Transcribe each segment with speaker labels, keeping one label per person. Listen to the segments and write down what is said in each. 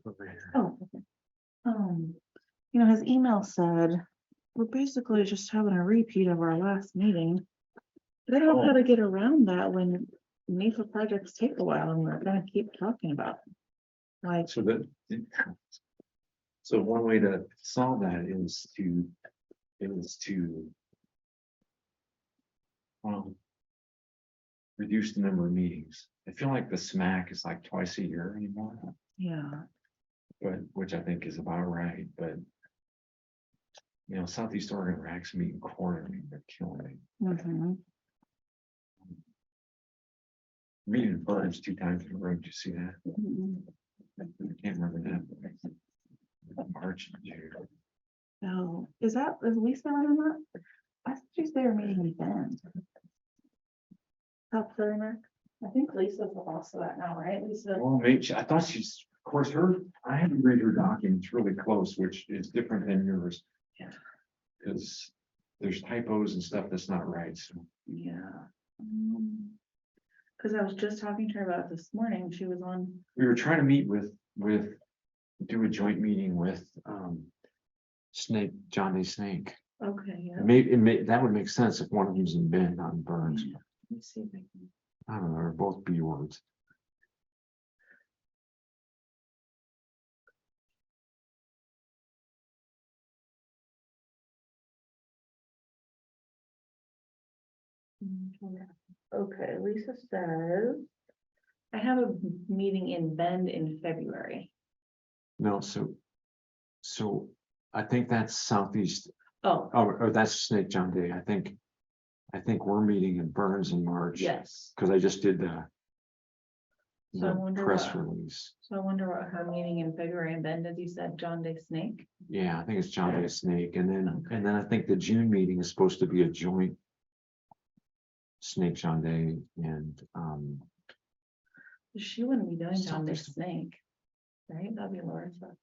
Speaker 1: over here.
Speaker 2: Oh, okay. His email said, we're basically just having a repeat of our last meeting. But I don't know how to get around that when NEPA projects take a while and we're gonna keep talking about them. Like,
Speaker 1: So one way to solve that is to reduce the number of meetings. I feel like the SMAC is like twice a year anymore,
Speaker 2: yeah,
Speaker 1: but which I think is about right. But Southeast Oregon RACs meet quarterly. They're killing me.
Speaker 2: mhm.
Speaker 1: Meeting birds 2 times in a row. Did you see that?
Speaker 2: Mhm.
Speaker 1: I can't remember that. March and June.
Speaker 2: So, is Lisa on that? I thought she's there meeting in Bend. Top Turner. I think Lisa's the boss of that now, right? Lisa.
Speaker 1: Well, maybe I thought she's, of course, I had to read her documents really close, which is different than yours.
Speaker 2: Yeah.
Speaker 1: Because there's typos and stuff that's not right. So
Speaker 2: Yeah. Because I was just talking to her about it this morning. She was on.
Speaker 1: we were trying to meet do a joint meeting with John Day Snake.
Speaker 2: Okay, yeah.
Speaker 1: That would make sense if one of them's in Bend, not in Burns.
Speaker 2: Yeah. Let me see if I can.
Speaker 1: I don't know, they're both B words.
Speaker 2: Okay, Lisa says, I have a meeting in Bend in February.
Speaker 1: No, so I think that's Southeast,
Speaker 2: Oh,
Speaker 1: or that's Snake John Day. I think we're meeting in Burns in March.
Speaker 2: yes.
Speaker 1: Because I just did the
Speaker 2: So I wonder
Speaker 1: press
Speaker 2: what-
Speaker 1: release.
Speaker 2: So I wonder what her meeting in February in Bend, as you said, John Day Snake.
Speaker 1: Yeah, I think it's John Day Snake, and then I think the June meeting is supposed to be a joint Snake John Day and
Speaker 2: She wouldn't be doing John Day
Speaker 1: Southeast.
Speaker 2: Snake, right? That'd be Laura's. But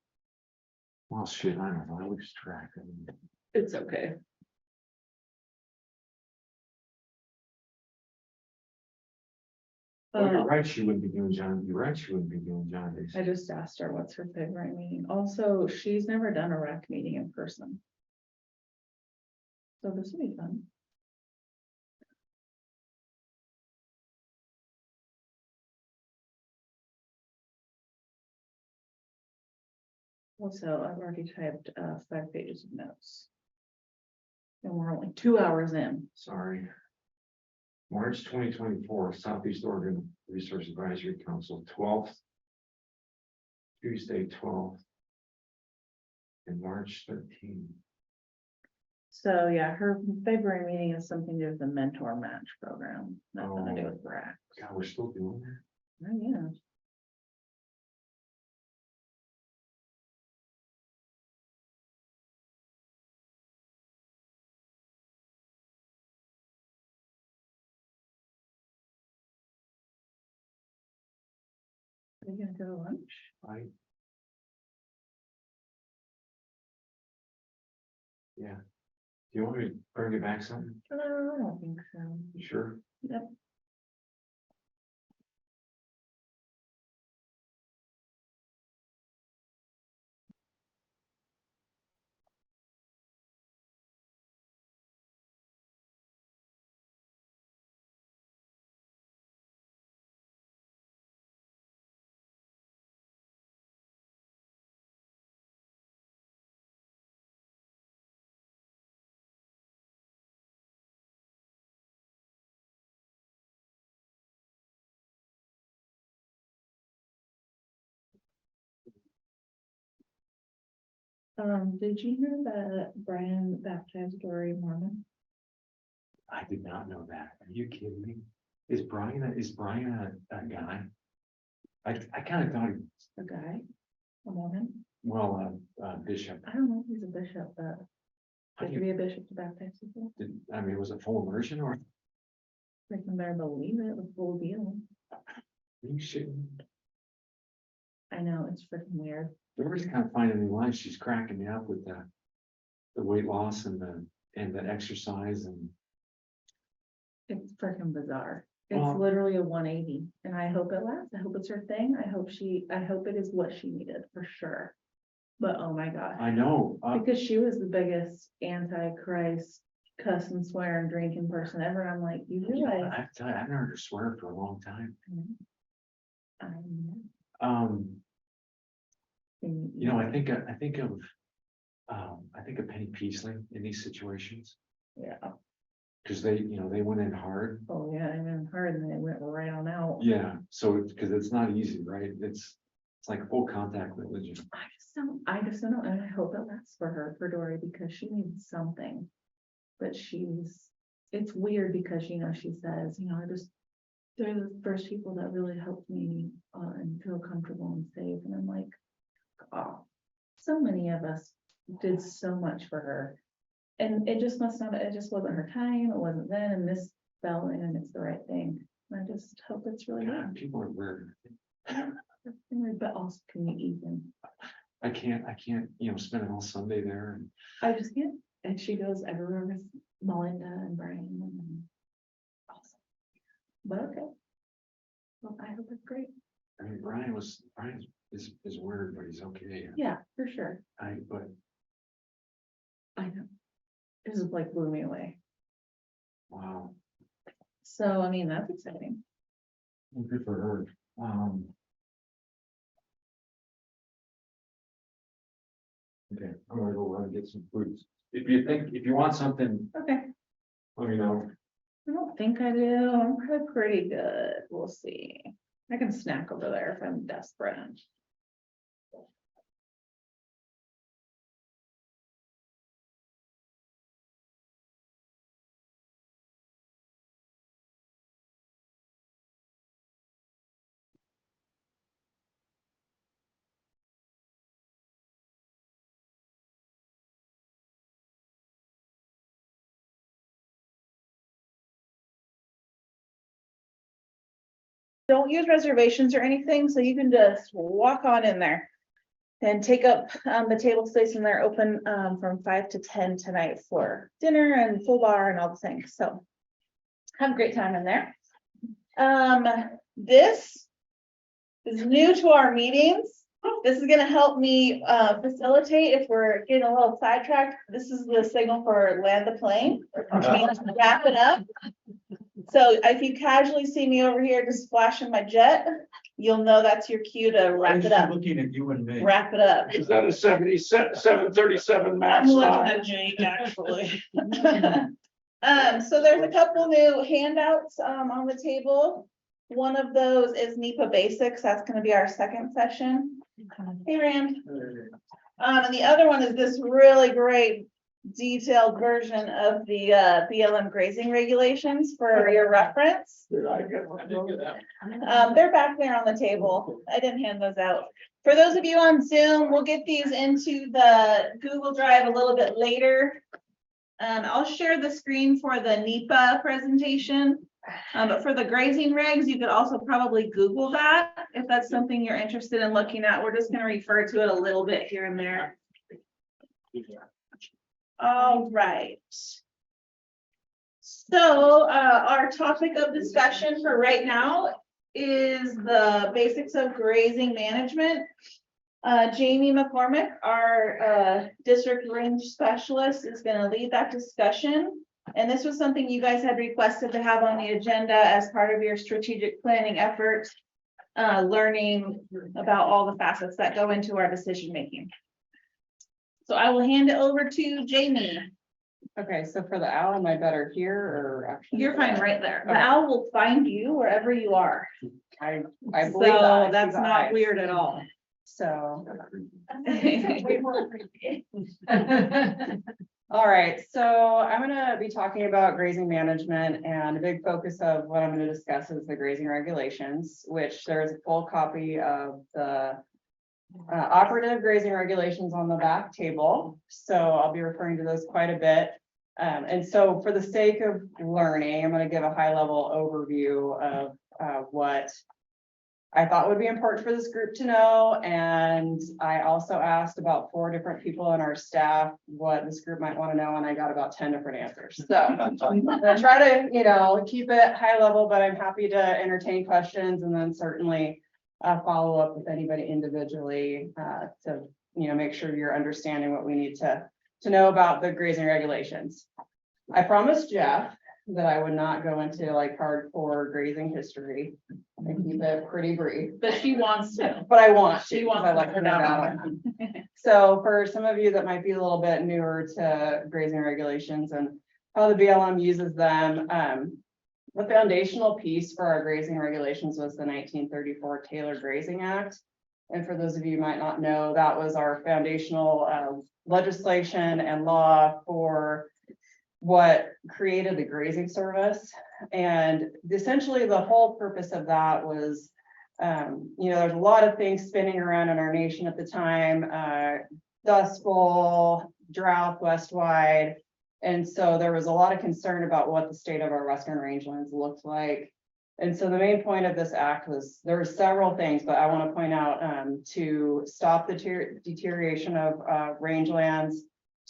Speaker 1: well, shit, I don't know. I lose track.
Speaker 2: it's okay.
Speaker 1: Oh, you're right. She wouldn't be doing John. You're right. She wouldn't be doing John Day.
Speaker 2: I just asked her what's her favorite meeting. Also, she's never done a rec meeting in person. So this will be fun. Also, I've already typed 5 pages of notes. And we're only 2 hours in.
Speaker 1: Sorry. March 2024, Southeast Oregon Resource Advisory Council, 12th, Tuesday, 12th, and March 13th.
Speaker 2: So yeah, her February meeting is something to do with the mentor match program. Nothing to do with BRAC.
Speaker 1: God, we're still doing that.
Speaker 2: Oh, yeah. Are you gonna go to lunch?
Speaker 1: Right? Yeah. Do you want me to bring you back something?
Speaker 2: No, I don't think so.
Speaker 1: You sure?
Speaker 2: Yep. Did you hear that Brian baptized Dory Mormon?
Speaker 1: I did not know that. Are you kidding me? Is Brian a guy? I kind of thought he was.
Speaker 2: A guy? A Mormon?
Speaker 1: Well, bishop.
Speaker 2: I don't know if he's a bishop, but
Speaker 1: How do
Speaker 2: you
Speaker 1: you,
Speaker 2: be a bishop to baptize people?
Speaker 1: was it full immersion or?
Speaker 2: I can better believe it, the full deal.
Speaker 1: You shouldn't.
Speaker 2: I know, it's freaking weird.
Speaker 1: Dory's kind of finding new life. She's cracking me up with the weight loss and the exercise and
Speaker 2: It's freaking bizarre.
Speaker 1: Well-
Speaker 2: literally a 180, and I hope it lasts. I hope it's her thing. I hope it is what she needed for sure. But oh my God,
Speaker 1: I know,
Speaker 2: because she was the biggest anti-Christ, cuss and swear and drinking person ever. I'm like, you
Speaker 1: you know, I
Speaker 2: realize?
Speaker 1: have to tell you, I've heard her swear for a long time.
Speaker 2: I know.
Speaker 1: You know, I think of Penny Peasley in these situations,
Speaker 2: Yeah.
Speaker 1: because they, you know, they went in hard.
Speaker 2: Oh, yeah, I mean, hard, and they went right on out.
Speaker 1: Yeah, so it's, because it's not easy, right? It's like full contact religion.
Speaker 2: I just don't know, and I hope it lasts for her, for Dory, because she needs something. But it's weird because, you know, she says, you know, they're the first people that really helped me, and feel comfortable and safe, and I'm like, oh, so many of us did so much for her. And it just wasn't her time, it wasn't then, and this fell in, and it's the right thing. I just hope it's really
Speaker 1: God,
Speaker 2: good.
Speaker 1: people are weird.
Speaker 2: But also, can you even?
Speaker 1: I can't, you know, spend a whole Sunday there and
Speaker 2: I just can't. And she goes everywhere with Melinda and Brian and awesome. But okay. Well, I hope it's great.
Speaker 1: I mean, Brian is weird, but he's okay.
Speaker 2: Yeah, for sure.
Speaker 1: But
Speaker 2: I know. This is like blew me away.
Speaker 1: wow,
Speaker 2: So, I mean, that's exciting.
Speaker 1: well, good for her. Okay, I'm gonna go run and get some food. If you want something,
Speaker 2: Okay.
Speaker 1: let me know.
Speaker 2: I don't think I do. I'm probably pretty good. We'll see. I can snack over there if I'm desperate. Don't use reservations or anything, so you can just walk on in there. And take up the table space in there, open from 5 to 10 tonight for dinner and full bar and all the things, so. Have a great time in there. This is new to our meetings. This is gonna help me facilitate if we're getting a little sidetracked. This is the signal for land the plane, which means wrap it up. So if you casually see me over here just flashing my jet, you'll know that's your cue to wrap it up.
Speaker 3: Looking at you and me.
Speaker 2: Wrap it up.
Speaker 3: Is that a 737
Speaker 2: I'm
Speaker 3: max
Speaker 2: looking
Speaker 3: line?
Speaker 2: at Jake, actually. So there's a couple new handouts on the table. One of those is NEPA Basics. That's gonna be our second session. Hey, Rand. And the other one is this really great detailed version of the BLM grazing regulations for your reference.
Speaker 3: I didn't get that.
Speaker 2: They're back there on the table. I didn't hand those out. For those of you on Zoom, we'll get these into the Google Drive a little bit later. I'll share the screen for the NEPA presentation. But for the grazing regs, you could also probably Google that if that's something you're interested in looking at. We're just going to refer to it a little bit here and there. All right. So our topic of discussion for right now is the basics of grazing management. Jamie McCormick, our district range specialist, is going to lead that discussion. And this was something you guys had requested to have on the agenda as part of your strategic planning effort, learning about all the facets that go into our decision making. So I will hand it over to Jamie.
Speaker 4: Okay, so for the owl, am I better here or actually?
Speaker 2: You're fine right there. The
Speaker 4: Okay.
Speaker 2: owl will find you wherever you are.
Speaker 4: I believe that.
Speaker 2: So
Speaker 4: I see
Speaker 2: that's
Speaker 4: the
Speaker 2: not
Speaker 4: eyes.
Speaker 2: weird at all.
Speaker 4: So. All right, so I'm gonna be talking about grazing management, and a big focus of what I'm gonna discuss is the grazing regulations, which there's a full copy of the operative grazing regulations on the back table. So I'll be referring to those quite a bit. And so for the sake of learning, I'm going to give a high level overview of what I thought would be important for this group to know. And I also asked about 4 different people in our staff what this group might want to know, and I got about 10 different answers. So I'm gonna try to, keep it high level, but I'm happy to entertain questions and then certainly follow up with anybody individually to, make sure you're understanding what we need to know about the grazing regulations. I promised Jeff that I would not go into like hardcore grazing history and keep it pretty brief.
Speaker 5: But she wants to.
Speaker 4: But I want to.
Speaker 5: She wants
Speaker 4: because I like
Speaker 5: to
Speaker 4: to
Speaker 5: learn
Speaker 4: know
Speaker 5: about
Speaker 4: about it. So for some of you that might be a little bit newer to grazing regulations and how the BLM uses them, the foundational piece for our grazing regulations was the 1934 Taylor Grazing Act. And for those of you who might not know, that was our foundational legislation and law for what created the grazing service. And essentially the whole purpose of that was, there's a lot of things spinning around in our nation at the time, Dust Bowl, drought west-wide. And so there was a lot of concern about what the state of our Western rangelands looked like. And so the main point of this act was, there were several things, but I want to point out to stop the deterioration of rangelands,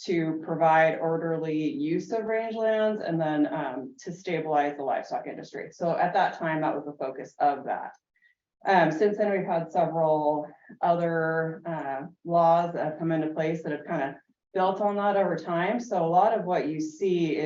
Speaker 4: to provide orderly use of rangelands, and then to stabilize the livestock industry. So at that time, that was the focus of that. Since then, we've had several other laws that have come into place that have kind of built on that over time. So a lot of what you see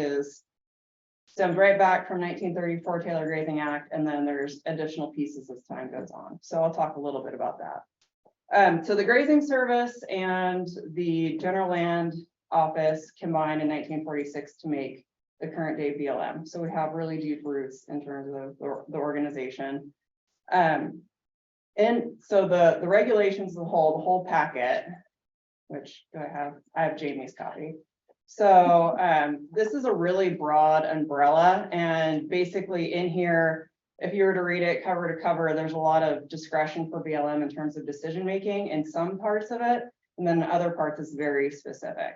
Speaker 4: stems right back from 1934 Taylor Grazing Act, and then there's additional pieces as time goes on. So I'll talk a little bit about that. So the grazing service and the general land office combined in 1946 to make the current day BLM. So we have really deep roots in terms of the organization. And so the regulations, the whole packet, which I have Jamie's copy. So this is a really broad umbrella, and basically in here, if you were to read it cover to cover, there's a lot of discretion for BLM in terms of decision making in some parts of it, and then other parts is very specific.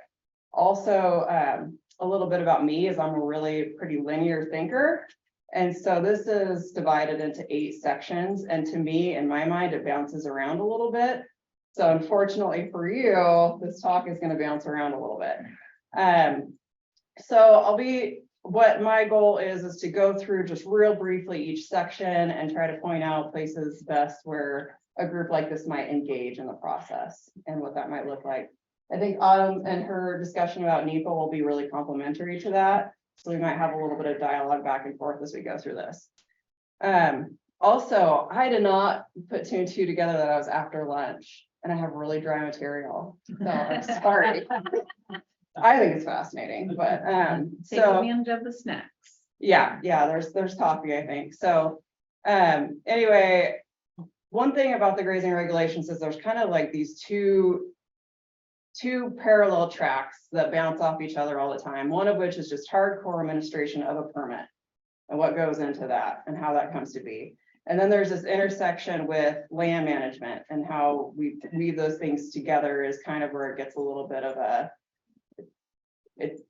Speaker 4: Also, a little bit about me is I'm a really pretty linear thinker. And so this is divided into 8 sections. And to me, in my mind, it bounces around a little bit. So unfortunately for you, this talk is going to bounce around a little bit. So what my goal is to go through just real briefly each section and try to point out places best where a group like this might engage in the process and what that might look like. I think Autumn and her discussion about NEPA will be really complementary to that. So we might have a little bit of dialogue back and forth as we go through this. Also, I did not put 2 and 2 together that I was after lunch, and I have really dry material. So I'm sorry. I think it's fascinating, but
Speaker 5: Take advantage of the snacks.
Speaker 4: yeah, there's coffee, I think. So anyway, one thing about the grazing regulations is there's kind of like these two parallel tracks that bounce off each other all the time. One of which is just hardcore administration of a permit and what goes into that and how that comes to be. And then there's this intersection with land management, and how we weave those things together is kind of where it gets a little bit of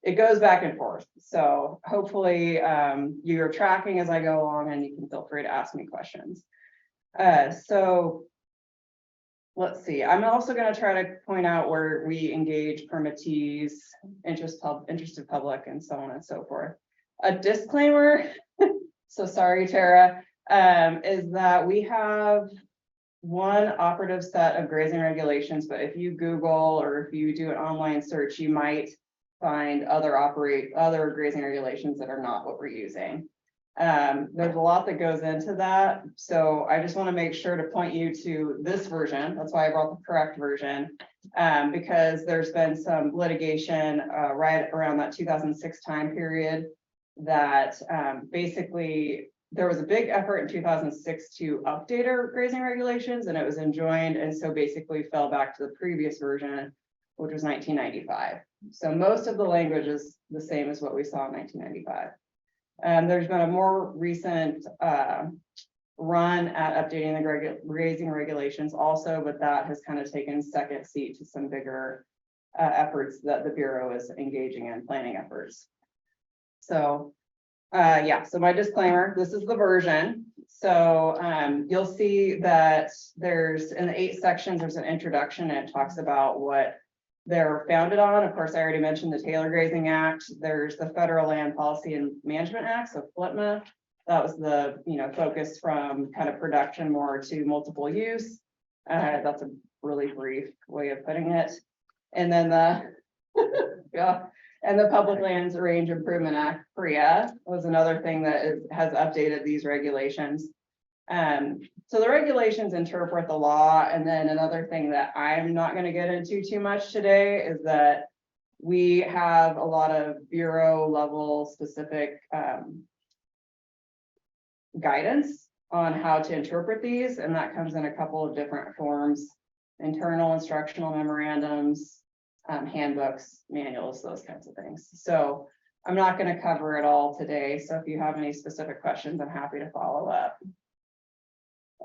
Speaker 4: it goes back and forth. So hopefully you're tracking as I go along, and you can feel free to ask me questions. So let's see. I'm also going to try to point out where we engage permittees, interested public, and so on and so forth. A disclaimer, so sorry, Tara, is that we have one operative set of grazing regulations, but if you Google or if you do an online search, you might find other grazing regulations that are not what we're using. There's a lot that goes into that. So I just want to make sure to point you to this version. That's why I brought the correct version, because there's been some litigation right around that 2006 time period that basically there was a big effort in 2006 to update our grazing regulations, and it was enjoined, and so basically fell back to the previous version, which was 1995. So most of the language is the same as what we saw in 1995. There's been a more recent run at updating the grazing regulations also, but that has kind of taken second seat to some bigger efforts that the Bureau is engaging in, planning efforts. So Yeah, so my disclaimer, this is the version. So, you'll see that there's, in the 8 sections, there's an introduction and it talks about what they're founded on. Of course, I already mentioned the Taylor Grazing Act. There's the Federal Land Policy and Management Act, so FLTMA. That was the, focus from kind of production more to multiple use. That's a really brief way of putting it. And then yeah, and the Public Lands Range Improvement Act, PREA, was another thing that has updated these regulations. So the regulations interpret the law, and then another thing that I'm not going to get into too much today is that we have a lot of bureau level specific guidance on how to interpret these, and that comes in a couple of different forms: internal instructional memorandums, handbooks, manuals, those kinds of things. So I'm not going to cover it all today. So if you have any specific questions, I'm happy to follow up.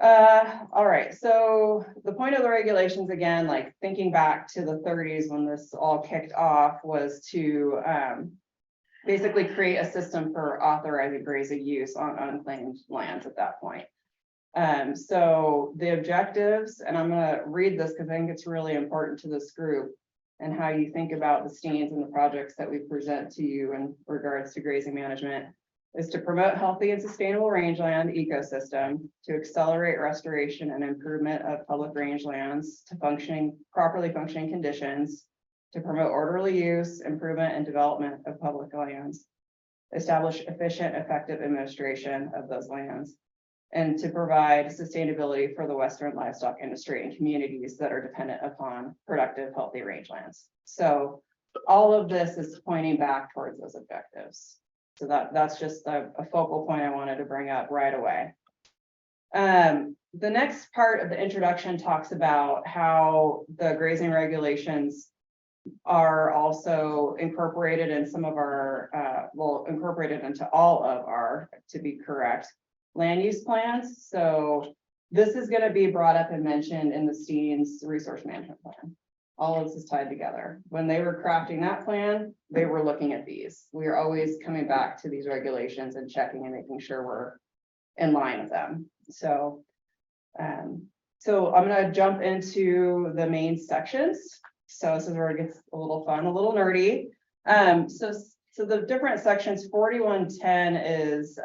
Speaker 4: All right. So the point of the regulations, again, like thinking back to the 30s when this all kicked off, was to basically create a system for authorizing grazing use on unclaimed lands at that point. So the objectives, and I'm going to read this because I think it's really important to this group and how you think about the Steens and the projects that we present to you in regards to grazing management, is to promote healthy and sustainable rangeland ecosystem, to accelerate restoration and improvement of public rangelands to properly functioning conditions, to promote orderly use, improvement, and development of public lands, establish efficient, effective administration of those lands, and to provide sustainability for the Western livestock industry and communities that are dependent upon productive, healthy rangelands. So all of this is pointing back towards those objectives. So that's just a focal point I wanted to bring up right away. The next part of the introduction talks about how the grazing regulations are also incorporated in some of our, incorporated into all of our, to be correct, land use plans. So this is going to be brought up and mentioned in the Steens resource management plan. All of this is tied together. When they were crafting that plan, they were looking at these. We are always coming back to these regulations and checking and making sure we're in line with them. So, I'm going to jump into the main sections. So this is where it gets a little fun, a little nerdy. So the different sections, 4110 is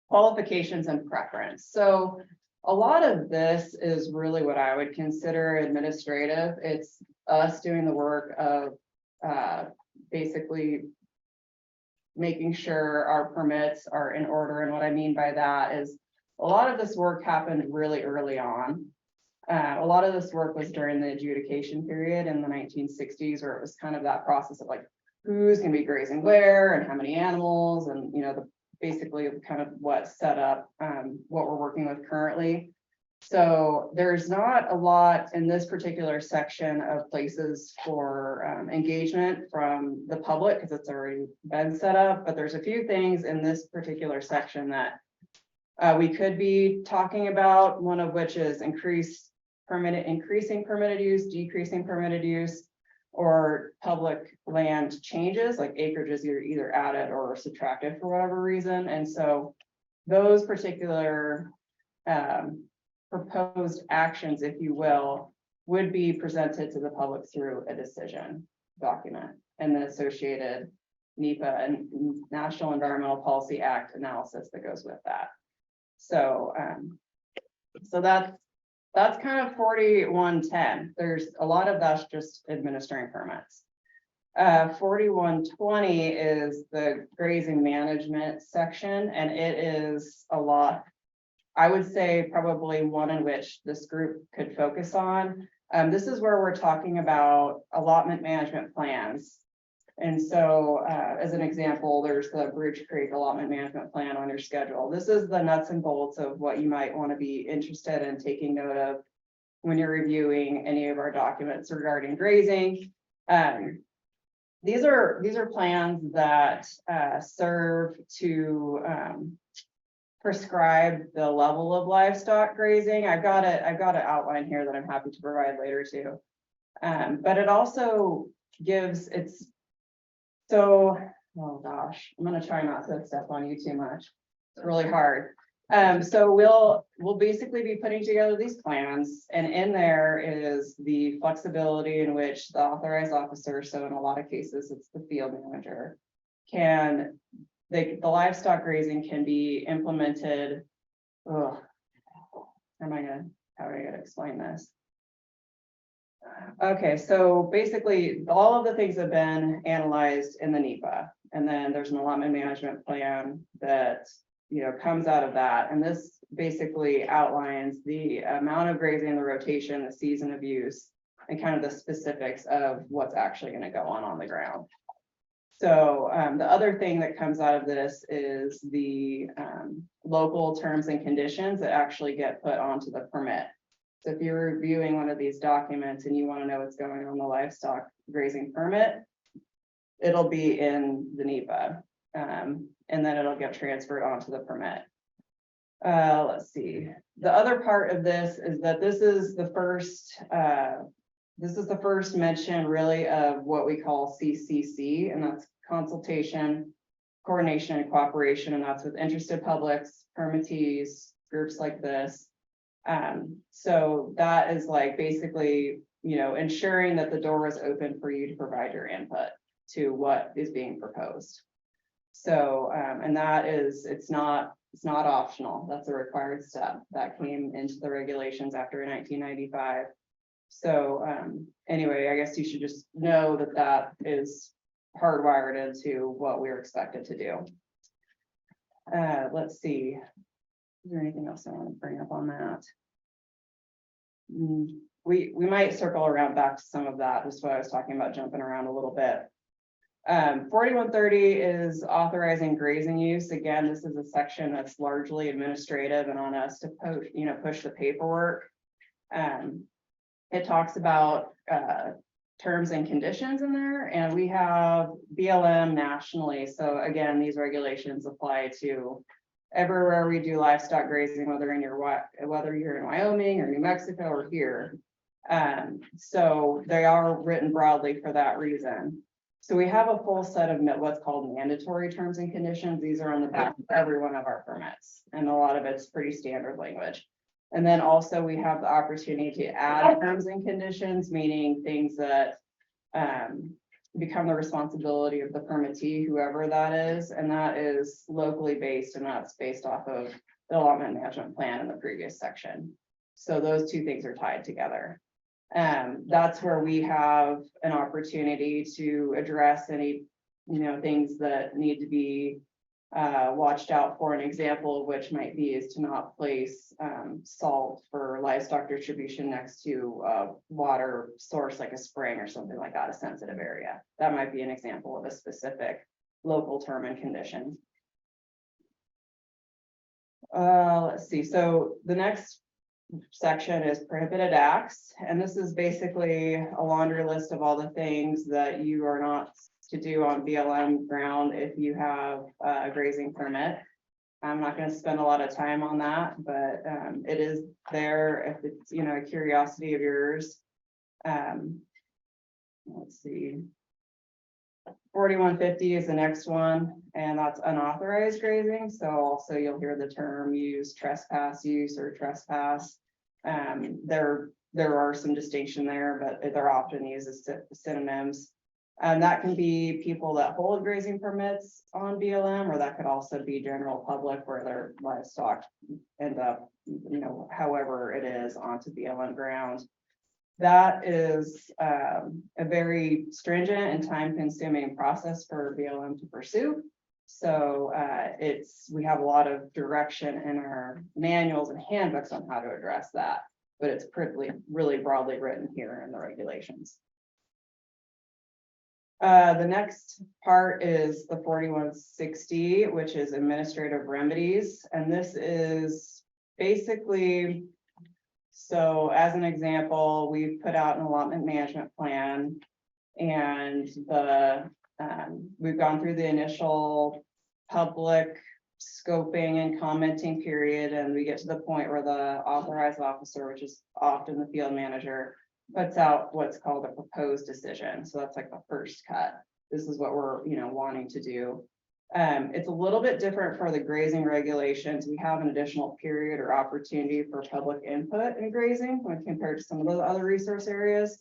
Speaker 4: qualifications and preference. So a lot of this is really what I would consider administrative. It's us doing the work of basically making sure our permits are in order. And what I mean by that is a lot of this work happened really early on. A lot of this work was during the adjudication period in the 1960s, where it was kind of that process of like, who's going to be grazing where and how many animals, and basically kind of what set up what we're working with currently. So there's not a lot in this particular section of places for engagement from the public because it's already been set up, but there's a few things in this particular section that we could be talking about, one of which is increasing permitted use, decreasing permitted use, or public land changes, like acreages are either added or subtracted for whatever reason. And so those particular proposed actions, if you will, would be presented to the public through a decision document and the associated NEPA and National Environmental Policy Act analysis that goes with that. So, that's kind of 4110. There's a lot of that's just administering permits. 4120 is the grazing management section, and it is a lot. I would say probably one in which this group could focus on. This is where we're talking about allotment management plans. And so as an example, there's the Bridge Creek allotment management plan on your schedule. This is the nuts and bolts of what you might want to be interested in taking note of when you're reviewing any of our documents regarding grazing. These are plans that serve to prescribe the level of livestock grazing. I've got an outline here that I'm happy to provide later too. But it also gives so oh gosh, I'm gonna try not to step on you too much. It's really hard. So we'll basically be putting together these plans, and in there is the flexibility in which the authorized officer, so in a lot of cases, it's the field manager, the livestock grazing can be implemented. How am I gonna explain this? Okay, so basically, all of the things have been analyzed in the NEPA, and then there's an allotment management plan that, you know, comes out of that. And this basically outlines the amount of grazing, the rotation, the season of use, and kind of the specifics of what's actually going to go on the ground. So the other thing that comes out of this is the local terms and conditions that actually get put onto the permit. So if you're reviewing one of these documents and you want to know what's going on the livestock grazing permit, it'll be in the NEPA, and then it'll get transferred onto the permit. Let's see. The other part of this is that this is the first mention really of what we call CCC, and that's consultation, coordination, and cooperation, and that's with interested publics, permittees, groups like this. So that is like basically, you know, ensuring that the door is open for you to provide your input to what is being proposed. So, and that is, it's not optional. That's a required step that came into the regulations after 1995. So, anyway, I guess you should just know that that is hardwired into what we're expected to do. Let's see. Is there anything else I want to bring up on that? We might circle around back to some of that, just what I was talking about, jumping around a little bit. 4130 is authorizing grazing use. Again, this is a section that's largely administrative and on us to push the paperwork. It talks about terms and conditions in there, and we have BLM nationally. So again, these regulations apply to everywhere we do livestock grazing, whether you're in Wyoming or New Mexico or here. So they are written broadly for that reason. So we have a full set of what's called mandatory terms and conditions. These are on the back of every one of our permits, and a lot of it's pretty standard language. And then also we have the opportunity to add terms and conditions, meaning things that become the responsibility of the permittee, whoever that is, and that is locally based, and that's based off of the allotment management plan in the previous section. So those two things are tied together. That's where we have an opportunity to address any, things that need to be watched out for. An example of which might be is to not place salt for livestock distribution next to a water source like a spring or something like that, a sensitive area. That might be an example of a specific local term and condition. Let's see. So the next section is prohibited acts, and this is basically a laundry list of all the things that you are not to do on BLM ground if you have a grazing permit. I'm not going to spend a lot of time on that, but it is there if it's a curiosity of yours. Let's see. 4150 is the next one, and that's unauthorized grazing. So also you'll hear the term used, trespass use or trespass. There are some distinction there, but they're often used as synonyms. And that can be people that hold grazing permits on BLM, or that could also be general public where their livestock end up, however it is, onto BLM ground. That is a very stringent and time-consuming process for BLM to pursue. So we have a lot of direction in our manuals and handbooks on how to address that, but it's really broadly written here in the regulations. The next part is the 4160, which is administrative remedies. And this is basically, so as an example, we've put out an allotment management plan, and we've gone through the initial public scoping and commenting period, and we get to the point where the authorized officer, which is often the field manager, puts out what's called a proposed decision. So that's like the first cut. this is what we're, wanting to do. It's a little bit different for the grazing regulations. We have an additional period or opportunity for public input in grazing when compared to some of the other resource areas.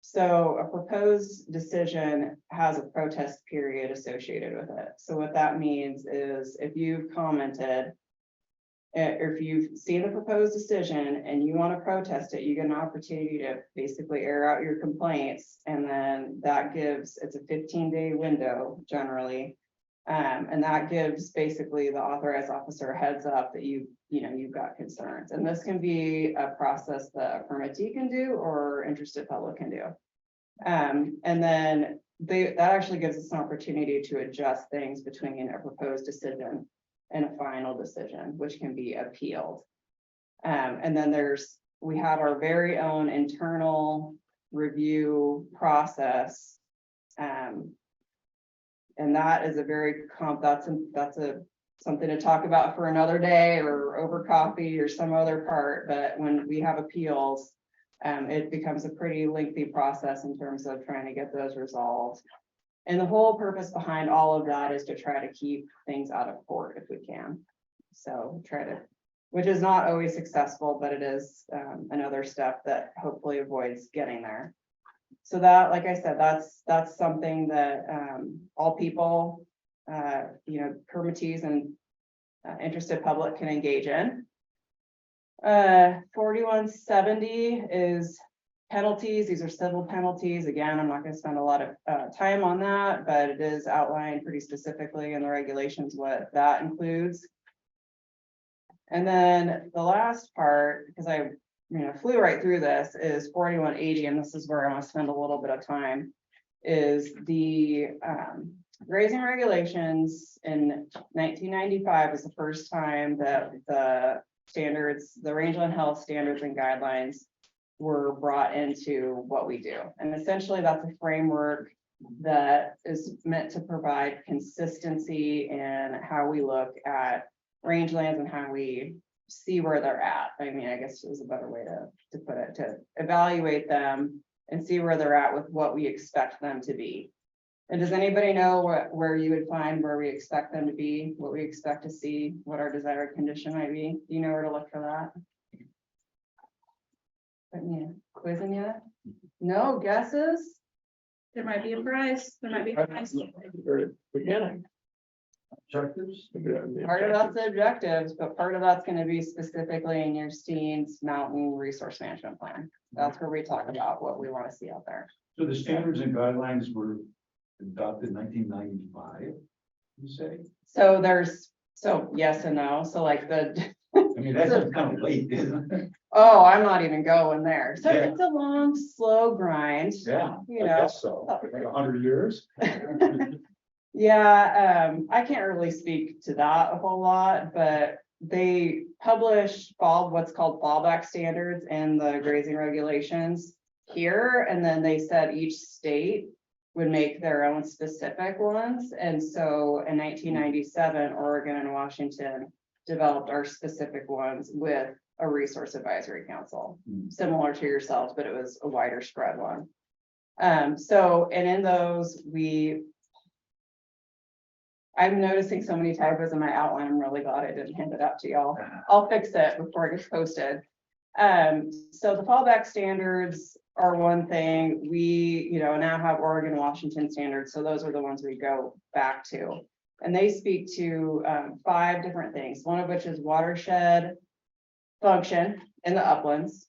Speaker 4: So a proposed decision has a protest period associated with it. So what that means is if you've commented, or if you've seen the proposed decision and you want to protest it, you get an opportunity to basically air out your complaints. And then that gives, it's a 15-day window generally. And that gives basically the authorized officer a heads up that you've got concerns. And this can be a process that a permittee can do or interested public can do. And then that actually gives us an opportunity to adjust things between a proposed decision and a final decision, which can be appealed. And then we have our very own internal review process. And that is a very that's something to talk about for another day or over coffee or some other part. But when we have appeals, it becomes a pretty lengthy process in terms of trying to get those resolved. And the whole purpose behind all of that is to try to keep things out of court if we can. So which is not always successful, but it is another step that hopefully avoids getting there. So that, like I said, that's something that all people, permittees and interested public can engage in. 4170 is penalties. These are civil penalties. Again, I'm not going to spend a lot of time on that, but it is outlined pretty specifically in the regulations what that includes. And then the last part, because I flew right through this, is 4180, and this is where I want to spend a little bit of time, is the grazing regulations. In 1995 was the first time that the rangeland health standards and guidelines were brought into what we do. And essentially that's a framework that is meant to provide consistency in how we look at rangelands and how we see where they're at. I mean, I guess is a better way to put it, to evaluate them and see where they're at with what we expect them to be. And does anybody know where you would find where we expect them to be, what we expect to see, what our desired condition might be? Do you know where to look for that? But yeah, quizzing yet? No guesses?
Speaker 5: There might be a prize. There might be a prize.
Speaker 3: Very beginning. Objectives.
Speaker 4: Part of that's the objectives, but part of that's going to be specifically in your Steens Mountain Resource Management Plan. That's where we talk about what we want to see out there.
Speaker 6: So the standards and guidelines were adopted in 1995, you say?
Speaker 4: So yes and no. So like
Speaker 6: I mean, that's kind of late, isn't it?
Speaker 4: oh, I'm not even going there. So
Speaker 6: Yeah.
Speaker 4: it's a long, slow grind.
Speaker 6: Yeah,
Speaker 4: You
Speaker 6: I
Speaker 4: know.
Speaker 6: guess so. Like 100 years.
Speaker 4: Yeah, I can't really speak to that a whole lot, but they publish what's called fallback standards in the grazing regulations here, and then they said each state would make their own specific ones. And so in 1997, Oregon and Washington developed our specific ones with a resource advisory council, similar to yourselves, but it was a wider spread one. And in those, I'm noticing so many typos in my outline. I'm really glad I didn't hand it out to y'all. I'll fix it before it gets posted. So the fallback standards are one thing. We, now have Oregon and Washington standards. So those are the ones we go back to. And they speak to 5 different things, one of which is watershed function in the uplands.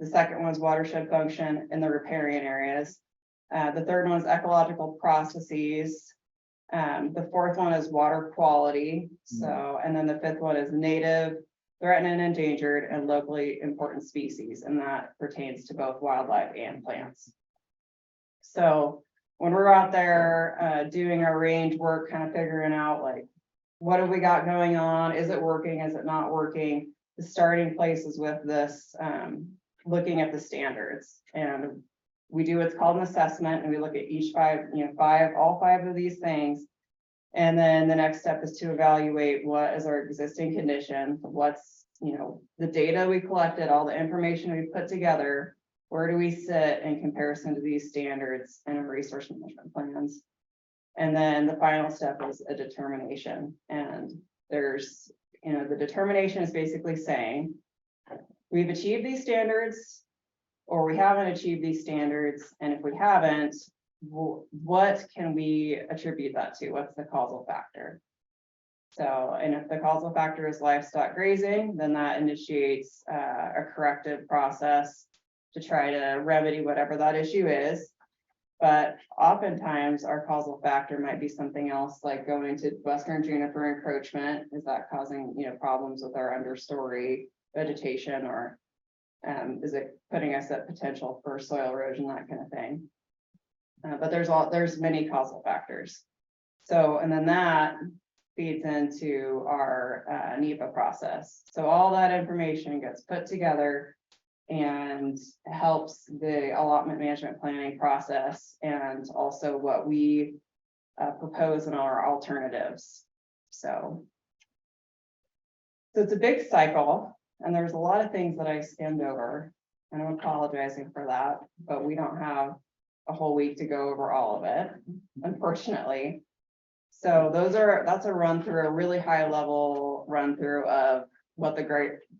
Speaker 4: The second one is watershed function in the riparian areas. The third one is ecological processes. The fourth one is water quality. So, and then the fifth one is native, threatened and endangered, and locally important species. And that pertains to both wildlife and plants. So when we're out there doing our range work, kind of figuring out like, what have we got going on? Is it working? Is it not working? The starting place is with this, looking at the standards. And we do what's called an assessment, and we look at each all five of these things. And then the next step is to evaluate what is our existing condition, what's, the data we collected, all the information we put together, where do we sit in comparison to these standards and resource management plans? And then the final step is a determination, and there's, the determination is basically saying, we've achieved these standards, or we haven't achieved these standards, and if we haven't, what can we attribute that to? What's the causal factor? So, and if the causal factor is livestock grazing, then that initiates a corrective process to try to remedy whatever that issue is. But oftentimes our causal factor might be something else, like going to western juniper encroachment. Is that causing, problems with our understory vegetation, or is it putting us at potential for soil erosion, that kind of thing? But there's many causal factors. So, and then that feeds into our NEPA process. So all that information gets put together and helps the allotment management planning process, and also what we propose in our alternatives. So it's a big cycle, and there's a lot of things that I skimmed over, and I'm apologizing for that, but we don't have a whole week to go over all of it, unfortunately. So that's a run through, a really high level run through of what the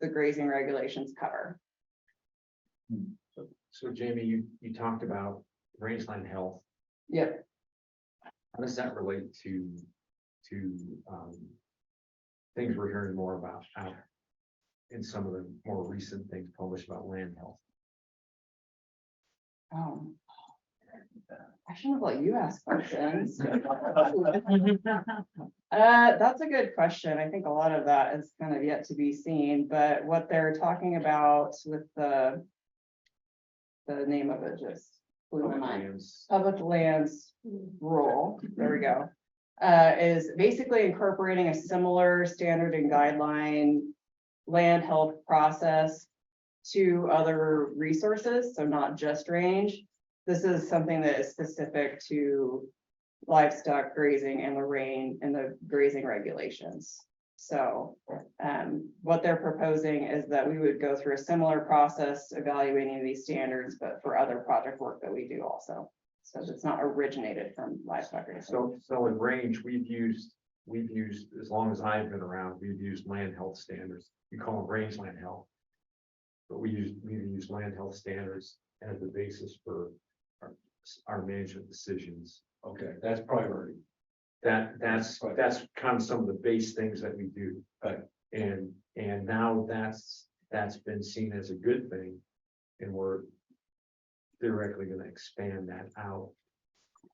Speaker 4: grazing regulations cover.
Speaker 1: So Jamie, you talked about rangeland health.
Speaker 4: Yep.
Speaker 1: How does that relate to things we're hearing more about out in some of the more recent things published about land health?
Speaker 4: I shouldn't have let you ask questions. That's a good question. I think a lot of that is kind of yet to be seen, but what they're talking about with the name of it just blew my mind. Public lands rule, there we go, is basically incorporating a similar standard and guideline land health process to other resources, so not just range. This is something that is specific to livestock grazing and the grazing regulations. So what they're proposing is that we would go through a similar process evaluating these standards, but for other project work that we do also. So it's not originated from livestock grazing.
Speaker 1: So in range, we've used, as long as I've been around, we've used land health standards. We call them rangeland health. But we've used land health standards as the basis for our management decisions.
Speaker 6: Okay, that's priority.
Speaker 1: That's kind of some of the base things that we do.
Speaker 6: Right.
Speaker 1: And now that's been seen as a good thing, and we're theoretically going to expand that out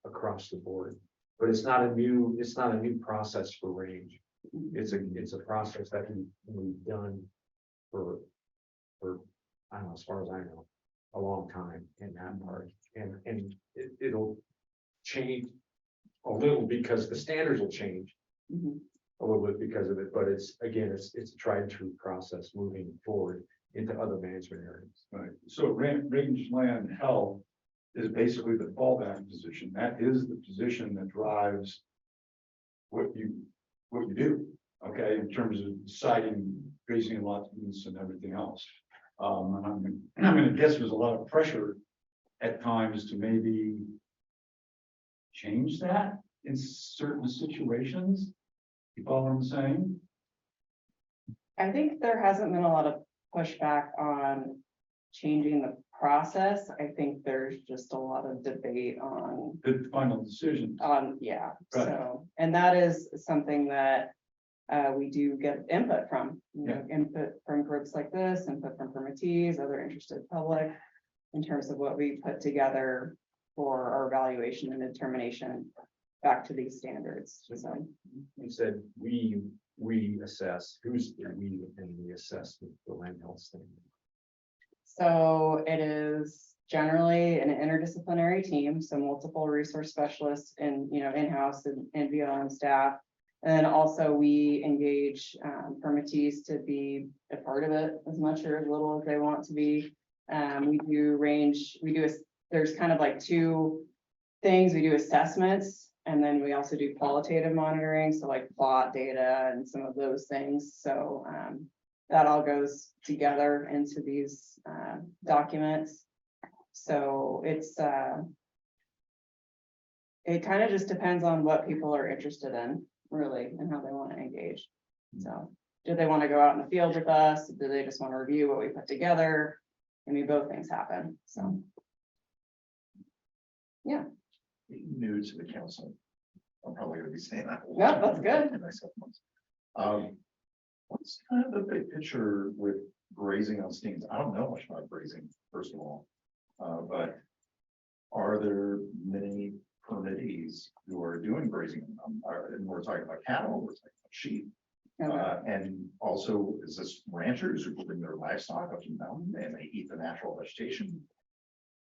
Speaker 1: across the board. But it's not a new process for range. It's a process that we've done for I don't know, as far as I know, a long time in that part, and it'll change a little because the standards will change a little bit because of it, but it's a tried and true process moving forward into other management areas.
Speaker 6: Right, so rangeland health is basically the fallback position. That is the position that drives what you do, okay, in terms of deciding grazing allotments and everything else. And I'm gonna guess there's a lot of pressure at times to maybe change that in certain situations. You follow what I'm saying?
Speaker 4: I think there hasn't been a lot of pushback on changing the process. I think there's just a lot of debate on
Speaker 6: The final decision.
Speaker 4: yeah.
Speaker 6: Right.
Speaker 4: So, and that is something that we do get input from, input from groups like this, input from permittees, other interested public, in terms of what we put together for our evaluation and determination back to these standards. So
Speaker 1: You said we assess. Who's the we in the assessment, the land health standard?
Speaker 4: So it is generally an interdisciplinary team, so multiple resource specialists and, in-house and VLM staff. And then also we engage permittees to be a part of it as much or as little as they want to be. There's kind of like two things. We do assessments, and then we also do qualitative monitoring, so like plot data and some of those things. So that all goes together into these documents. So it's it kind of just depends on what people are interested in, really, and how they want to engage. So, do they want to go out in the field with us? Do they just want to review what we put together? I mean, both things happen, so. Yeah,
Speaker 7: New to the council. I'm probably gonna be saying that.
Speaker 4: No, that's good.
Speaker 7: In the next couple months. What's kind of the big picture with grazing on Steens? I don't know much about grazing, first of all. But are there many permittees who are doing grazing? And we're talking about cattle, we're talking about sheep.
Speaker 4: okay.
Speaker 7: And also, is this ranchers who bring their livestock up to the mountain and they eat the natural vegetation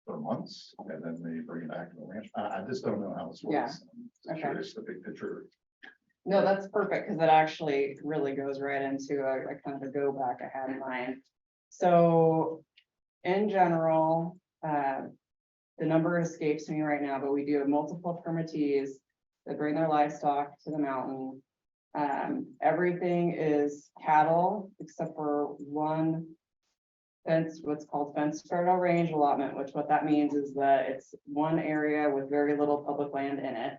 Speaker 7: for months and then they bring it back to the ranch? I just don't know how this
Speaker 4: Yeah.
Speaker 7: works. I'm just
Speaker 4: Okay.
Speaker 7: curious, the big picture.
Speaker 4: No, that's perfect, because it actually really goes right into a kind of a go back I had in mind. So, in general, the number escapes me right now, but we do have multiple permittees that bring their livestock to the mountain. Everything is cattle except for one fence, what's called fenced federal range allotment, which what that means is that it's one area with very little public land in it.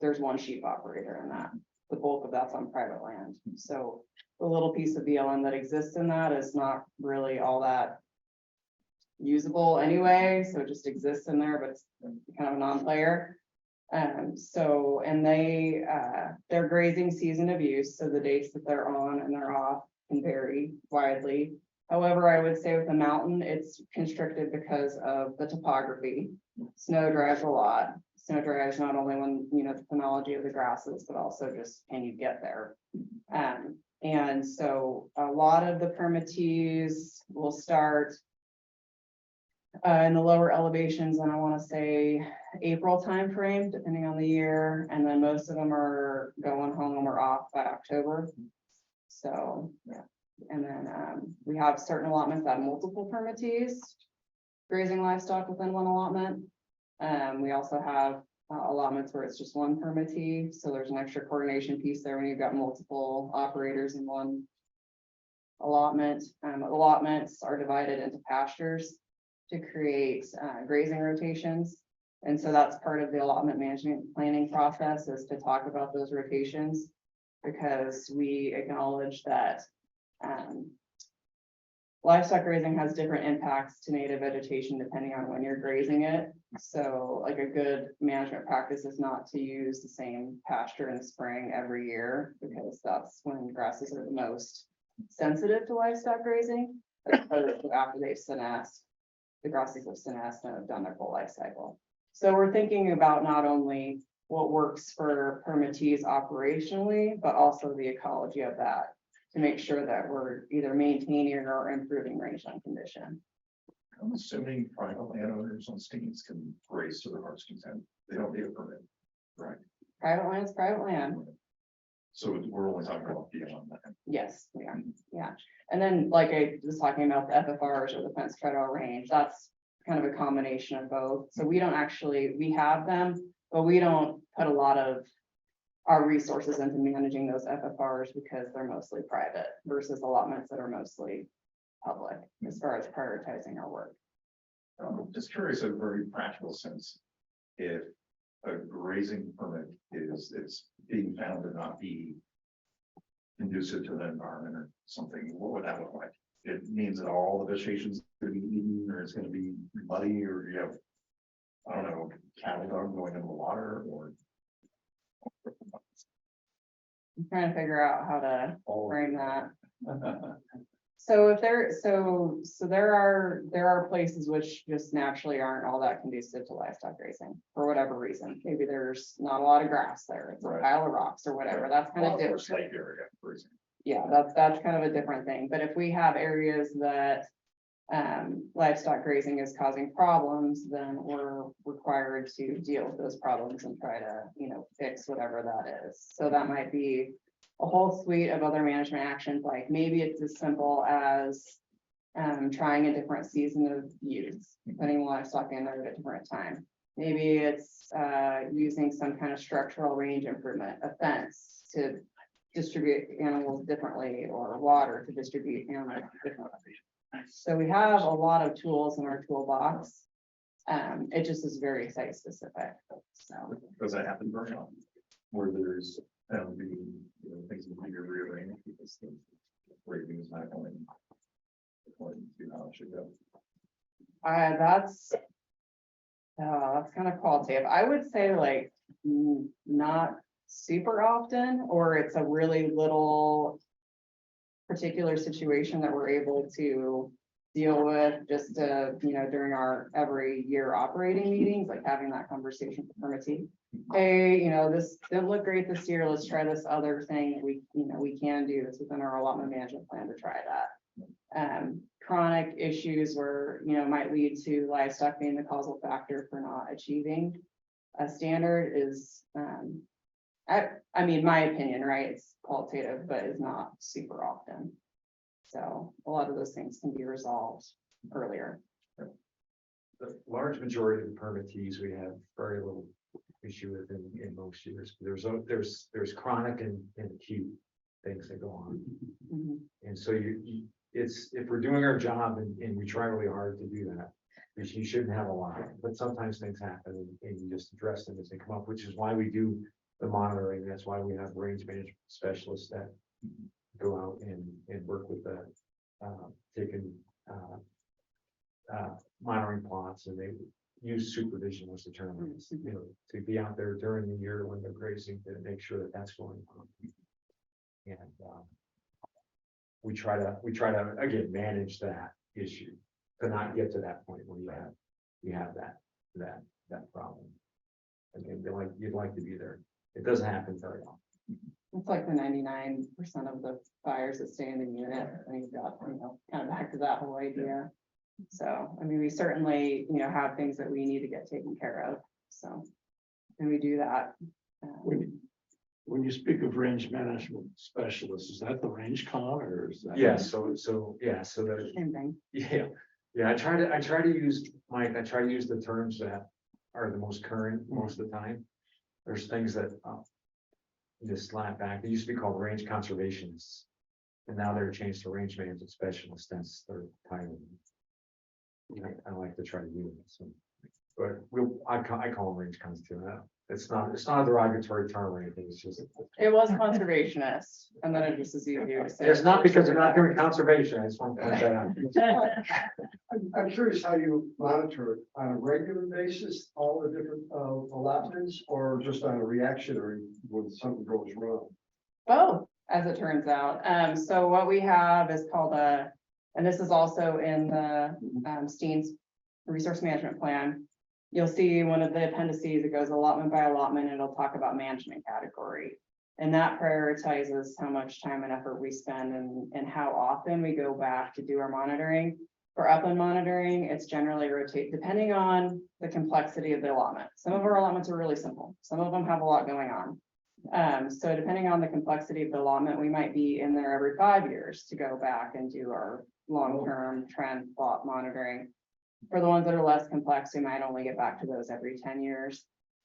Speaker 4: There's one sheep operator in that. The bulk of that's on private land. So the little piece of BLM that exists in that is not really all that usable anyway, so it just exists in there, but it's kind of a non-player. So, and their grazing season of use, so the dates that they're on and they're off can vary widely. However, I would say with the mountain, it's constricted because of the topography. Snow drives a lot. Snow drives not only when, the phenology of the grasses, but also just can you get there? And so a lot of the permittees will start in the lower elevations, and I want to say April timeframe, depending on the year, and then most of them are going home or off by October. So, yeah, and then we have certain allotments that have multiple permittees, grazing livestock within one allotment. We also have allotments where it's just one permittee, so there's an extra coordination piece there when you've got multiple operators in one allotment. Allotments are divided into pastures to create grazing rotations. And so that's part of the allotment management planning process, is to talk about those rotations, because we acknowledge that livestock grazing has different impacts to native vegetation depending on when you're grazing it. So like a good management practice is not to use the same pasture in the spring every year, because that's when grasses are the most sensitive to livestock grazing. After they've senesced, the grasses have senesced and have done their full life cycle. So we're thinking about not only what works for permittees operationally, but also the ecology of that, to make sure that we're either maintaining or improving rangeland condition.
Speaker 7: I'm assuming private landowners on Steens can graze to their heart's content. They don't need a permit, right?
Speaker 4: Private land is private land.
Speaker 7: So we're only talking about beyond that.
Speaker 4: Yes, we are. Yeah. And then like I was talking about the FFRs or the fenced federal range, that's kind of a combination of both. So we have them, but we don't put a lot of our resources into managing those FFRs because they're mostly private versus allotments that are mostly public as far as prioritizing our work.
Speaker 7: I'm just curious, in a very practical sense, if a grazing permit it's being found to not be conducive to the environment or something, what would that look like? It means that all the vegetation is going to be eaten, or it's going to be muddy, or you have, I don't know, cattle dog going in the water, or
Speaker 4: I'm trying to figure out how to frame that. So if there are places which just naturally aren't all that conducive to livestock grazing for whatever reason. Maybe there's not a lot of grass there. It's a
Speaker 7: Right.
Speaker 4: pile of rocks or whatever. That's kind of different.
Speaker 7: lake area grazing.
Speaker 4: Yeah, that's kind of a different thing. But if we have areas that livestock grazing is causing problems, then we're required to deal with those problems and try to, fix whatever that is. So that might be a whole suite of other management actions, like maybe it's as simple as trying a different season of use, putting livestock in there at a different time. Maybe it's using some kind of structural range improvement, a fence to distribute animals differently, or water to distribute animals differently. So we have a lot of tools in our toolbox It just is very site specific, so.
Speaker 7: Does that happen very often? Where there's, things that need to rearrange because the rating is not going according to how it should go.
Speaker 4: That's kind of qualitative. I would say like not super often, or it's a really little particular situation that we're able to deal with just during our every year operating meetings, like having that conversation with permittee. Hey, this didn't look great this year. Let's try this other thing that we can do. It's within our allotment management plan to try that. Chronic issues where, might lead to livestock being the causal factor for not achieving a standard is, I mean, my opinion, right? It's qualitative, but it's not super often. So a lot of those things can be resolved earlier.
Speaker 1: The large majority of the permittees, we have very little issue with in most years. There's chronic and acute things that go on.
Speaker 4: Mhm.
Speaker 1: And so if we're doing our job and we try really hard to do that, you shouldn't have a lot, but sometimes things happen and you just address them as they come up, which is why we do the monitoring. That's why we have range management specialists that go out and work with the taking monitoring plots, and they use supervision was the term, to be out there during the year when they're grazing to make sure that that's going on. And we try to again manage that issue to not get to that point where you have that problem. Again, you'd like to be there. It doesn't happen very often.
Speaker 4: It's like the 99% of the fires that stay in the unit, and you've got, kind of back to that whole idea. So, I mean, we certainly, have things that we need to get taken care of, so, and we do that.
Speaker 3: When you speak of range management specialists, is that the range con or is that?
Speaker 1: Yeah, so that,
Speaker 4: Same thing.
Speaker 1: yeah, I try to use, Mike, I try to use the terms that are the most current most of the time. There's things that just slap back. They used to be called range conservationists, and now they're changed to range management specialists. That's their title. I like to try to use it. So, but I call them range conservationists. It's not a derogatory term or anything. It's just
Speaker 4: It was conservationist, and then it just is easier to say.
Speaker 1: it's not because they're not doing conservation. I just want to point that out.
Speaker 8: I'm curious how you monitor it on a regular basis, all the different allotments, or just on a reactionary when something goes wrong?
Speaker 4: Both, as it turns out. So what we have is called and this is also in the Steens Resource Management Plan. You'll see one of the appendices, it goes allotment by allotment, and it'll talk about management category. And that prioritizes how much time and effort we spend and how often we go back to do our monitoring. For upland monitoring, it's generally rotate depending on the complexity of the allotment. Some of our allotments are really simple. Some of them have a lot going on. So depending on the complexity of the allotment, we might be in there every 5 years to go back and do our long-term trend plot monitoring. For the ones that are less complex, we might only get back to those every 10 years.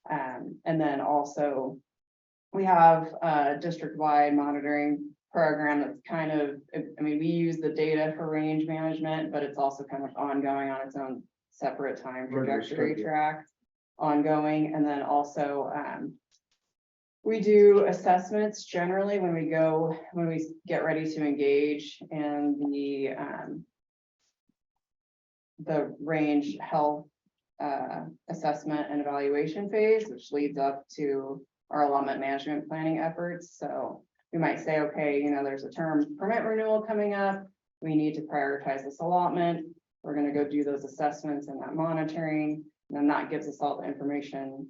Speaker 4: And then also we have a district-wide monitoring program that's kind of, I mean, we use the data for range management, but it's also kind of ongoing on its own separate time trajectory track, ongoing. And then also we do assessments generally when we get ready to engage in the range health assessment and evaluation phase, which leads up to our allotment management planning efforts. So we might say, okay, there's a term permit renewal coming up. We need to prioritize this allotment. We're going to go do those assessments and that monitoring. And then that gives us all the information,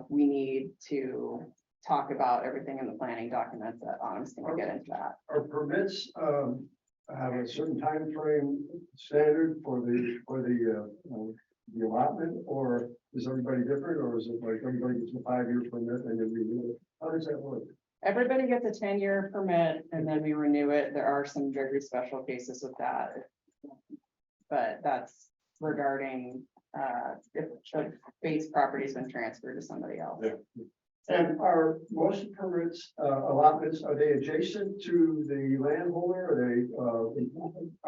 Speaker 4: we need to talk about everything in the planning documents that Autumn's going to get into that.
Speaker 8: Are permits have a certain time frame standard for the allotment, or is everybody different, or is it like everybody gets a 5-year permit and then renew it? How does that work?
Speaker 4: Everybody gets a 10-year permit and then we renew it. There are some very special cases with that. But that's regarding if the base property's been transferred to somebody else.
Speaker 8: Yeah. And are most permits, allotments, are they adjacent to the landholder? Are they,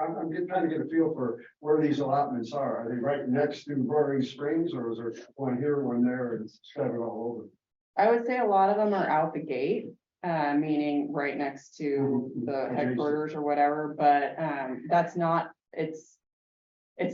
Speaker 8: I'm just trying to get a feel for where these allotments are. Are they right next to Roaring Springs, or is there one here, one there, and scattered all over?
Speaker 4: I would say a lot of them are out the gate, meaning right next to the
Speaker 8: Adjacent.
Speaker 4: headquarters or whatever, but, that's not, it's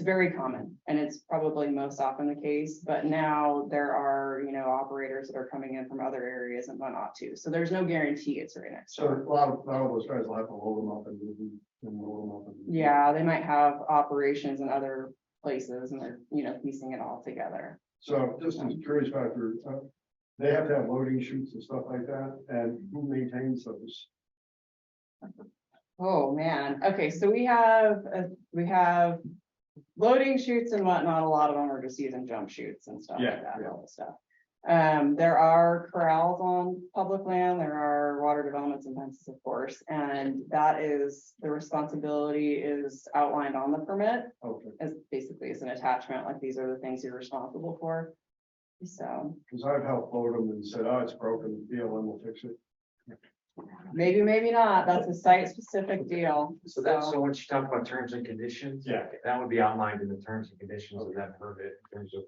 Speaker 4: very common, and it's probably most often the case, but now there are, operators that are coming in from other areas and whatnot too, so there's no guarantee it's right next
Speaker 8: So
Speaker 4: door.
Speaker 8: a lot of those guys will have to hold them up and move them and roll them up. And
Speaker 4: Yeah, they might have operations in other places and they're, piecing it all together.
Speaker 8: So just as a curious factor, they have to have loading chutes and stuff like that, and who maintains those?
Speaker 4: Oh, man. Okay, so we have loading chutes and whatnot. A lot of them are just using jump chutes and stuff like that, all the stuff. There are corrals on public land. There are water developments and fences, of course, and that is, the responsibility is outlined on the permit
Speaker 8: Okay,
Speaker 4: as basically as an attachment, like these are the things you're responsible for. So
Speaker 8: because I've helped load them and said, oh, it's broken, BLM will fix it.
Speaker 4: maybe, maybe not. That's a site specific deal.
Speaker 1: So that's, so when you talk about terms and conditions.
Speaker 8: Yeah.
Speaker 1: That would be outlined in the terms and conditions of that permit in terms of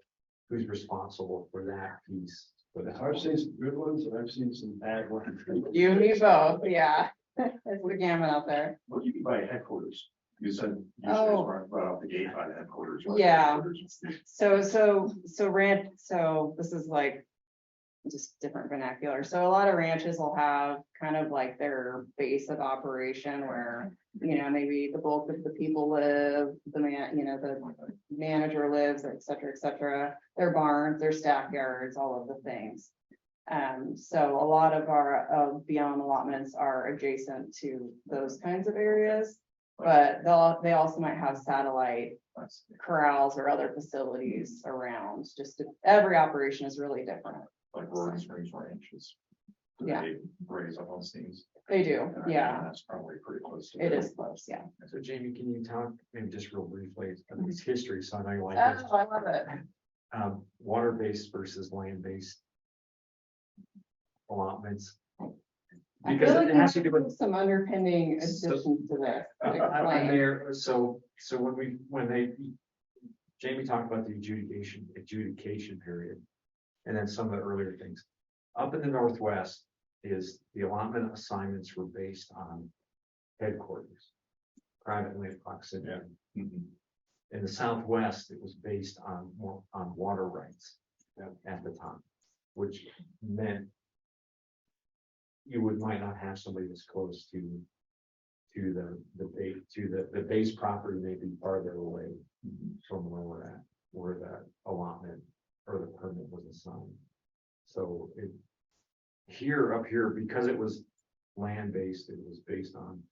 Speaker 1: who's responsible for that piece. For that.
Speaker 8: I've seen some good ones and I've seen some bad ones.
Speaker 4: You and me both, yeah. It's the gamut out there.
Speaker 7: What do you mean by headquarters? You said usually
Speaker 4: Oh.
Speaker 7: it's right out the gate by the headquarters. What
Speaker 4: Yeah.
Speaker 7: headquarters?
Speaker 4: So this is like just different vernacular. So a lot of ranches will have kind of like their base of operation where, maybe the bulk of the people live, the manager lives, et cetera, their barns, their stackyards, all of the things. So a lot of our beyond allotments are adjacent to those kinds of areas, but they also might have satellite corrals or other facilities around. Every operation is really different.
Speaker 7: Like Roaring Springs Ranch is. do
Speaker 4: Yeah.
Speaker 7: They raise up on Steens.
Speaker 4: They do,
Speaker 7: And I
Speaker 4: yeah,
Speaker 7: imagine That's probably pretty close to.
Speaker 4: it is close, yeah.
Speaker 1: So Jamie, can you talk maybe just real briefly of this history, so I know you like this,
Speaker 4: Oh, I love it.
Speaker 1: water-based versus land-based allotments?
Speaker 4: I
Speaker 1: Because
Speaker 4: feel like
Speaker 1: it has to do with.
Speaker 4: some underpinning additions to this. to
Speaker 1: I'm
Speaker 4: explain.
Speaker 1: there, so Jamie talked about the adjudication period. And then some of the earlier things. Up in the Northwest is the allotment assignments were based on headquarters. Private land proximity.
Speaker 7: Mhm.
Speaker 1: In the Southwest, it was based on more on water rights at the time, which meant you might not have somebody that's close to the base property may be farther away from where we're at, where that allotment or the permit was assigned. So up here, because it was land-based, it was based on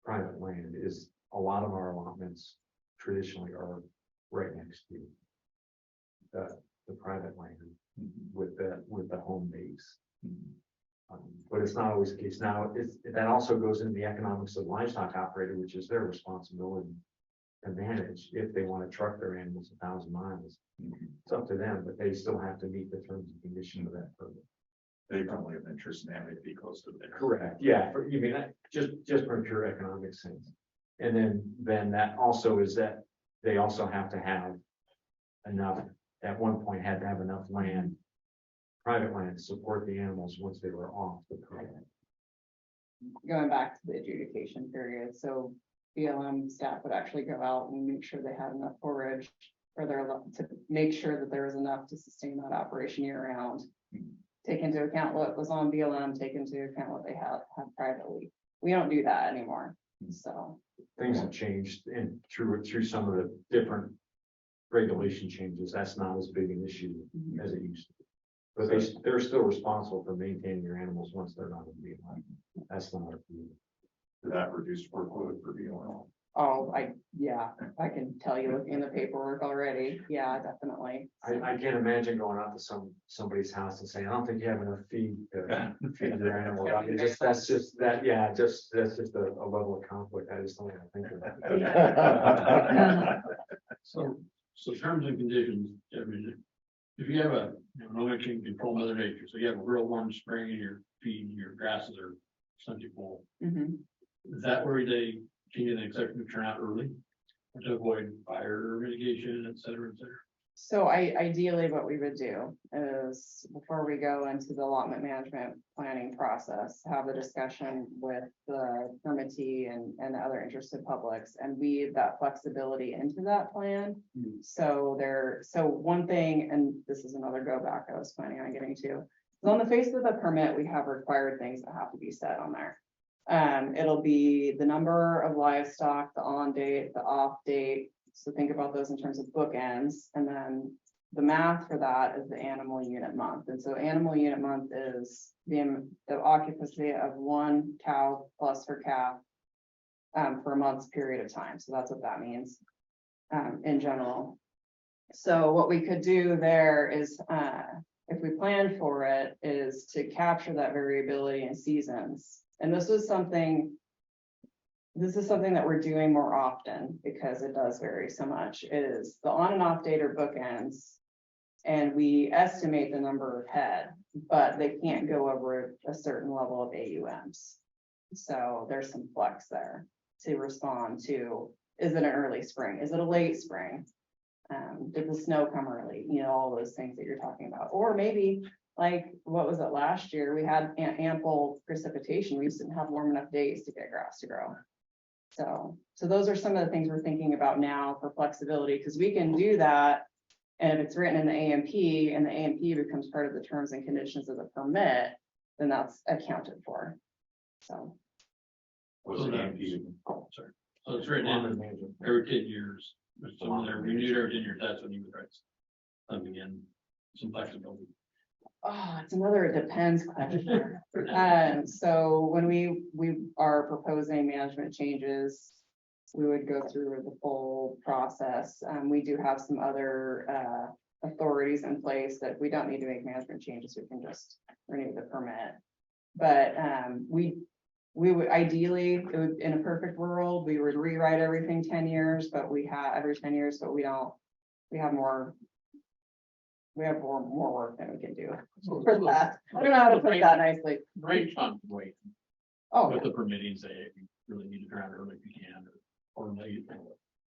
Speaker 1: private land, is a lot of our allotments traditionally are right next to the private land with the home base. But it's not always the case. Now, that also goes into the economics of livestock operator, which is their responsibility to manage. If they want to truck their animals 1,000 miles, it's up to them, but they still have to meet the terms and conditions of that permit.
Speaker 7: They probably have interest in having to be close to there.
Speaker 1: Correct, yeah, you mean, that just from a pure economic sense. And then that also is that they also have to have enough, at one point had to have enough land, private land to support the animals once they were off the permit.
Speaker 4: Going back to the adjudication period, so BLM staff would actually go out and make sure they had enough forage for to make sure that there was enough to sustain that operation year round. Take into account what was on BLM, take into account what they have privately. We don't do that anymore, so.
Speaker 1: Things have changed and through some of the different regulation changes, that's not as big an issue as it used to be. But they're still responsible for maintaining your animals once they're not in BLM. That's not our view.
Speaker 7: Did that reduce workload for BLM?
Speaker 4: Oh, I can tell you looking in the paperwork already. Yeah, definitely.
Speaker 1: I can't imagine going out to somebody's house and saying, I don't think you have enough feed to feed your animal. I mean, that's just a level of conflict. I just don't want to think of that.
Speaker 3: So terms and conditions, I mean, If you have no can control Mother Nature, so you have a real warm spring and your feed, your grasses are plenty full.
Speaker 4: Mhm.
Speaker 3: Is that where they, can you expect them to turn out early? To avoid fire mitigation, et cetera, et cetera?
Speaker 4: So ideally, what we would do is, before we go into the allotment management planning process, have a discussion with the permittee and the other interested publics and weave that flexibility into that plan. So one thing, and this is another go back I was planning on getting to, is on the face of the permit, we have required things that have to be set on there. It'll be the number of livestock, the on date, the off date. So think about those in terms of bookends, and then the math for that is the animal unit month. And so animal unit month is the occupancy of one cow plus her calf for a month's period of time. So that's what that means in general. So what we could do there is, if we plan for it, is to capture that variability in seasons. And this is something that we're doing more often because it does vary so much, is the on and off date or bookends. And we estimate the number of head, but they can't go over a certain level of AUMs. So there's some flex there to respond to, is it an early spring? Is it a late spring? Did the snow come early? All those things that you're talking about. Or maybe, like, what was it last year? We had ample precipitation. We just didn't have warm enough days to get grass to grow. So those are some of the things we're thinking about now for flexibility, because we can do that. And if it's written in the AMP and the AMP becomes part of the terms and conditions of the permit, then that's accounted for. So.
Speaker 6: What's the AMP?
Speaker 3: Oh, sorry. So it's written in every 10 years. If some of them renewed every 10 years, that's when you would write something in, some flexibility.
Speaker 4: Oh, it's another it depends question. So when we are proposing management changes, we would go through the full process. We do have some other authorities in place that we don't need to make management changes. We can just renew the permit. But we would ideally, it would, in a perfect world, we would rewrite everything 10 years, but we have every 10 years, but we don't. We have more work than we can do for that. I don't know how to put that nicely.
Speaker 3: Range time wait.
Speaker 4: Oh,
Speaker 3: With the permitting, say, if you really need to drown early if you can, or late.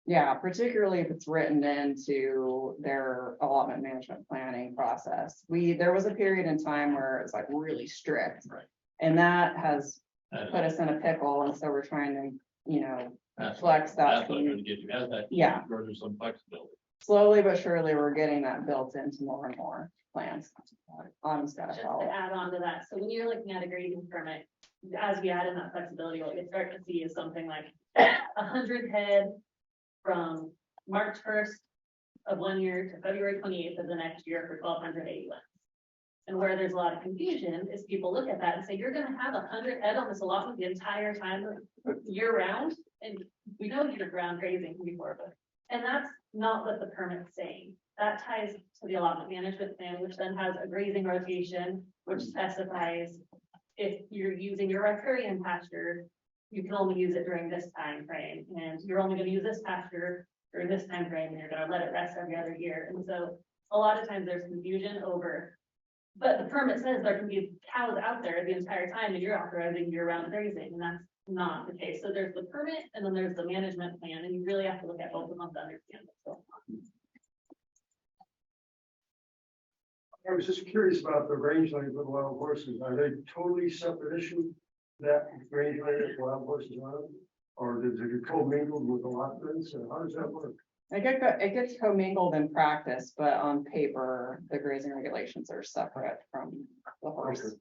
Speaker 4: yeah, particularly if it's written into their allotment management planning process. There was a period in time where it was like really strict.
Speaker 3: Right.
Speaker 4: And that has put us in a pickle, and so we're trying to, flex that.
Speaker 3: That's what I'm trying to get you, as that.
Speaker 4: Yeah.
Speaker 3: Where there's some flexibility.
Speaker 4: Slowly but surely, we're getting that built into more and more plans. Autumn's got
Speaker 5: Just
Speaker 4: to
Speaker 5: to
Speaker 4: follow.
Speaker 5: add on to that, so when you're looking at a grazing permit, as we add in that flexibility, what you start to see is something like 100 head from March 1st of one year to February 28th of the next year for 1,200 AUM. And where there's a lot of confusion is people look at that and say, you're gonna have 100 head on this allotment the entire time, year round, and we know you're ground grazing before, but, and that's not what the permit's saying. That ties to the allotment management plan, which then has a grazing rotation, which specifies if you're using your riparian pasture, you can only use it during this time frame, and you're only going to use this pasture during this time frame, and you're going to let it rest every other year. And so a lot of times there's confusion over, but the permit says there can be cows out there the entire time, and you're authorizing year-round grazing, and that's not the case. So there's the permit, and then there's the management plan, and you really have to look at both of them to understand what's going on.
Speaker 8: I was just curious about the range length of wild horses. Are they totally separate issue, that range length of wild horses on them? Or does it get commingled with allotments, and how does that work?
Speaker 4: It gets commingled in practice, but on paper, the grazing regulations are separate from the horse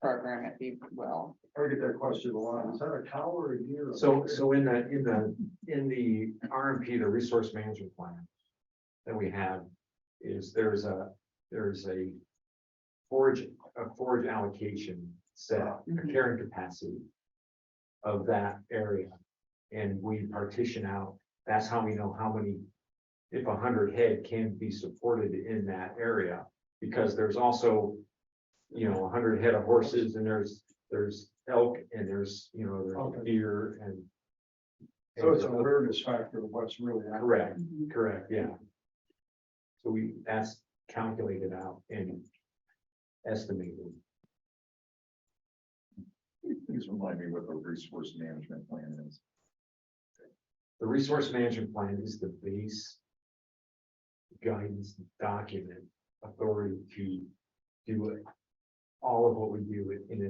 Speaker 4: program, if you will.
Speaker 8: I get that question a lot. Is that a cow or a deer?
Speaker 1: So in the RMP, the resource management plan that we have is there's a forage allocation set, a carrying capacity of that area. And we partition out, that's how we know how many, if 100 head can be supported in that area. Because there's also, 100 head of horses, and there's elk, and there's deer, and
Speaker 8: So it's an awareness factor of what's really happening.
Speaker 1: correct, yeah. So calculated out and estimated.
Speaker 7: Please remind me what the resource management plan is.
Speaker 1: The resource management plan is the base guidance document authority to do it. All of what we do, and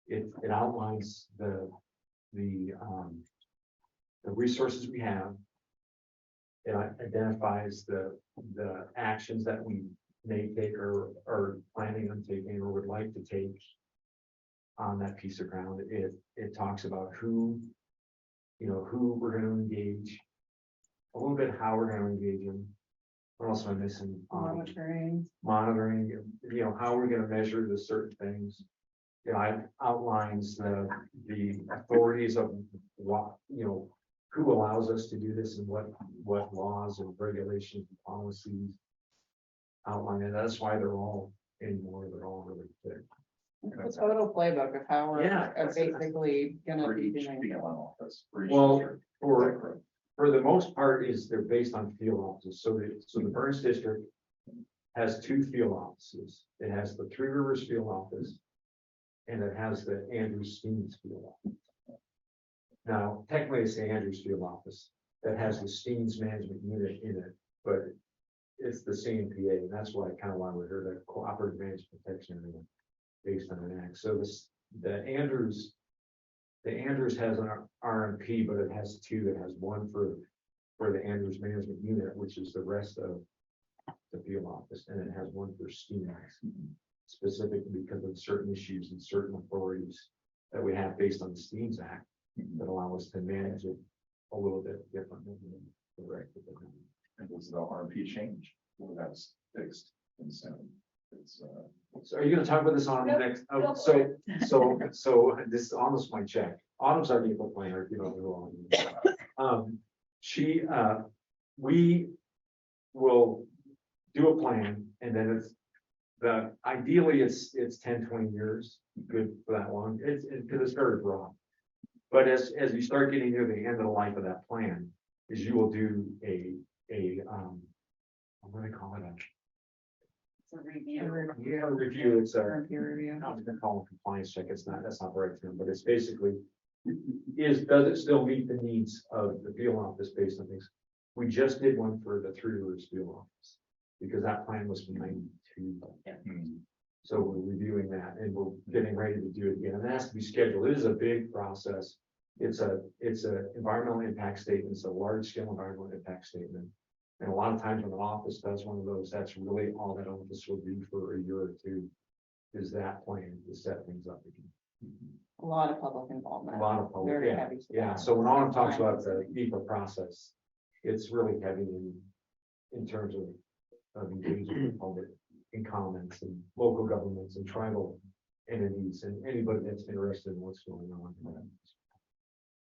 Speaker 1: it outlines the resources we have. It identifies the actions that we may take or are planning on taking or would like to take on that piece of ground. It talks about who we're going to engage, a little bit how we're going to engage them. What else am I missing? Monitoring, how we're going to measure the certain things. It outlines the authorities of what, who allows us to do this and what laws and regulations and policies outline it. That's why they're all they're all really thick.
Speaker 4: It's a total playbook of how we're
Speaker 1: Yeah.
Speaker 4: basically gonna
Speaker 7: For
Speaker 4: be
Speaker 7: each
Speaker 4: doing.
Speaker 7: field office. for each
Speaker 1: Well,
Speaker 7: district.
Speaker 1: for the most part they're based on field offices. So the Burns district has 2 field offices. It has the Three Rivers field office and it has the Andrews Steens field office. Now, technically it's the Andrews field office that has the Steens management unit in it, but it's the same PA, and that's why we heard that cooperative management protection area based on an act. So the Andrews has an RMP, but it has 2. It has one for the Andrews management unit, which is the rest of the field office, and it has one for Steens, specifically because of certain issues and certain authorities that we have based on the Steens Act that allow us to manage it a little bit differently than the rest of the company.
Speaker 7: And does the RMP change? Well, that's fixed and so it's,
Speaker 1: So are you gonna talk about this on the
Speaker 5: Nope,
Speaker 1: next?
Speaker 5: go
Speaker 1: Oh,
Speaker 5: for
Speaker 1: so this is almost my check. Autumn's our April planner, if you don't know. We will do a plan and then ideally it's 10, 20 years, good for that long. It's because it's very broad. But as you start getting near the end of the life of that plan, is you will do a what do they call it?
Speaker 4: It's a review.
Speaker 1: A review. It's a
Speaker 4: Peer review.
Speaker 1: I was gonna call it a compliance check. That's not the right term, but it's basically, does it still meet the needs of the field office based on things? We just did one for the Three Rivers field office, because that plan was from 92. So we're reviewing that and we're getting ready to do it again. And it has to be scheduled. It is a big process. It's a environmental impact statement. It's a large scale environmental impact statement. And a lot of times when an office does one of those, that's really all that office will do for a year or 2, is that plan to set things up again.
Speaker 4: A lot of public involvement.
Speaker 1: A lot of public,
Speaker 4: Very
Speaker 1: yeah,
Speaker 4: heavy.
Speaker 1: yeah. So when Autumn talks about the NEPA process, it's really heavy in terms of engaging the public in comments and local governments and tribal entities and anybody that's interested in what's going on.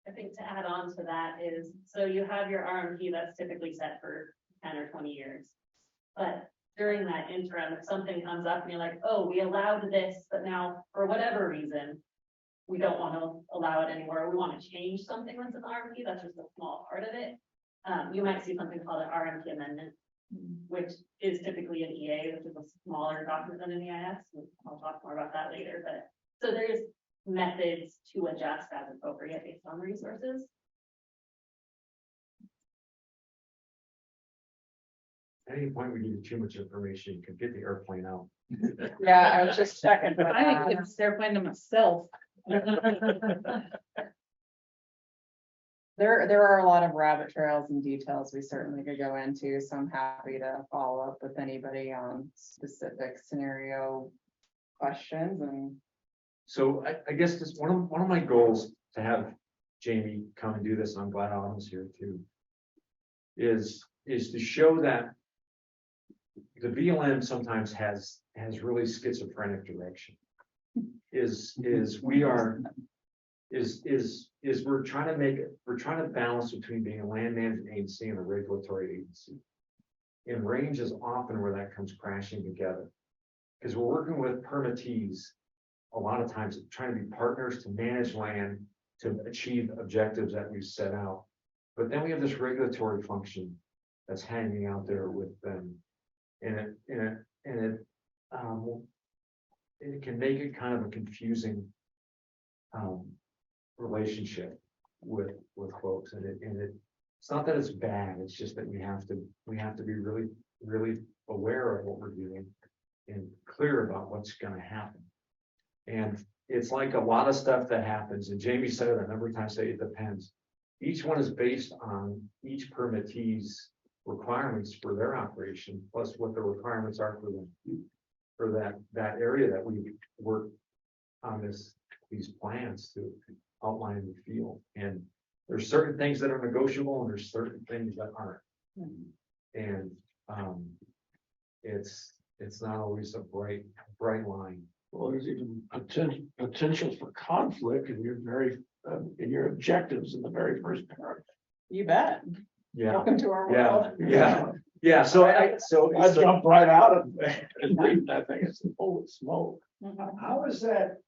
Speaker 5: I think to add on to that is, so you have your RMP that's typically set for 10 or 20 years. But during that interim, if something comes up and you're like, oh, we allowed this, but now for whatever reason, we don't want to allow it anymore. We want to change something that's in the RMP. That's just a small part of it. You might see something called an RMP amendment, which is typically an EA, which is a smaller document than an EIS. I'll talk more about that later, but so there's methods to adjust as appropriate based on resources.
Speaker 1: At any point we give you too much information, you can get the airplane out.
Speaker 4: Yeah, I was just checking. for
Speaker 2: I
Speaker 4: that.
Speaker 2: think it's airplane to myself.
Speaker 4: There are a lot of rabbit trails and details we certainly could go into, so I'm happy to follow up with anybody on specific scenario questions and.
Speaker 1: So I guess just one of my goals to have Jamie come and do this, and I'm glad Autumn's here too, is to show that the BLM sometimes has really schizophrenic direction. We're trying to balance between being a land management agency and a regulatory agency. And range is often where that comes crashing together. Because we're working with permittees a lot of times trying to be partners to manage land to achieve objectives that we've set out. But then we have this regulatory function that's hanging out there with them. it can make it kind of a confusing relationship with folks, and it's not that it's bad, it's just that we have to be really aware of what we're doing and clear about what's gonna happen. And it's like a lot of stuff that happens, and Jamie said it a number of times, say it depends. Each one is based on each permittee's requirements for their operation, plus what the requirements are for them, for that area that we work on these plans to outline in the field. And there's certain things that are negotiable and there's certain things that aren't. And it's not always a bright line.
Speaker 9: Well, there's even potential for conflict in your objectives in the very first paragraph.
Speaker 4: You bet.
Speaker 1: Yeah,
Speaker 4: Welcome to our world.
Speaker 1: yeah. So
Speaker 9: I jumped right out of there and read that thing. It's full of smoke.
Speaker 8: How has that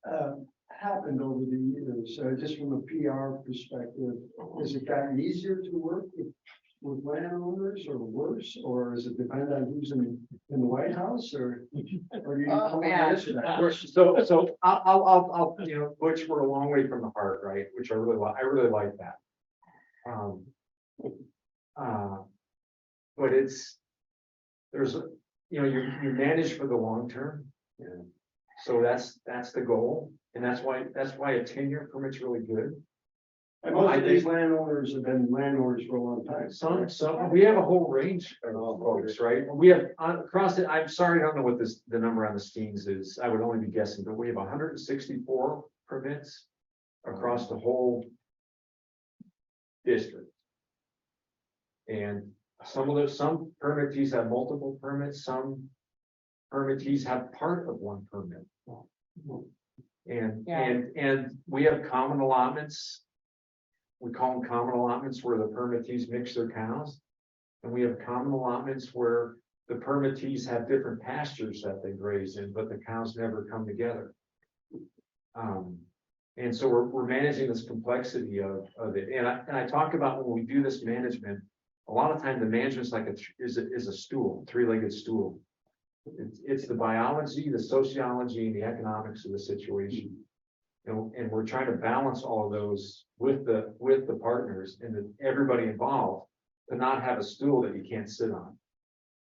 Speaker 8: happened over the years? Just from a PR perspective, has it gotten easier to work with landowners or worse, or does it depend on who's in the White House, or do you?
Speaker 4: Oh, man.
Speaker 1: So I'll Butch, we're a long way from the heart, right? Which I really like that. But you manage for the long term. Yeah. So that's the goal, and that's why a 10-year permit's really good.
Speaker 8: And most of these landowners have been landowners for a long time.
Speaker 1: Some we have a whole range of folks, right? We have across it. I'm sorry, I don't know what the number on the Steens is. I would only be guessing, but we have 164 permits across the whole district. And some permittees have multiple permits, some permittees have part of one permit. And we have common allotments. We call them common allotments where the permittees mix their cows. And we have common allotments where the permittees have different pastures that they graze in, but the cows never come together. And so we're managing this complexity of it. And I talk about when we do this management, a lot of time the management's like is a stool, three-legged stool. It's the biology, the sociology, and the economics of the situation. And we're trying to balance all of those with the partners and everybody involved to not have a stool that you can't sit on.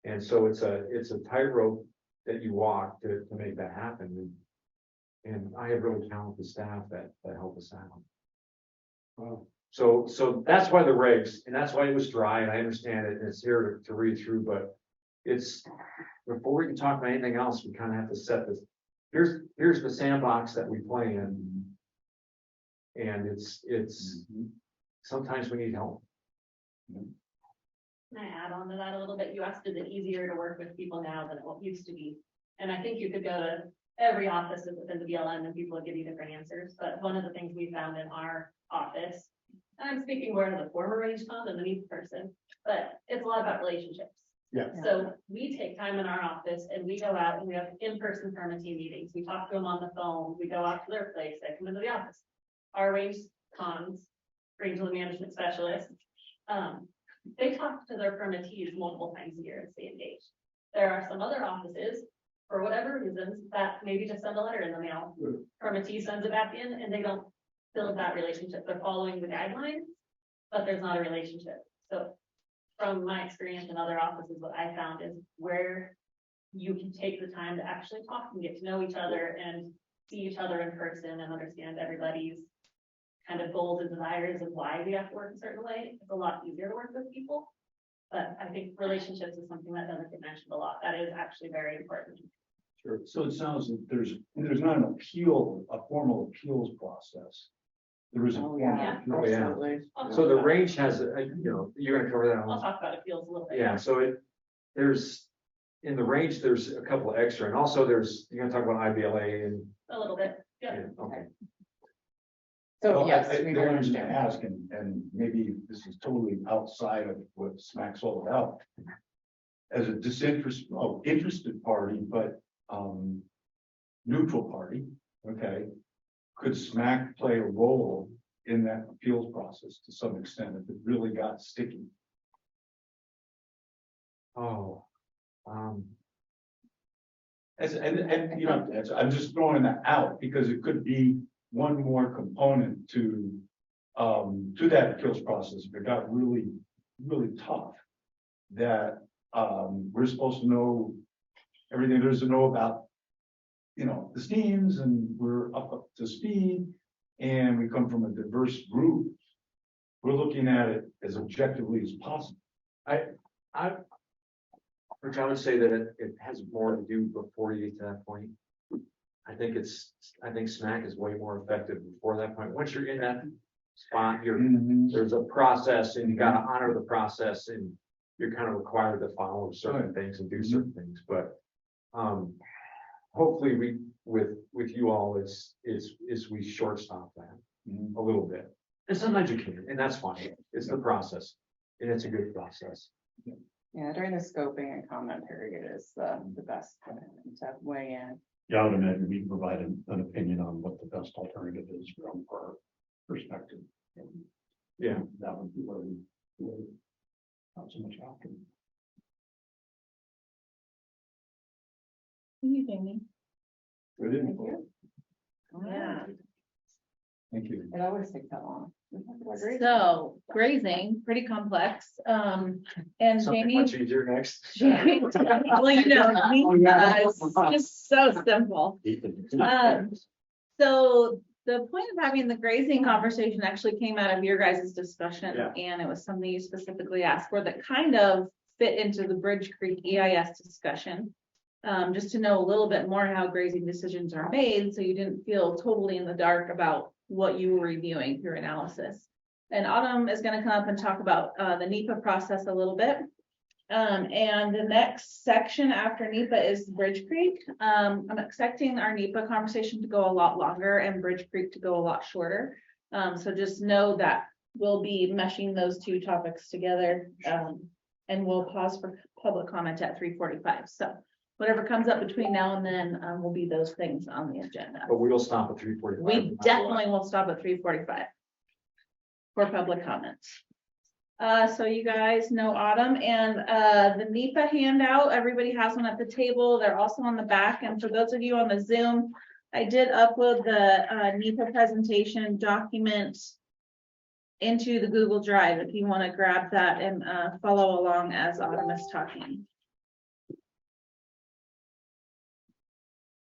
Speaker 1: And so it's a tightrope that you walk to make that happen. And I have really talented staff that help us out. Wow. So that's why the regs, and that's why it was dry, and I understand it, and it's here to read through, but it's before we can talk about anything else, we kind of have to set this. Here's the sandbox that we play in. And it's sometimes we need help.
Speaker 5: Can I add on to that a little bit? You asked, is it easier to work with people now than it used to be? And I think you could go to every office within the BLM and people would give you different answers. But one of the things we found in our office, and I'm speaking more to the former range com than the new person, but it's a lot about relationships.
Speaker 8: Yeah.
Speaker 5: So we take time in our office and we go out and we have in-person permittee meetings. We talk to them on the phone. We go out to their place. They come into the office. Our range rangeland management specialists, they talk to their permittees multiple times a year and stay engaged. There are some other offices, for whatever reasons, that maybe just send a letter in the mail. Permittee sends it back in and they don't build that relationship. They're following the guidelines, but there's not a relationship. So from my experience in other offices, what I found is where you can take the time to actually talk and get to know each other and see each other in person and understand everybody's kind of goals and desires of why we have to work a certain way. It's a lot easier to work with people. But I think relationships is something that doesn't get mentioned a lot. That is actually very important.
Speaker 6: Sure. So it sounds like there's not a formal appeals process. There is a
Speaker 4: Oh,
Speaker 6: formal
Speaker 4: yeah.
Speaker 6: appeals.
Speaker 1: Oh, yeah.
Speaker 4: Absolutely.
Speaker 1: So the range has you're gonna cover that
Speaker 5: I'll
Speaker 1: one.
Speaker 5: talk about appeals a little bit.
Speaker 1: Yeah, so there's in the range, there's a couple of extra, and also you're gonna talk about IBLA and
Speaker 5: A little bit. Yeah.
Speaker 1: okay.
Speaker 4: So
Speaker 6: Well,
Speaker 4: yes,
Speaker 6: I
Speaker 4: we
Speaker 6: the
Speaker 4: very
Speaker 6: only
Speaker 4: much
Speaker 6: reason
Speaker 4: do.
Speaker 6: I ask, and maybe this is totally outside of what SMAC's all about. As a interested party, but neutral party, okay, could SMAC play a role in that appeals process to some extent if it really got sticky?
Speaker 1: Oh,
Speaker 6: And, you know, I'm just throwing that out because it could be one more component to that appeals process. If it got really, really tough, that, we're supposed to know everything there is to know about, you know, the Steens, and we're up to speed, and we come from a diverse group. We're looking at it as objectively as possible.
Speaker 1: Which I would say that it has more to do before you get to that point. I think SMAC is way more effective before that point. Once you're in that spot, there's a process and you gotta honor the process, and you're kind of required to follow certain things and do certain things, but hopefully we, with you all, is we shortstop that a little bit. And sometimes you can, and that's fine. It's the process, and it's a good process.
Speaker 4: Yeah, during the scoping and comment period is the best time to weigh in.
Speaker 9: Yeah, I would imagine we can provide an opinion on what the best alternative is from our perspective.
Speaker 1: Yeah.
Speaker 9: That would be where we, not so much after.
Speaker 2: You, Jamie.
Speaker 6: Good
Speaker 4: Thank
Speaker 6: info.
Speaker 4: you.
Speaker 2: Yeah.
Speaker 6: Thank you.
Speaker 4: It always takes that long.
Speaker 2: So grazing, pretty complex. And
Speaker 1: Something
Speaker 2: Jamie.
Speaker 1: much easier next.
Speaker 2: Jamie- Well, you know, it's just so simple. So the point of having the grazing conversation actually came out of your guys' discussion,
Speaker 1: Yeah.
Speaker 2: and it was something you specifically asked for that kind of fit into the Bridge Creek EIS discussion. Just to know a little bit more how grazing decisions are made, so you didn't feel totally in the dark about what you were reviewing through analysis. And Autumn is going to come up and talk about the NEPA process a little bit. And the next section after NEPA is Bridge Creek. I'm expecting our NEPA conversation to go a lot longer and Bridge Creek to go a lot shorter. So just know that we'll be meshing those two topics together. And we'll pause for public comment at 3:45. So whatever comes up between now and then will be those things on the agenda.
Speaker 1: But we'll stop at 3:45.
Speaker 2: We definitely will stop at 3:45 for public comments. So you guys know Autumn, and the NEPA handout, everybody has one at the table. They're also on the back. And for those of you on the Zoom, I did upload the NEPA presentation document into the Google Drive if you want to grab that and follow along as Autumn is talking.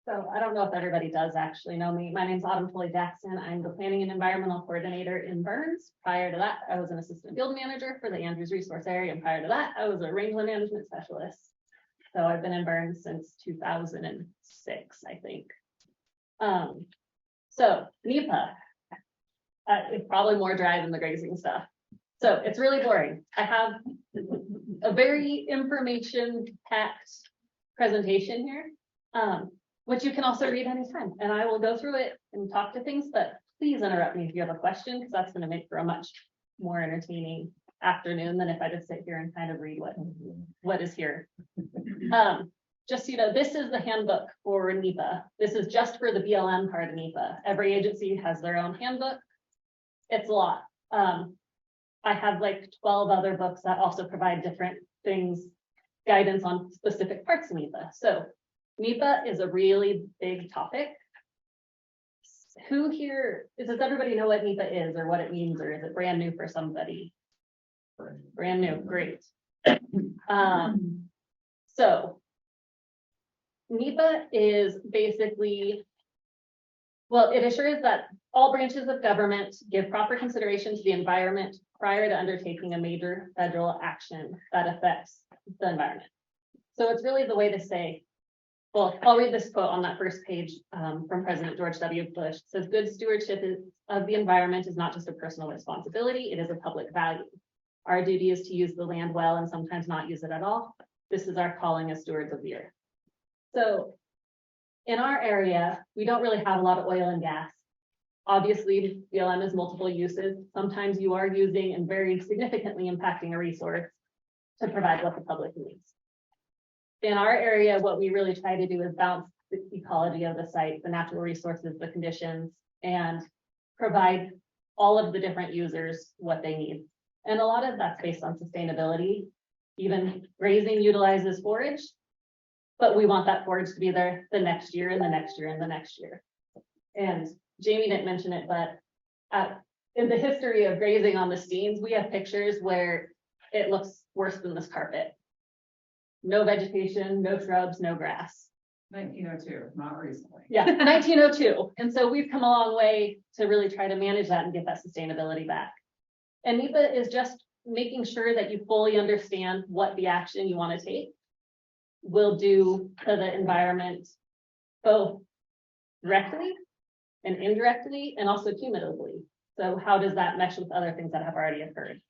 Speaker 5: So I don't know if everybody does actually know me. My name's Autumn Jackson. I'm the Planning and Environmental Coordinator in Burns. Prior to that, I was an Assistant Field Manager for the Andrews Resource Area. And prior to that, I was a Rangeland Management Specialist. So I've been in Burns since 2006, I think. So NEPA, it's probably more dry than the grazing stuff. So it's really boring. I have a very information-packed presentation here. Which you can also read anytime, and I will go through it and talk to things, but please interrupt me if you have a question, because that's going to make for a much more entertaining afternoon than if I just sit here and kind of read what is here. Just so you know, this is the handbook for NEPA. This is just for the BLM part of NEPA. Every agency has their own handbook. It's a lot. I have like 12 other books that also provide different things, guidance on specific parts of NEPA. So NEPA is a really big topic. Who here, does everybody know what NEPA is or what it means, or is it brand new for somebody? Brand new, great. So NEPA is basically, well, it assures that all branches of government give proper consideration to the environment prior to undertaking a major federal action that affects the environment. So it's really the way to say, well, I'll read this quote on that first page from President George W. Bush. It says, good stewardship of the environment is not just a personal responsibility, it is a public value. Our duty is to use the land well and sometimes not use it at all. This is our calling as stewards of the earth. So in our area, we don't really have a lot of oil and gas. Obviously, BLM has multiple uses. Sometimes you are using and very significantly impacting a resource to provide what the public needs. In our area, what we really try to do is balance the ecology of the site, the natural resources, the conditions, and provide all of the different users what they need. And a lot of that's based on sustainability. even grazing utilizes forage. But we want that forage to be there the next year and the next year and the next year. And Jamie didn't mention it, but in the history of grazing on the Steens, we have pictures where it looks worse than this carpet. No vegetation, no shrubs, no grass.
Speaker 4: 1902, not recently.
Speaker 5: Yeah, 1902. And so we've come a long way to really try to manage that and get that sustainability back. And NEPA is just making sure that you fully understand what the action you want to take will do to the environment, both directly and indirectly, and also cumulatively. So how does that mesh with other things that have already occurred?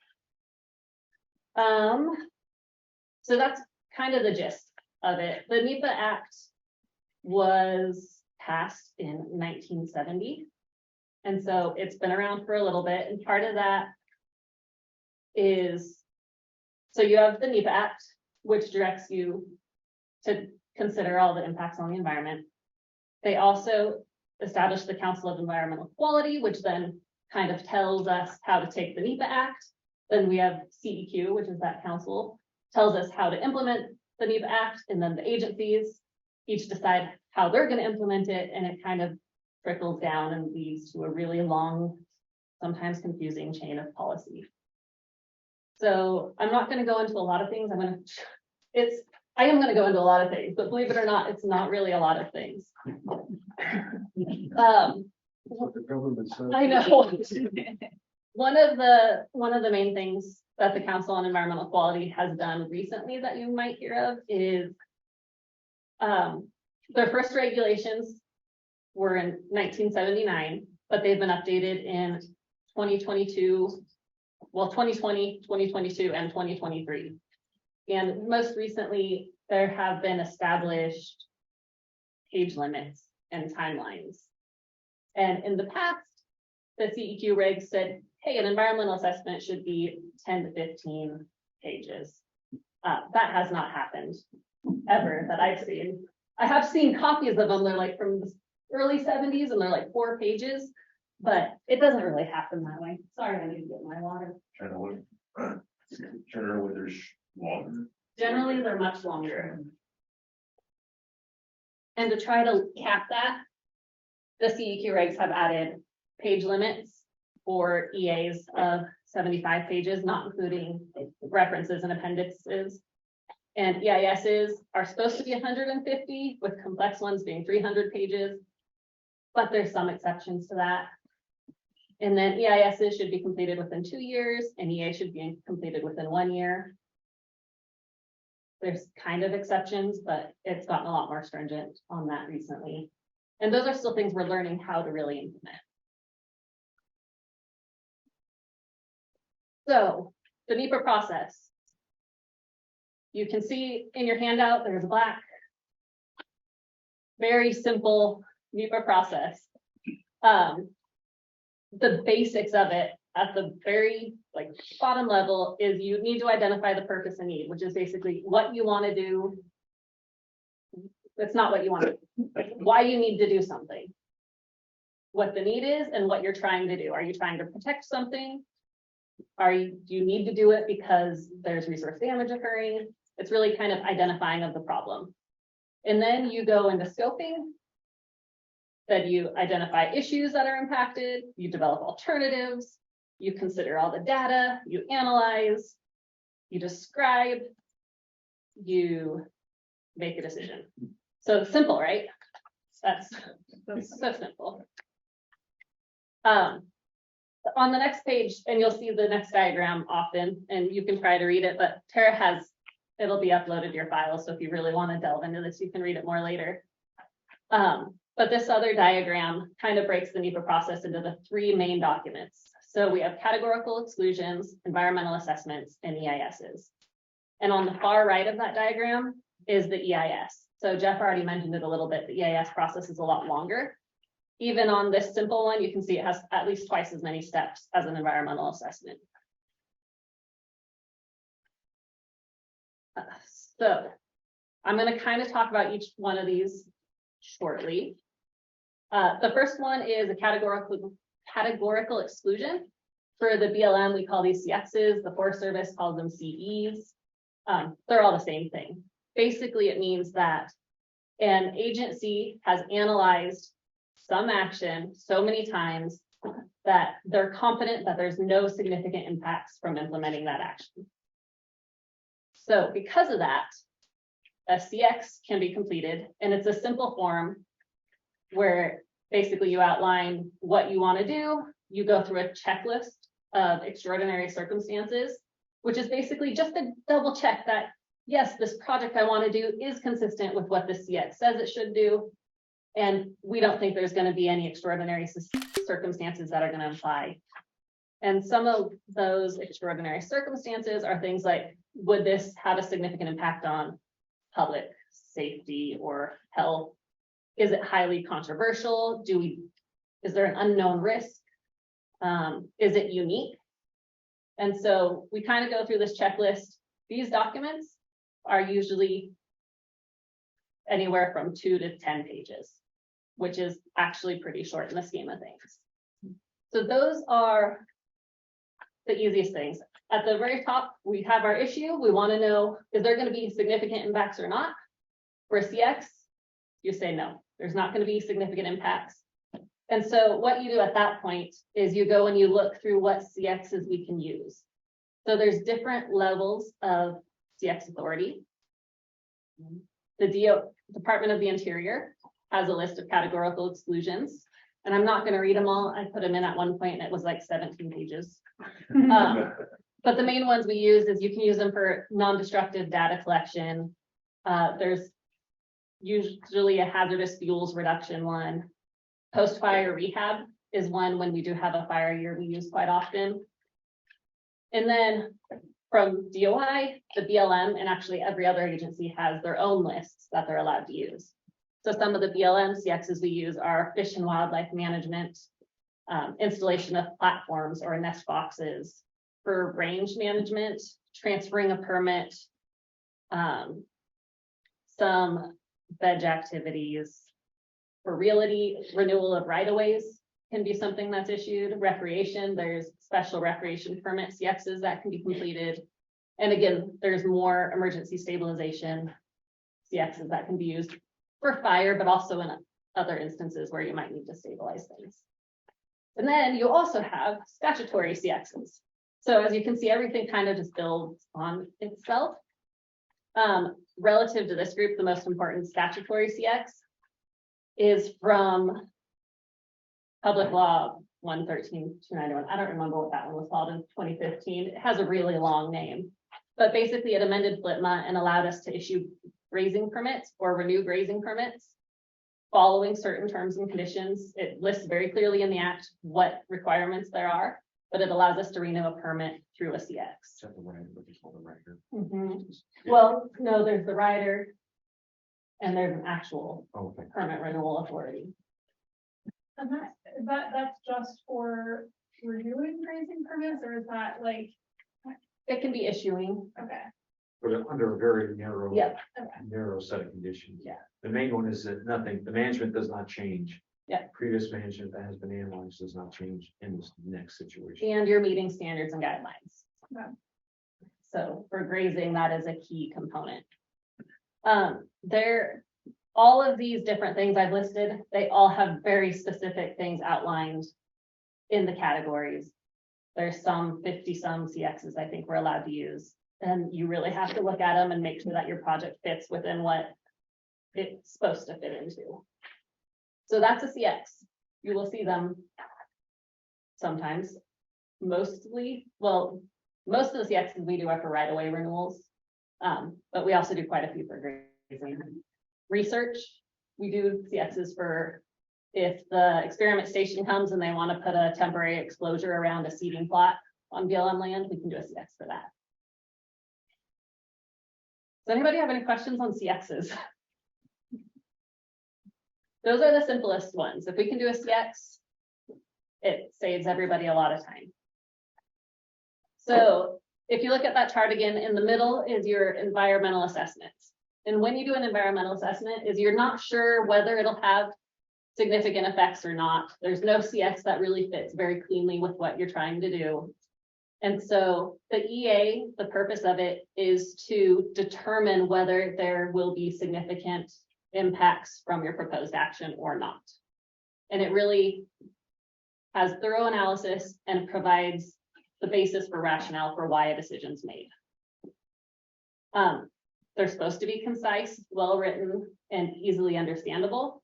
Speaker 5: So that's kind of the gist of it. The NEPA Act was passed in 1970. And so it's been around for a little bit. And part of that is, so you have the NEPA Act, which directs you to consider all the impacts on the environment. They also established the Council of Environmental Quality, which then kind of tells us how to take the NEPA Act. Then we have CEQ, which is that council, tells us how to implement the NEPA Act, and then the agencies each decide how they're going to implement it, and it kind of trickles down and leads to a really long, sometimes confusing chain of policy. So I'm not going to go into a lot of things. I am going to go into a lot of things, but believe it or not, it's not really a lot of things.
Speaker 8: What the government says.
Speaker 5: I know. One of the main things that the Council on Environmental Quality has done recently that you might hear of is their first regulations were in 1979, but they've been updated in 2022, well, 2020, 2022, and 2023. And most recently, there have been established page limits and timelines. And in the past, the CEQ regs said, hey, an environmental assessment should be 10 to 15 pages. That has not happened ever that I've seen. I have seen copies of them. They're like from the early 70s and they're like 4 pages, but it doesn't really happen that way. Sorry, I need to get my water.
Speaker 7: Generally, where there's longer.
Speaker 5: Generally, they're much longer. And to try to cap that, the CEQ regs have added page limits for EAs of 75 pages, not including references and appendixes. And EISs are supposed to be 150, with complex ones being 300 pages, but there's some exceptions to that. And then EISs should be completed within 2 years, and EA should be completed within 1 year. There's kind of exceptions, but it's gotten a lot more stringent on that recently. And those are still things we're learning how to really implement. So the NEPA process. You can see in your handout, there's a black, very simple NEPA process. The basics of it at the very bottom level is you need to identify the purpose and need, which is basically what you want to do. That's not what you want to do, why you need to do something, what the need is, and what you're trying to do. Are you trying to protect something? Do you need to do it because there's resource damage occurring? It's really kind of identifying of the problem. And then you go into scoping, that you identify issues that are impacted, you develop alternatives, you consider all the data, you analyze, you describe, you make a decision. So it's simple, right? That's so simple. On the next page, and you'll see the next diagram often, and you can try to read it, but Tara has, it'll be uploaded to your file. So if you really want to delve into this, you can read it more later. But this other diagram kind of breaks the NEPA process into the 3 main documents. So we have categorical exclusions, environmental assessments, and EISs. And on the far right of that diagram is the EIS. So Jeff already mentioned it a little bit. The EIS process is a lot longer. Even on this simple one, you can see it has at least twice as many steps as an environmental assessment. So I'm going to kind of talk about each one of these shortly. The first one is a categorical exclusion. For the BLM, we call these CXs. The Forest Service calls them CEs. They're all the same thing. Basically, it means that an agency has analyzed some action so many times that they're confident that there's no significant impacts from implementing that action. So because of that, a CX can be completed, and it's a simple form where basically you outline what you want to do. You go through a checklist of extraordinary circumstances, which is basically just to double check that, yes, this project I want to do is consistent with what the CX says it should do. And we don't think there's going to be any extraordinary circumstances that are going to apply. And some of those extraordinary circumstances are things like, would this have a significant impact on public safety or health? Is it highly controversial? Is there an unknown risk? Is it unique? And so we kind of go through this checklist. These documents are usually anywhere from 2 to 10 pages, which is actually pretty short in the scheme of things. So those are the easiest things. At the very top, we have our issue. We want to know, is there going to be significant impacts or not? For CX, you say no, there's not going to be significant impacts. And so what you do at that point is you go and you look through what CXs we can use. So there's different levels of CX authority. The Department of the Interior has a list of categorical exclusions, and I'm not going to read them all. I put them in at one point and it was like 17 pages. But the main ones we use is you can use them for non-destructive data collection. There's usually a hazardous fuels reduction one. Post-fire rehab is one when we do have a fire year we use quite often. And then from DOI, the BLM, and actually every other agency has their own lists that they're allowed to use. So some of the BLM CXs we use are fish and wildlife management, installation of platforms or nest boxes, for range management, transferring a permit, some veg activities. For realty, renewal of right-of-ways can be something that's issued. Recreation, there's special recreation permit CXs that can be completed. And again, there's more emergency stabilization CXs that can be used for fire, but also in other instances where you might need to stabilize things. And then you also have statutory CXs. So as you can see, everything kind of just builds on itself. Relative to this group, the most important statutory CX is from Public Law 113-291. I don't remember what that one was called in 2015. It has a really long name, but basically it amended FLTMA and allowed us to issue grazing permits or renew grazing permits following certain terms and conditions. It lists very clearly in the act what requirements there are, but it allows us to renew a permit through a CX.
Speaker 1: Except the rider, but it's called a rider.
Speaker 5: Well, no, there's the rider and there's an actual
Speaker 1: Okay.
Speaker 5: permit renewal authority.
Speaker 10: And that's just for renewing grazing permits, or is that like,
Speaker 5: It can be issuing.
Speaker 10: okay,
Speaker 1: But under a very narrow,
Speaker 5: Yep.
Speaker 1: narrow set of conditions.
Speaker 5: Yeah.
Speaker 1: The main one is that the management does not change.
Speaker 5: Yeah.
Speaker 1: Previous management that has been analyzed does not change in this next situation.
Speaker 5: And you're meeting standards and guidelines.
Speaker 10: Okay.
Speaker 5: So for grazing, that is a key component. All of these different things I've listed, they all have very specific things outlined in the categories. There's some 50-some CXs I think we're allowed to use, and you really have to look at them and make sure that your project fits within what it's supposed to fit into. So that's a CX. You will see them sometimes. Most of the CXs we do are for right-of-way renewals, but we also do quite a few for grazing. Research, we do CXs for if the experiment station comes and they want to put a temporary exposure around a seeding plot on BLM land, we can do a CX for that. Does anybody have any questions on CXs? Those are the simplest ones. If we can do a CX, it saves everybody a lot of time. So if you look at that chart again, in the middle is your environmental assessments. And when you do an environmental assessment is you're not sure whether it'll have significant effects or not. There's no CX that really fits very cleanly with what you're trying to do. And so the EA, the purpose of it is to determine whether there will be significant impacts from your proposed action or not. And it really has thorough analysis and provides the basis for rationale for why a decision's made. They're supposed to be concise, well-written, and easily understandable.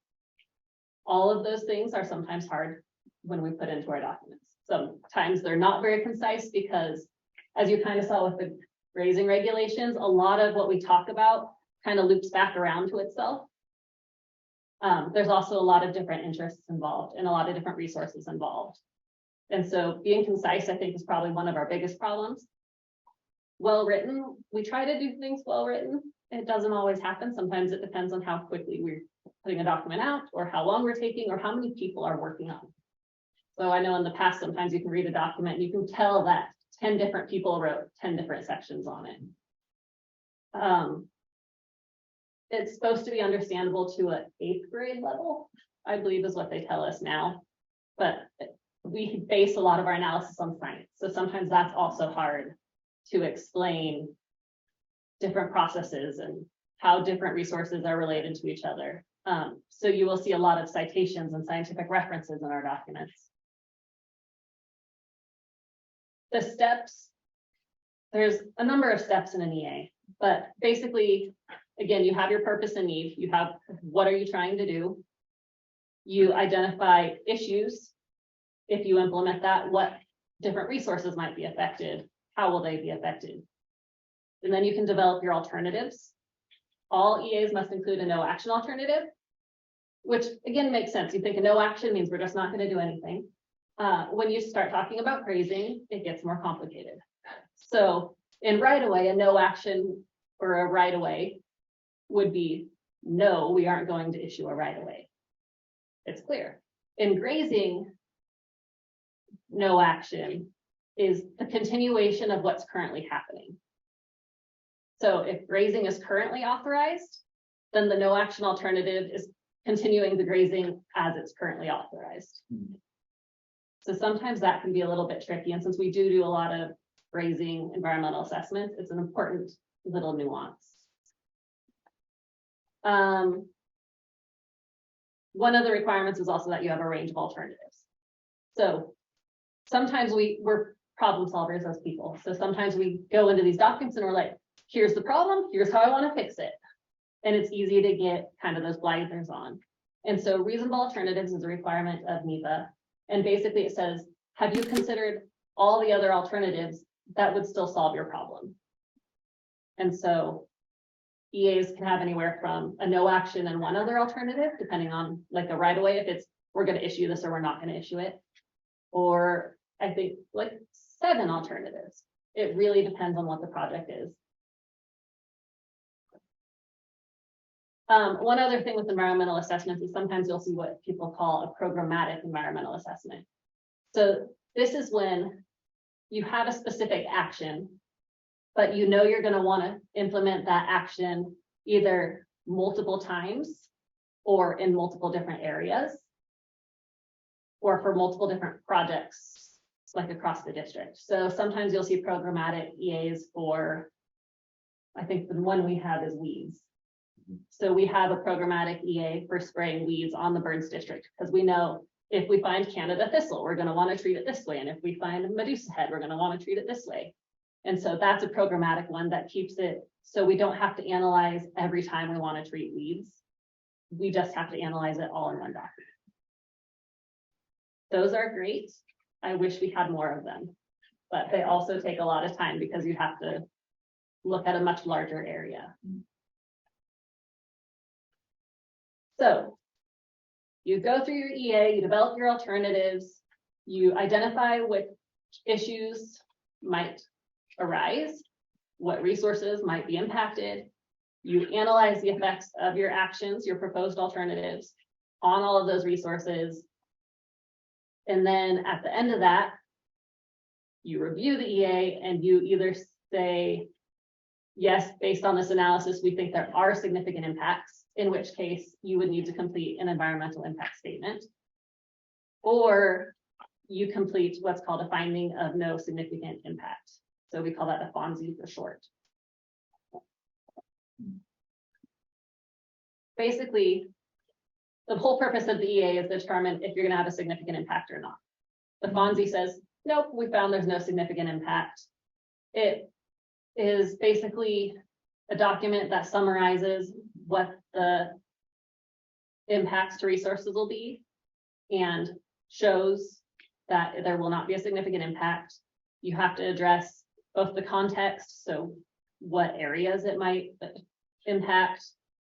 Speaker 5: All of those things are sometimes hard when we put into our documents. Sometimes they're not very concise because, as you kind of saw with the grazing regulations, a lot of what we talk about kind of loops back around to itself. There's also a lot of different interests involved and a lot of different resources involved. And so being concise, I think, is probably one of our biggest problems. Well-written, we try to do things well-written. It doesn't always happen. Sometimes it depends on how quickly we're putting a document out or how long we're taking or how many people are working on it. So I know in the past, sometimes you can read a document, and you can tell that 10 different people wrote 10 different sections on it. It's supposed to be understandable to an 8th grade level, I believe is what they tell us now. But we base a lot of our analysis on science. So sometimes that's also hard to explain different processes and how different resources are related to each other. So you will see a lot of citations and scientific references in our documents. The steps, there's a number of steps in an EA, but basically, again, you have your purpose and need, you have what are you trying to do, you identify issues, if you implement that, what different resources might be affected, how will they be affected, and then you can develop your alternatives. All EAs must include a no action alternative, which again makes sense. You think a no action means we're just not going to do anything. When you start talking about grazing, it gets more complicated. So in right-of-way, a no action or a right-of-way would be, no, we aren't going to issue a right-of-way. It's clear. In grazing, no action is the continuation of what's currently happening. So if grazing is currently authorized, then the no action alternative is continuing the grazing as it's currently authorized. So sometimes that can be a little bit tricky. And since we do a lot of grazing environmental assessments, it's an important little nuance. One of the requirements is also that you have a range of alternatives. So sometimes we're problem solvers as people. So sometimes we go into these documents and we're like, here's the problem, here's how I want to fix it. And it's easy to get kind of those blinders on. And so reasonable alternatives is a requirement of NEPA. And basically it says, have you considered all the other alternatives that would still solve your problem? And so EAs can have anywhere from a no action and one other alternative, depending on like a right of way, if it's we're going to issue this or we're not going to issue it. Or I think like 7 alternatives. It really depends on what the project is. One other thing with environmental assessments is sometimes you'll see what people call a programmatic environmental assessment. So this is when you have a specific action, but you know you're going to want to implement that action either multiple times or in multiple different areas or for multiple different projects like across the district. So sometimes you'll see programmatic EAs for, I think the one we have is weeds. So we have a programmatic EA for spraying weeds on the Burns district because we know if we find Canada thistle, we're going to want to treat it this way. And if we find Medusa head, we're going to want to treat it this way. And so that's a programmatic one that keeps it so we don't have to analyze every time we want to treat weeds. We just have to analyze it all in one document. Those are great. I wish we had more of them, but they also take a lot of time because you have to look at a much larger area. So you go through your EA, you develop your alternatives, you identify what issues might arise, what resources might be impacted. You analyze the effects of your actions, your proposed alternatives on all of those resources. And then at the end of that, you review the EA and you either say, yes, based on this analysis, we think there are significant impacts, in which case you would need to complete an environmental impact statement. Or you complete what's called a finding of no significant impact. So we call that a FONSI for short. Basically, the whole purpose of the EA is to determine if you're gonna have a significant impact or not. The FONSI says, nope, we found there's no significant impact. It is basically a document that summarizes what the impacts to resources will be and shows that there will not be a significant impact. You have to address both the context, so what areas it might impact.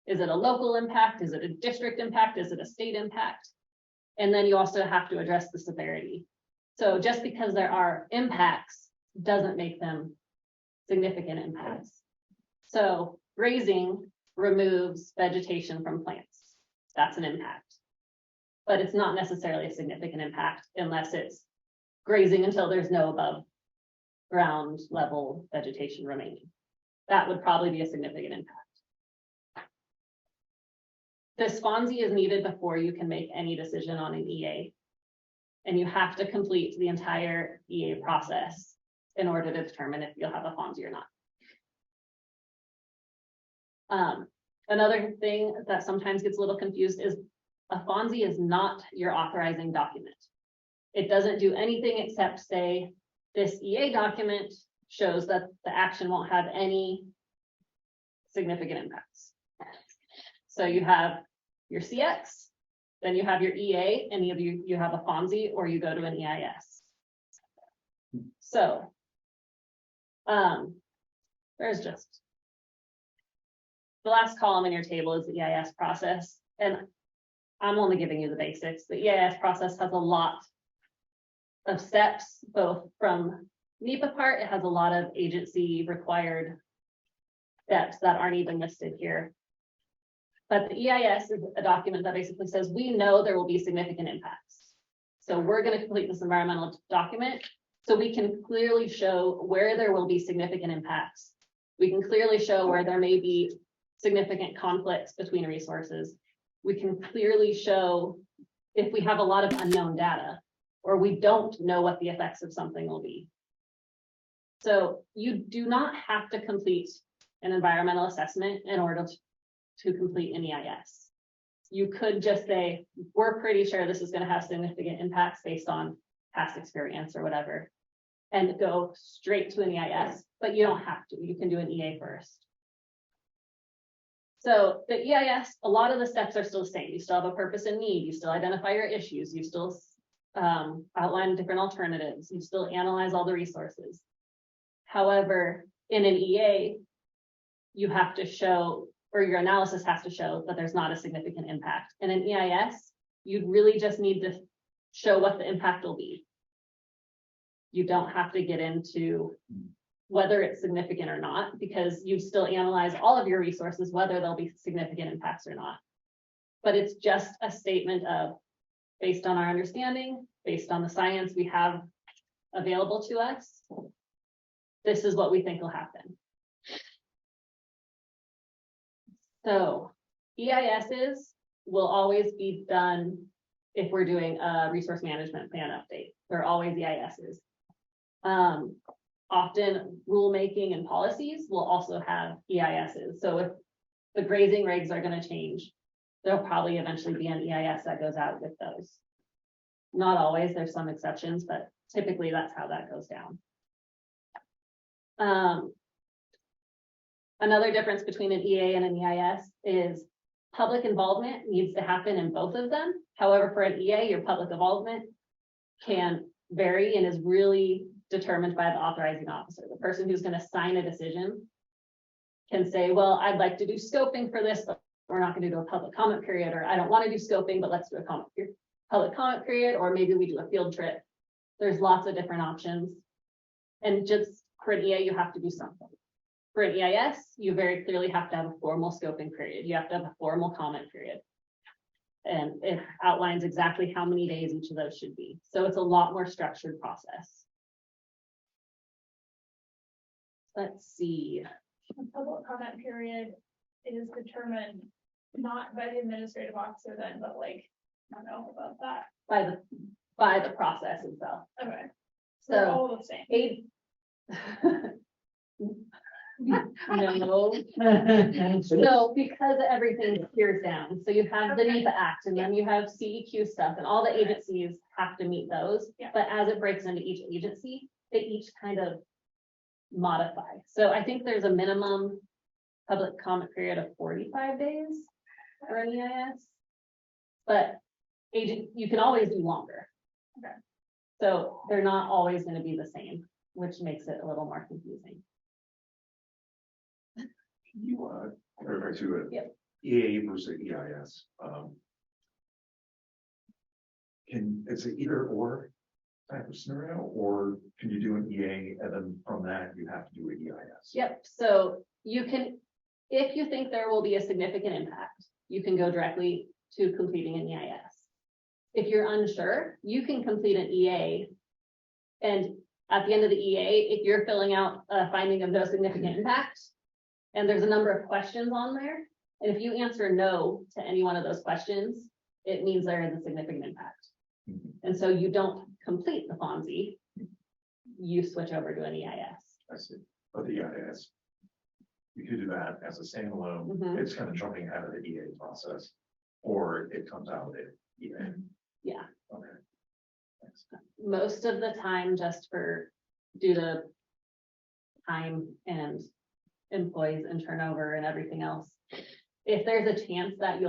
Speaker 5: Is it a local impact? Is it a district impact? Is it a state impact? And then you also have to address the severity. So just because there are impacts doesn't make them significant impacts. So grazing removes vegetation from plants. That's an impact. But it's not necessarily a significant impact unless it's grazing until there's no above ground level vegetation remaining. That would probably be a significant impact. This FONSI is needed before you can make any decision on an EA. And you have to complete the entire EA process in order to determine if you'll have a FONSI or not. Another thing that sometimes gets a little confused is a FONSI is not your authorizing document. It doesn't do anything except say this EA document shows that the action won't have any significant impacts. So you have your CX, then you have your EA, and either you have a FONSI or you go to an EIS. So there's just the last column in your table is the EIS process, and I'm only giving you the basics. The EIS process has a lot of steps, both from NEPA part, it has a lot of agency required steps that aren't even listed here. But the EIS is a document that basically says, we know there will be significant impacts. So we're going to complete this environmental document so we can clearly show where there will be significant impacts. We can clearly show where there may be significant conflicts between resources. We can clearly show if we have a lot of unknown data or we don't know what the effects of something will be. So you do not have to complete an environmental assessment in order to complete an EIS. You could just say, we're pretty sure this is going to have significant impacts based on past experience or whatever, and go straight to an EIS, but you don't have to. You can do an EA first. So the EIS, a lot of the steps are still the same. You still have a purpose and need. You still identify your issues. You still outline different alternatives. You still analyze all the resources. However, in an EA, you have to show, or your analysis has to show that there's not a significant impact. In an EIS, you'd really just need to show what the impact will be. You don't have to get into whether it's significant or not, because you still analyze all of your resources, whether there'll be significant impacts or not. But it's just a statement of, based on our understanding, based on the science we have available to us, this is what we think will happen. So EISs will always be done if we're doing a resource management plan update. They're always EISs. Often rulemaking and policies will also have EISs. So if the grazing regs are going to change, there'll probably eventually be an EIS that goes out with those. Not always, there's some exceptions, but typically that's how that goes down. Another difference between an EA and an EIS is public involvement needs to happen in both of them. However, for an EA, your public involvement can vary and is really determined by the authorizing officer. The person who's going to sign a decision can say, well, I'd like to do scoping for this, but we're not going to do a public comment period, or I don't want to do scoping, but let's do a public comment period, or maybe we do a field trip. There's lots of different options. And just for an EA, you have to do something. For an EIS, you very clearly have to have a formal scoping period. You have to have a formal comment period. And it outlines exactly how many days each of those should be. So it's a lot more structured process. Let's see.
Speaker 10: The public comment period is determined not by the administrative officer then, but like, I don't know about that.
Speaker 5: by the process itself.
Speaker 10: Okay, so they're
Speaker 5: So
Speaker 10: all the same.
Speaker 5: eight. No, no, because everything peers down. So you have the
Speaker 10: Okay.
Speaker 5: NEPA Act and then you have CEQ stuff and all the agencies have to meet those.
Speaker 10: Yeah.
Speaker 5: But as it breaks into each agency, they each kind of modify. So I think there's a minimum public comment period of 45 days for an EIS. But you can always do longer.
Speaker 10: Okay.
Speaker 5: So they're not always going to be the same, which makes it a little more confusing.
Speaker 7: You, clarify to it.
Speaker 5: Yep.
Speaker 7: EA versus EIS, it's an either or type of scenario, or can you do an EA and then from that you have to do an EIS?
Speaker 5: Yep, so you can, if you think there will be a significant impact, you can go directly to completing an EIS. If you're unsure, you can complete an EA. And at the end of the EA, if you're filling out a finding of no significant impact, and there's a number of questions on there, and if you answer no to any one of those questions, it means there is a significant impact.
Speaker 7: Mhm.
Speaker 5: And so you don't complete the FONSI, you switch over to an EIS.
Speaker 7: I see, but the EIS, you could do that as a standalone,
Speaker 5: Mhm.
Speaker 7: it's kind of jumping out of the EA process, or it comes out of the EA.
Speaker 5: Yeah.
Speaker 7: Okay. Thanks.
Speaker 5: Most of the time, just due to time and employees and turnover and everything else. If there's a chance that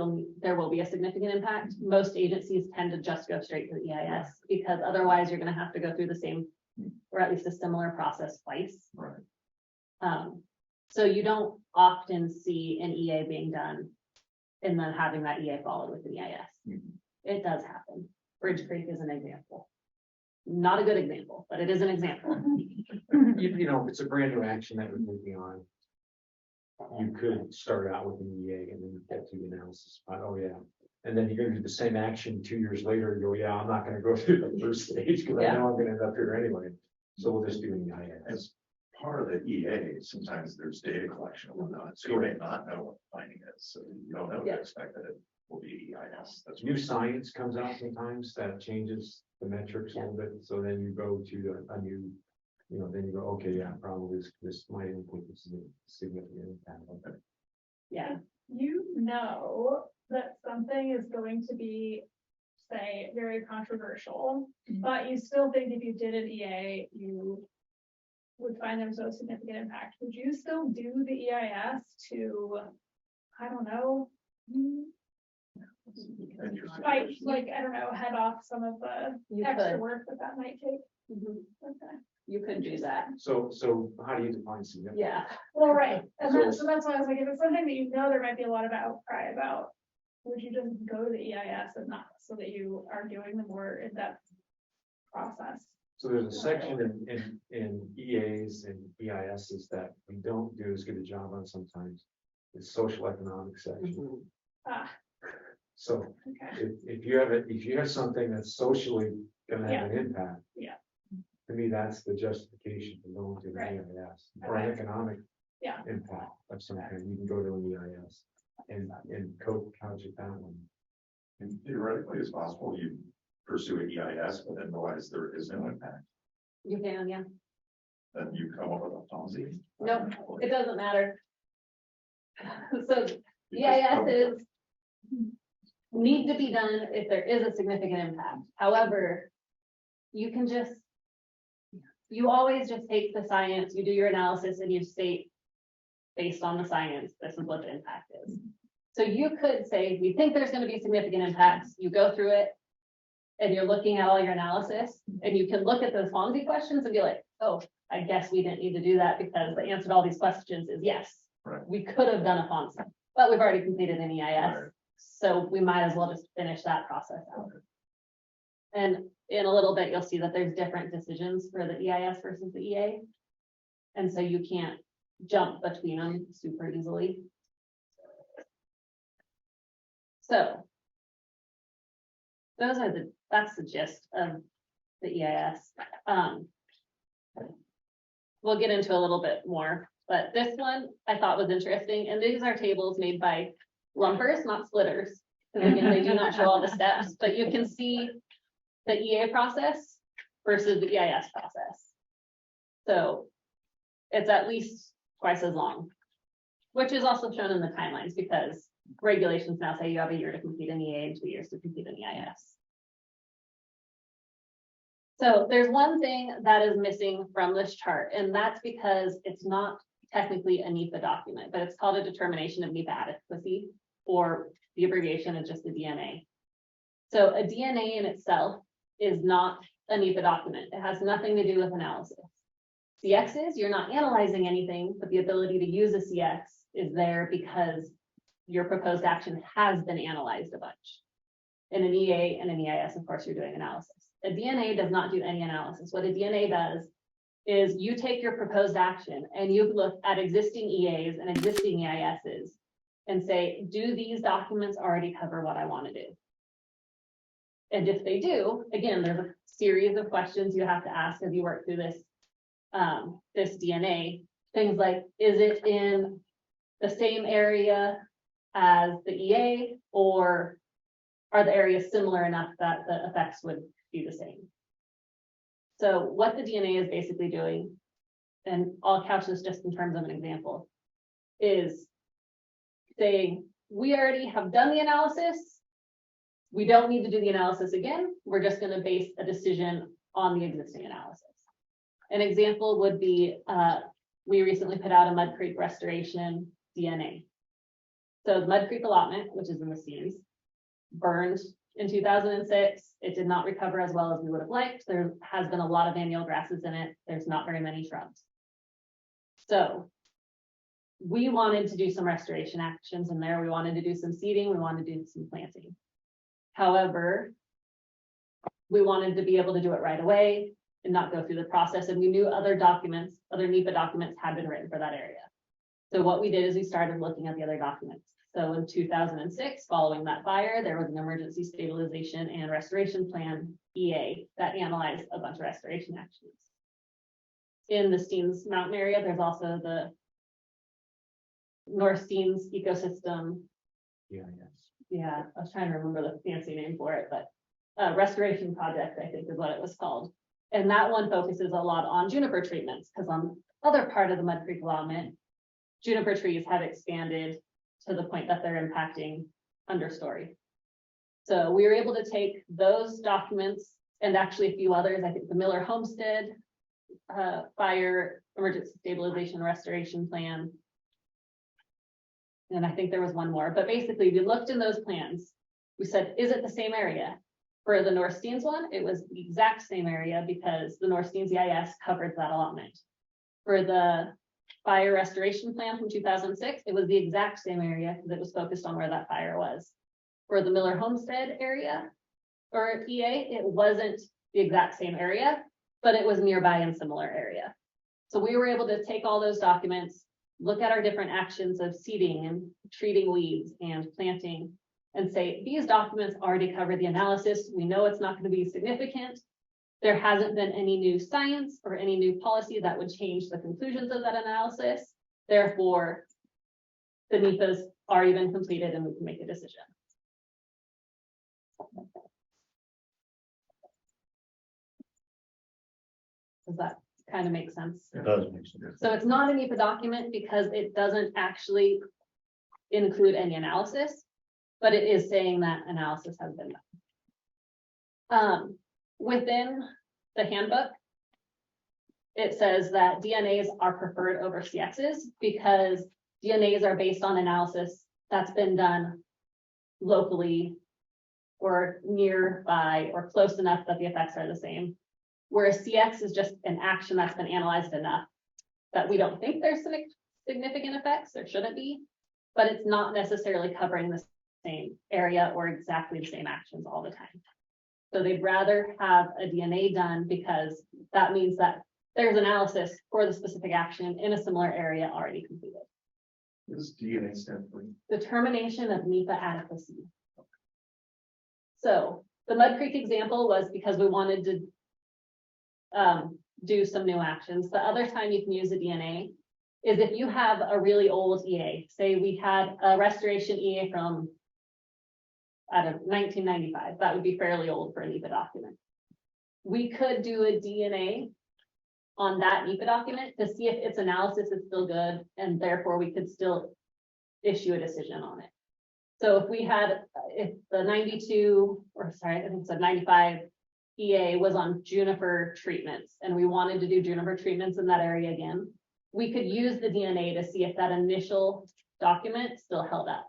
Speaker 5: there will be a significant impact, most agencies tend to just go straight to the EIS, because otherwise you're gonna have to go through the same, or at least a similar process twice.
Speaker 7: Right.
Speaker 5: So you don't often see an EA being done and then having that EA followed with an EIS.
Speaker 7: Mhm.
Speaker 5: It does happen. Bridge Creek is an example. Not a good example, but it is an example.
Speaker 1: You know, if it's a brand new action that we're moving on. You could start out with an EA and then get to the analysis, but oh yeah. And then you're gonna do the same action 2 years later, and go, yeah, I'm not gonna go through the first stage, because I know I'm gonna end up here anyway. So we'll just do an EIS.
Speaker 7: As part of the EA, sometimes there's data collection and whatnot, so you may not know what the finding is, so you don't know to
Speaker 5: Yeah.
Speaker 7: expect that it will be EIS. That's
Speaker 1: New science comes out sometimes that changes the metrics a little bit, so then you go to a new. You know, then you go, okay, yeah, probably this might include this significant impact. Okay.
Speaker 5: Yeah,
Speaker 10: You know that something is going to be, say, very controversial, but you still think if you did an EA, you would find there's no significant impact. Would you still do the EIS to, I don't know, like, I don't know, head off some of the
Speaker 5: you
Speaker 10: extra
Speaker 5: could.
Speaker 10: work that might take?
Speaker 5: Mhm.
Speaker 10: Okay.
Speaker 5: You could do that.
Speaker 1: So how do you define significant?
Speaker 5: Yeah,
Speaker 10: Well, right, and
Speaker 1: So-
Speaker 10: so that's why I was like, if it's something that you know there might be a lot of outcry about, would you just go to the EIS and not, so that you are doing the more in-depth process?
Speaker 1: So there's a section in EAs and EISs that we don't do as good a job on sometimes. It's social economic section.
Speaker 10: Ah,
Speaker 1: So
Speaker 10: okay,
Speaker 1: if you have something that's socially gonna have an impact.
Speaker 10: Yeah.
Speaker 1: To me, that's the justification for going to the
Speaker 10: Right.
Speaker 1: EIS, or an
Speaker 10: Okay.
Speaker 1: economic.
Speaker 10: Yeah.
Speaker 1: Impact of some kind, you can go to an EIS and couch it that one.
Speaker 7: And theoretically, it's possible you pursue an EIS, but then realize there is no impact,
Speaker 5: you can, yeah.
Speaker 7: then you come up with a FONSI.
Speaker 5: Nope, it doesn't matter. So EIS is need to be done if there is a significant impact. However, you always just take the science, you do your analysis and you state based on the science, this is what the impact is. So you could say, we think there's going to be significant impacts, you go through it and you're looking at all your analysis and you can look at those FONSI questions and be like, oh, I guess we didn't need to do that because the answer to all these questions is yes.
Speaker 7: Right.
Speaker 5: We could have done a FONSI, but we've already completed an EIS.
Speaker 7: Right.
Speaker 5: So we might as well just finish that process out. And in a little bit, you'll see that there's different decisions for the EIS versus the EA. And so you can't jump between them super easily. So that's the gist of the EIS. We'll get into a little bit more, but this one I thought was interesting. And these are tables made by lumpers, not splitters. Because again, they do not show all the steps, but you can see the EA process versus the EIS process. So it's at least twice as long, which is also shown in the timelines because regulations now say you have a year to complete an EA and 2 years to complete an EIS. So there's one thing that is missing from this chart, and that's because it's not technically a NEPA document, but it's called a determination of NEPA adequacy, or the abbreviation is just the DNA. So a DNA in itself is not a NEPA document. It has nothing to do with analysis. CXs, you're not analyzing anything, but the ability to use a CX is there because your proposed action has been analyzed a bunch. In an EA and an EIS, of course, you're doing analysis. A DNA does not do any analysis. What a DNA does is you take your proposed action and you look at existing EAs and existing EISs and say, do these documents already cover what I want to do? And if they do, again, there's a series of questions you have to ask as you work through this, this DNA. Things like, is it in the same area as the EA, or are the areas similar enough that the effects would be the same? So what the DNA is basically doing, and I'll couch this just in terms of an example, is saying, we already have done the analysis. We don't need to do the analysis again. We're just going to base a decision on the existing analysis. An example would be, we recently put out a Mud Creek restoration DNA. So the Mud Creek allotment, which is in the Steens, burned in 2006. It did not recover as well as we would have liked. There has been a lot of annual grasses in it. There's not very many shrubs. So we wanted to do some restoration actions in there. We wanted to do some seeding. We wanted to do some planting. However, we wanted to be able to do it right away and not go through the process. And we knew other documents, other NEPA documents had been written for that area. So what we did is we started looking at the other documents. So in 2006, following that fire, there was an emergency stabilization and restoration plan, EA, that analyzed a bunch of restoration actions. In the Steens Mountain area, there's also the North Steens ecosystem.
Speaker 1: Yes.
Speaker 5: Yeah, I was trying to remember the fancy name for it, but restoration project, I think is what it was called. And that one focuses a lot on juniper treatments, because on the other part of the Mud Creek allotment, juniper trees have expanded to the point that they're impacting understory. So we were able to take those documents and actually a few others. I think the Miller Homestead fire emergency stabilization restoration plan. And I think there was one more, but basically we looked in those plans. We said, is it the same area? For the North Steens one, it was the exact same area because the North Steens EIS covered that allotment. For the fire restoration plan from 2006, it was the exact same area because it was focused on where that fire was. For the Miller Homestead area or EA, it wasn't the exact same area, but it was nearby in similar area. So we were able to take all those documents, look at our different actions of seeding and treating weeds and planting, and say, these documents already cover the analysis. We know it's not going to be significant. There hasn't been any new science or any new policy that would change the conclusions of that analysis. Therefore, the NEPA's already been completed and we can make a decision. Does that kind of make sense?
Speaker 6: It does make sense.
Speaker 5: So it's not a NEPA document because it doesn't actually include any analysis, but it is saying that analysis has been done. Within the handbook, it says that DNAs are preferred over CXs because DNAs are based on analysis that's been done locally or nearby or close enough that the effects are the same. Whereas CX is just an action that's been analyzed enough that we don't think there's significant effects, there shouldn't be, but it's not necessarily covering the same area or exactly the same actions all the time. So they'd rather have a DNA done because that means that there's analysis for the specific action in a similar area already completed.
Speaker 7: What does DNA stand for?
Speaker 5: Determination of NEPA adequacy. So the Mud Creek example was because we wanted to do some new actions. The other time you can use a DNA is if you have a really old EA. Say we had a restoration EA from out of 1995, that would be fairly old for a NEPA document. we could do a DNA on that NEPA document to see if its analysis is still good, and therefore we could still issue a decision on it. So if we had, if the 92, or sorry, I think it's a 95 EA was on juniper treatments, and we wanted to do juniper treatments in that area again, we could use the DNA to see if that initial document still held up.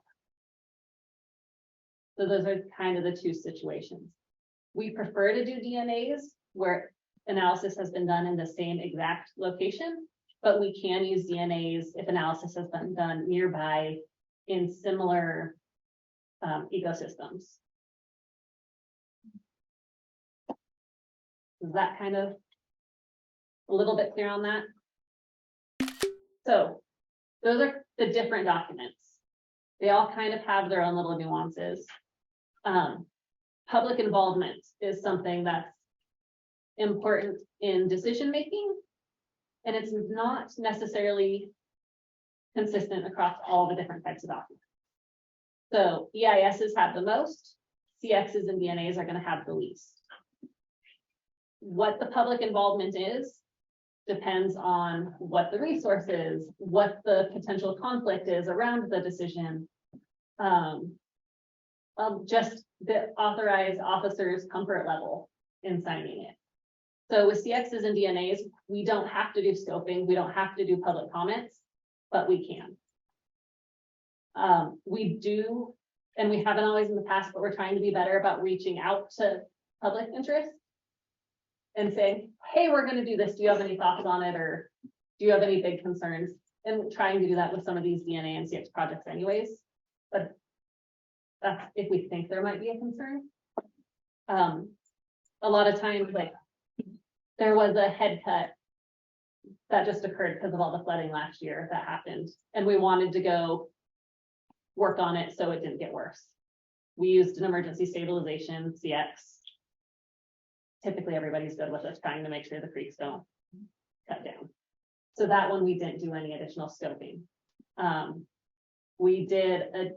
Speaker 5: So those are kind of the two situations. We prefer to do DNAs where analysis has been done in the same exact location, but we can use DNAs if analysis has been done nearby in similar ecosystems. Is that kind of a little bit clear on that? So those are the different documents. They all kind of have their own little nuances. Public involvement is something that's important in decision making, and it's not necessarily consistent across all the different types of documents. So EISs have the most, CXs and DNAs are going to have the least. What the public involvement is depends on what the resource is, what the potential conflict is around the decision, just the authorized officer's comfort level in signing it. So with CXs and DNAs, we don't have to do scoping, we don't have to do public comments, but we can. We do, and we haven't always in the past, but we're trying to be better about reaching out to public interest and saying, hey, we're going to do this. Do you have any thoughts on it? Or do you have any big concerns? And trying to do that with some of these DNA and CX projects anyways. But that's if we think there might be a concern. A lot of times, like, there was a head cut that just occurred because of all the flooding last year that happened. And we wanted to go work on it so it didn't get worse. We used an emergency stabilization, CX. Typically, everybody's good with us trying to make sure the creeks don't cut down. So that one, we didn't do any additional scoping. We did a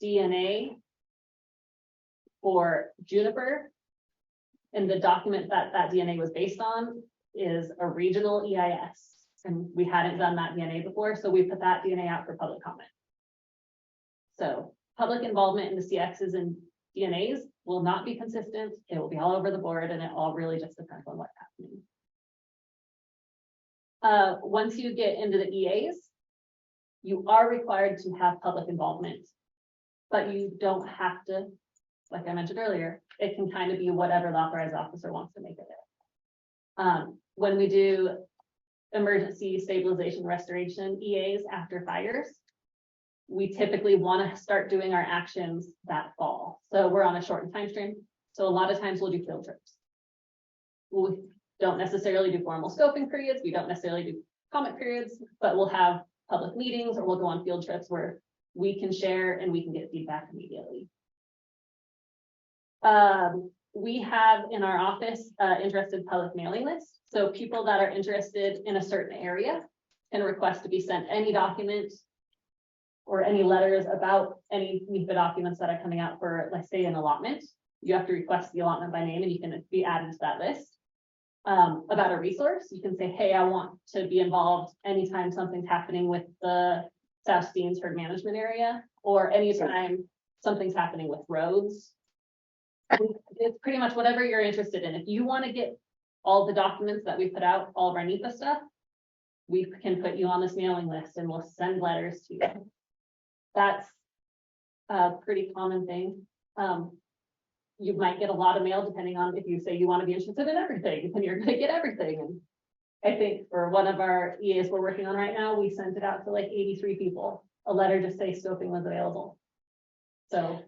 Speaker 5: DNA for juniper, and the document that that DNA was based on is a regional EIS, and we hadn't done that DNA before, so we put that DNA out for public comment. So public involvement in the CXs and DNAs will not be consistent. It will be all over the board, and it all really just depends on what's happening. Once you get into the EAs, you are required to have public involvement, but you don't have to, like I mentioned earlier, it can kind of be whatever the authorized officer wants to make of it. When we do emergency stabilization restoration EAs after fires, we typically want to start doing our actions that fall. So we're on a shortened time frame. So a lot of times we'll do field trips. We don't necessarily do formal scoping periods. We don't necessarily do comment periods, but we'll have public meetings or we'll go on field trips where we can share and we can get feedback immediately. We have in our office interested public mailing list. So people that are interested in a certain area can request to be sent any document or any letters about any NEPA documents that are coming out for, let's say, an allotment. You have to request the allotment by name and you can be added to that list. About a resource, you can say, hey, I want to be involved anytime something's happening with the South Steens herd management area, or anytime something's happening with roads. It's pretty much whatever you're interested in. If you want to get all the documents that we put out, all of our NEPA stuff, we can put you on this mailing list and we'll send letters to you. That's a pretty common thing. You might get a lot of mail depending on if you say you want to be interested in everything, and you're going to get everything. And I think for one of our EAs we're working on right now, we sent it out to like 83 people, a letter to say scoping was available. So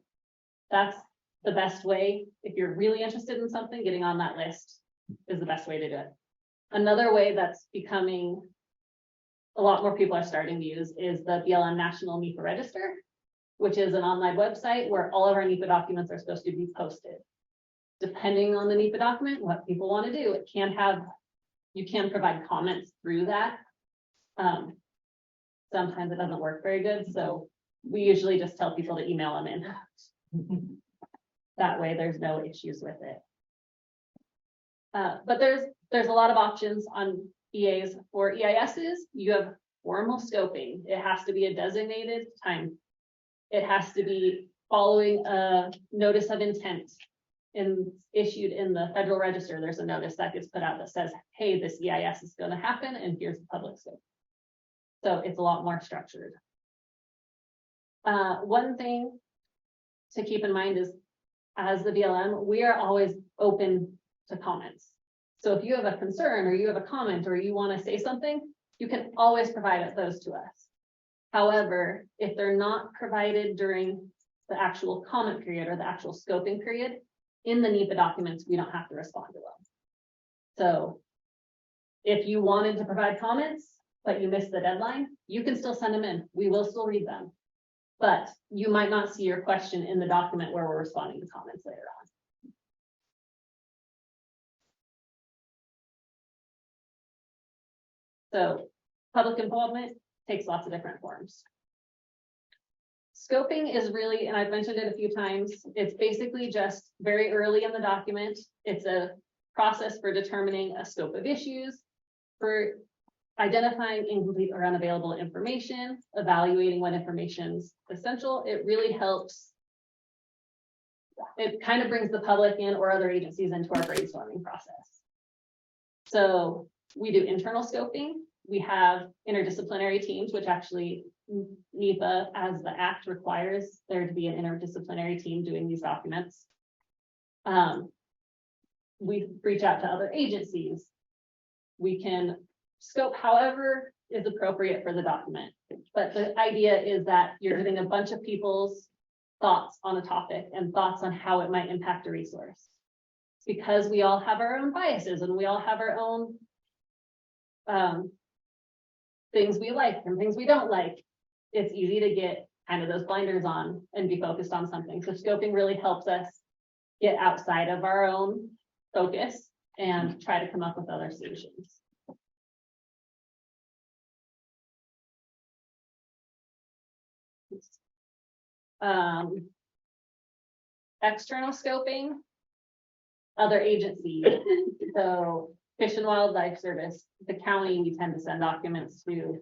Speaker 5: that's the best way. If you're really interested in something, getting on that list is the best way to do it. Another way that's becoming a lot more people are starting to use is the BLM National NEPA Register, which is an online website where all of our NEPA documents are supposed to be posted. Depending on the NEPA document, what people want to do, it can have, you can provide comments through that. Sometimes it doesn't work very good, so we usually just tell people to email them in. That way there's no issues with it. But there's a lot of options on EAs. For EISs, you have formal scoping. It has to be a designated time. It has to be following a notice of intent issued in the Federal Register. There's a notice that gets put out that says, hey, this EIS is going to happen and here's the public scope. So it's a lot more structured. One thing to keep in mind is, as the BLM, we are always open to comments. So if you have a concern or you have a comment or you want to say something, you can always provide those to us. However, if they're not provided during the actual comment period or the actual scoping period, in the NEPA documents, we don't have to respond to them. So if you wanted to provide comments, but you missed the deadline, you can still send them in. We will still read them. But you might not see your question in the document where we're responding to comments later on. So public involvement takes lots of different forms. Scoping is really, and I've mentioned it a few times, it's basically just very early in the document. It's a process for determining a scope of issues, for identifying incomplete or unavailable information, evaluating what information's essential. It really helps. It kind of brings the public in or other agencies into our brainstorming process. So we do internal scoping. We have interdisciplinary teams, which actually NEPA, as the act requires there to be an interdisciplinary team doing these documents. We reach out to other agencies. We can scope however is appropriate for the document. But the idea is that you're getting a bunch of people's thoughts on a topic and thoughts on how it might impact a resource. Because we all have our own biases and we all have our own things we like and things we don't like. It's easy to get kind of those blinders on and be focused on something. So scoping really helps us get outside of our own focus and try to come up with other solutions. External scoping, other agencies. So Fish and Wildlife Service, the county, we tend to send documents to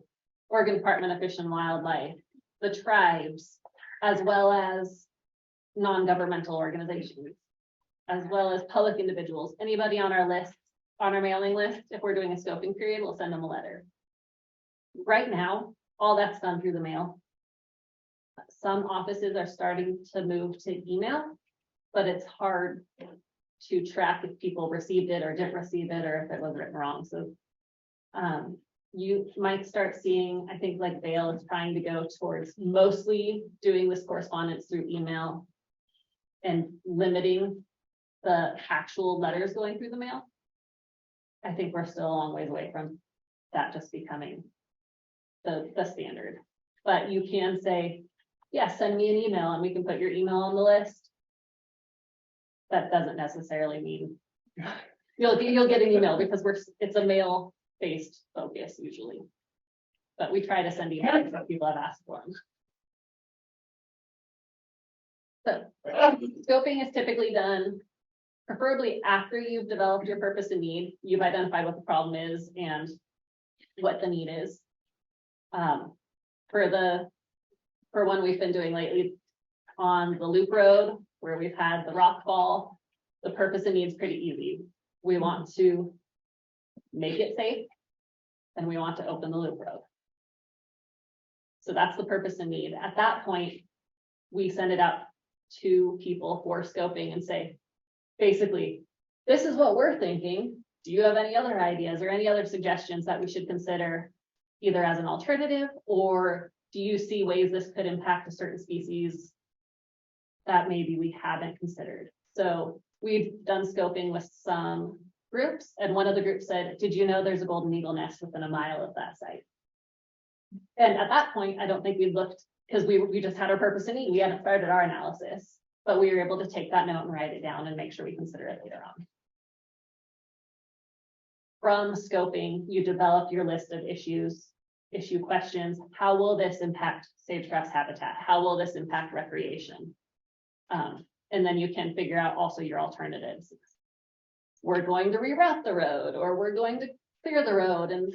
Speaker 5: Oregon Department of Fish and Wildlife, the tribes, as well as non-governmental organizations, as well as public individuals. Anybody on our list, on our mailing list, if we're doing a scoping period, we'll send them a letter. Right now, all that's done through the mail. Some offices are starting to move to email, but it's hard to track if people received it or didn't receive it, or if it was written wrong. So you might start seeing, I think like Vail is trying to go towards mostly doing this correspondence through email and limiting the actual letters going through the mail. I think we're still a long ways away from that just becoming the standard. But you can say, yeah, send me an email and we can put your email on the list. That doesn't necessarily mean you'll get an email because it's a mail-based focus usually. But we try to send emails that people have asked for them. So scoping is typically done preferably after you've developed your purpose and need. You've identified what the problem is and what the need is. For one we've been doing lately on the loop road where we've had the rock fall, the purpose and need is pretty easy. We want to make it safe and we want to open the loop road. So that's the purpose and need. At that point, we send it out to people for scoping and say, basically, this is what we're thinking. Do you have any other ideas or any other suggestions that we should consider either as an alternative, or do you see ways this could impact a certain species that maybe we haven't considered? So we've done scoping with some groups, and one of the groups said, did you know there's a golden eagle nest within a mile of that site? And at that point, I don't think we looked, because we just had our purpose and need. We hadn't started our analysis, but we were able to take that note and write it down and make sure we consider it later on. From scoping, you develop your list of issues, issue questions. How will this impact sage-grouse habitat? How will this impact recreation? And then you can figure out also your alternatives. we're going to reroute the road, or we're going to clear the road, and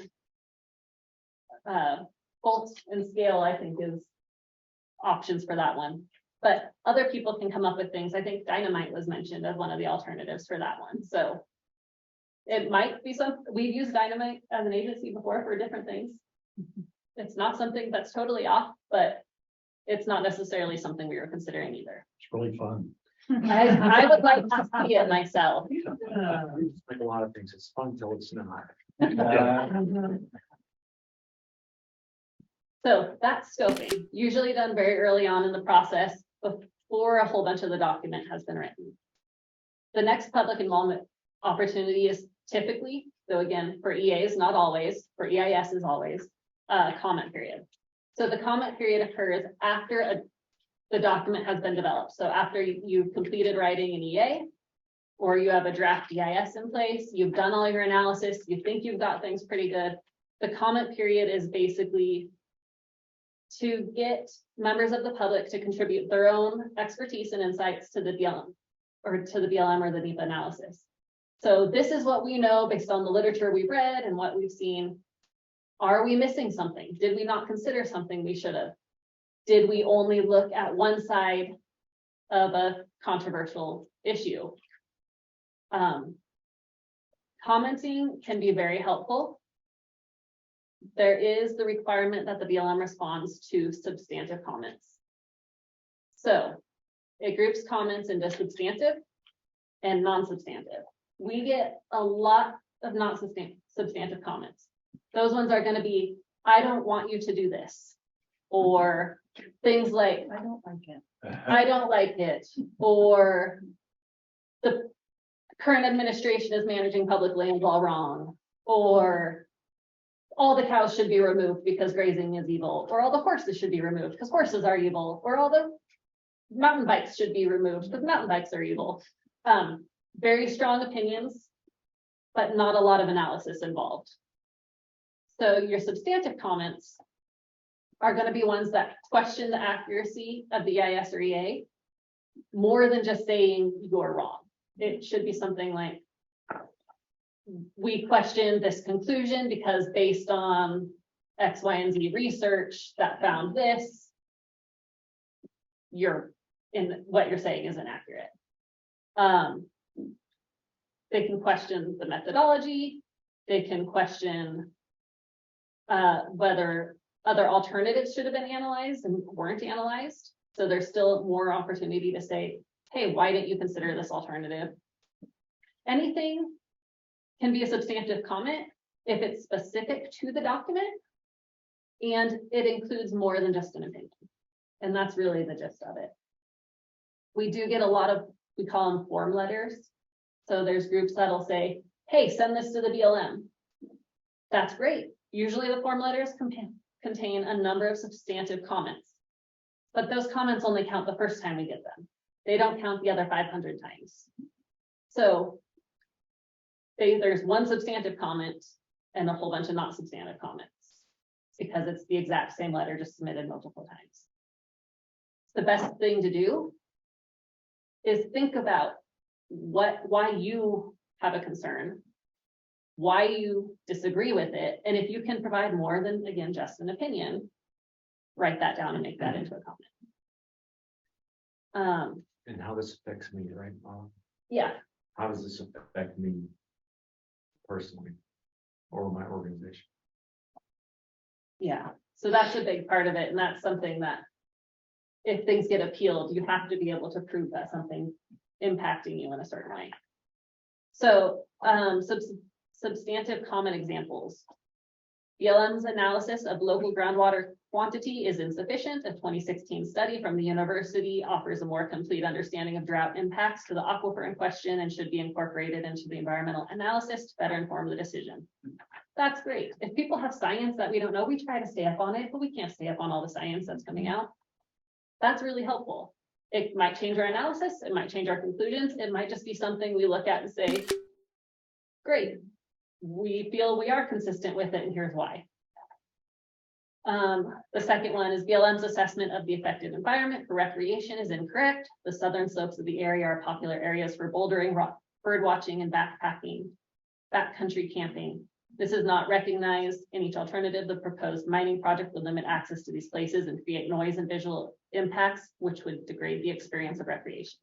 Speaker 5: bolt and scale, I think, is options for that one. But other people can come up with things. I think dynamite was mentioned as one of the alternatives for that one, so it might be we've used dynamite as an agency before for different things. It's not something that's totally off, but it's not necessarily something we were considering either.
Speaker 9: It's really fun.
Speaker 5: I would like to see it myself.
Speaker 1: We just Like a lot of things, it's fun till it's not.
Speaker 5: So that's scoping, usually done very early on in the process before a whole bunch of the document has been written. The next public involvement opportunity is typically, so again, for EAs, not always, for EIS is always, comment period. So the comment period occurs after the document has been developed. So after you've completed writing an EA, or you have a draft EIS in place, you've done all your analysis, you think you've got things pretty good. The comment period is basically to get members of the public to contribute their own expertise and insights to the BLM or the NEPA analysis. So this is what we know based on the literature we've read and what we've seen. Are we missing something? Did we not consider something we should have? Did we only look at one side of a controversial issue? Commenting can be very helpful. There is the requirement that the BLM responds to substantive comments. So it groups comments into substantive and non-substantive. We get a lot of non-substantive comments. Those ones are going to be, I don't want you to do this, or things like,
Speaker 2: I don't like it.
Speaker 5: I don't like it, or the current administration is managing public land all wrong, or all the cows should be removed because grazing is evil, or all the horses should be removed because horses are evil, or all the mountain bikes should be removed because mountain bikes are evil. Very strong opinions, but not a lot of analysis involved. So your substantive comments are going to be ones that question the accuracy of the EIS or EA more than just saying you're wrong. It should be something like, we question this conclusion because based on X, Y, and Z research that found this, what you're saying is inaccurate. They can question the methodology. They can question whether other alternatives should have been analyzed and weren't analyzed. So there's still more opportunity to say, hey, why didn't you consider this alternative? Anything can be a substantive comment if it's specific to the document and it includes more than just an opinion. And that's really the gist of it. We do get a lot of, we call them form letters. So there's groups that'll say, hey, send this to the BLM. That's great. Usually the form letters contain a number of substantive comments, but those comments only count the first time we get them. They don't count the other 500 times. So there's one substantive comment and a whole bunch of not substantive comments because it's the exact same letter just submitted multiple times. The best thing to do is think about why you have a concern, why you disagree with it, and if you can provide more than, again, just an opinion, write that down and make that into a comment.
Speaker 1: And how this affects me, right, Mom?
Speaker 5: Yeah.
Speaker 1: How does this affect me personally or my organization?
Speaker 5: Yeah, so that's a big part of it, and that's something that if things get appealed, you have to be able to prove that something impacting you in a certain way. So substantive comment examples. BLM's analysis of local groundwater quantity is insufficient. A 2016 study from the university offers a more complete understanding of drought impacts to the aquifer in question and should be incorporated into the environmental analysis to better inform the decision. That's great. If people have science that we don't know, we try to stay up on it, but we can't stay up on all the science that's coming out. That's really helpful. It might change our analysis. It might change our conclusions. It might just be something we look at and say, great, we feel we are consistent with it, and here's why. The second one is BLM's assessment of the affected environment for recreation is incorrect. The southern slopes of the area are popular areas for bouldering, rock bird watching and backpacking, backcountry camping. This is not recognized in each alternative. The proposed mining project would limit access to these places and create noise and visual impacts, which would degrade the experience of recreation.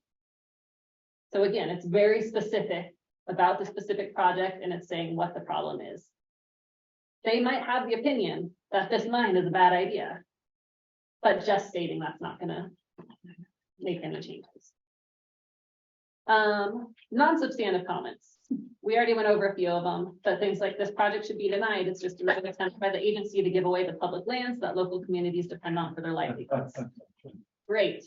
Speaker 5: So again, it's very specific about the specific project, and it's saying what the problem is. They might have the opinion that this mine is a bad idea, but just stating that's not gonna make any changes. Non-substantive comments. We already went over a few of them, but things like this project should be denied. It's just another attempt by the agency to give away the public lands that local communities depend on for their livelihoods. Great.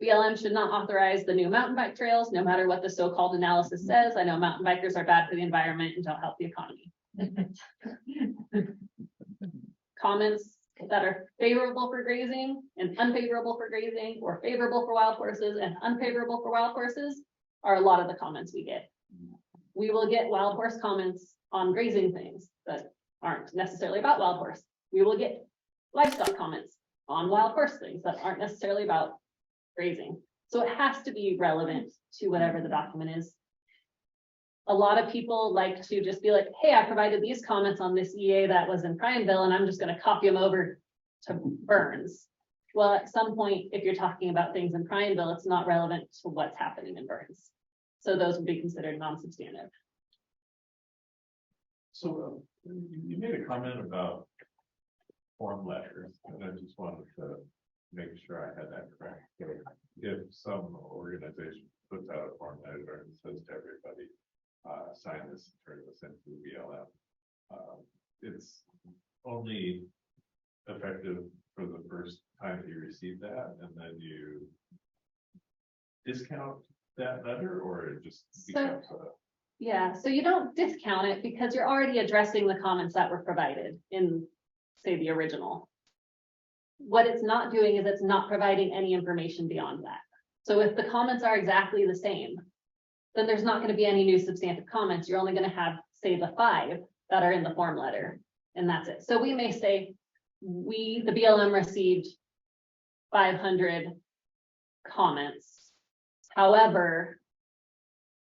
Speaker 5: BLM should not authorize the new mountain bike trails, no matter what the so-called analysis says. I know mountain bikers are bad for the environment and don't help the economy. Comments that are favorable for grazing and unfavorable for grazing, or favorable for wild horses and unfavorable for wild horses, are a lot of the comments we get. We will get wild horse comments on grazing things that aren't necessarily about wild horse. We will get livestock comments on wild horse things that aren't necessarily about grazing. So it has to be relevant to whatever the document is. A lot of people like to just be like, hey, I provided these comments on this EA that was in Prineville, and I'm just going to copy them over to Burns. Well, at some point, if you're talking about things in Prineville, it's not relevant to what's happening in Burns. So those would be considered non-substantive.
Speaker 11: So you made a comment about form letters, and I just wanted to make sure I had that correct. If some organization puts out a form letter and says to everybody, sign this, turn this into the BLM, it's only effective for the first time that you receive that, and then you discount that letter, or it just becomes
Speaker 5: Yeah, so you don't discount it because you're already addressing the comments that were provided in, say, the original. What it's not doing is it's not providing any information beyond that. So if the comments are exactly the same, then there's not going to be any new substantive comments. You're only going to have, say, the 5 that are in the form letter, and that's it. So we may say, the BLM received 500 comments. However,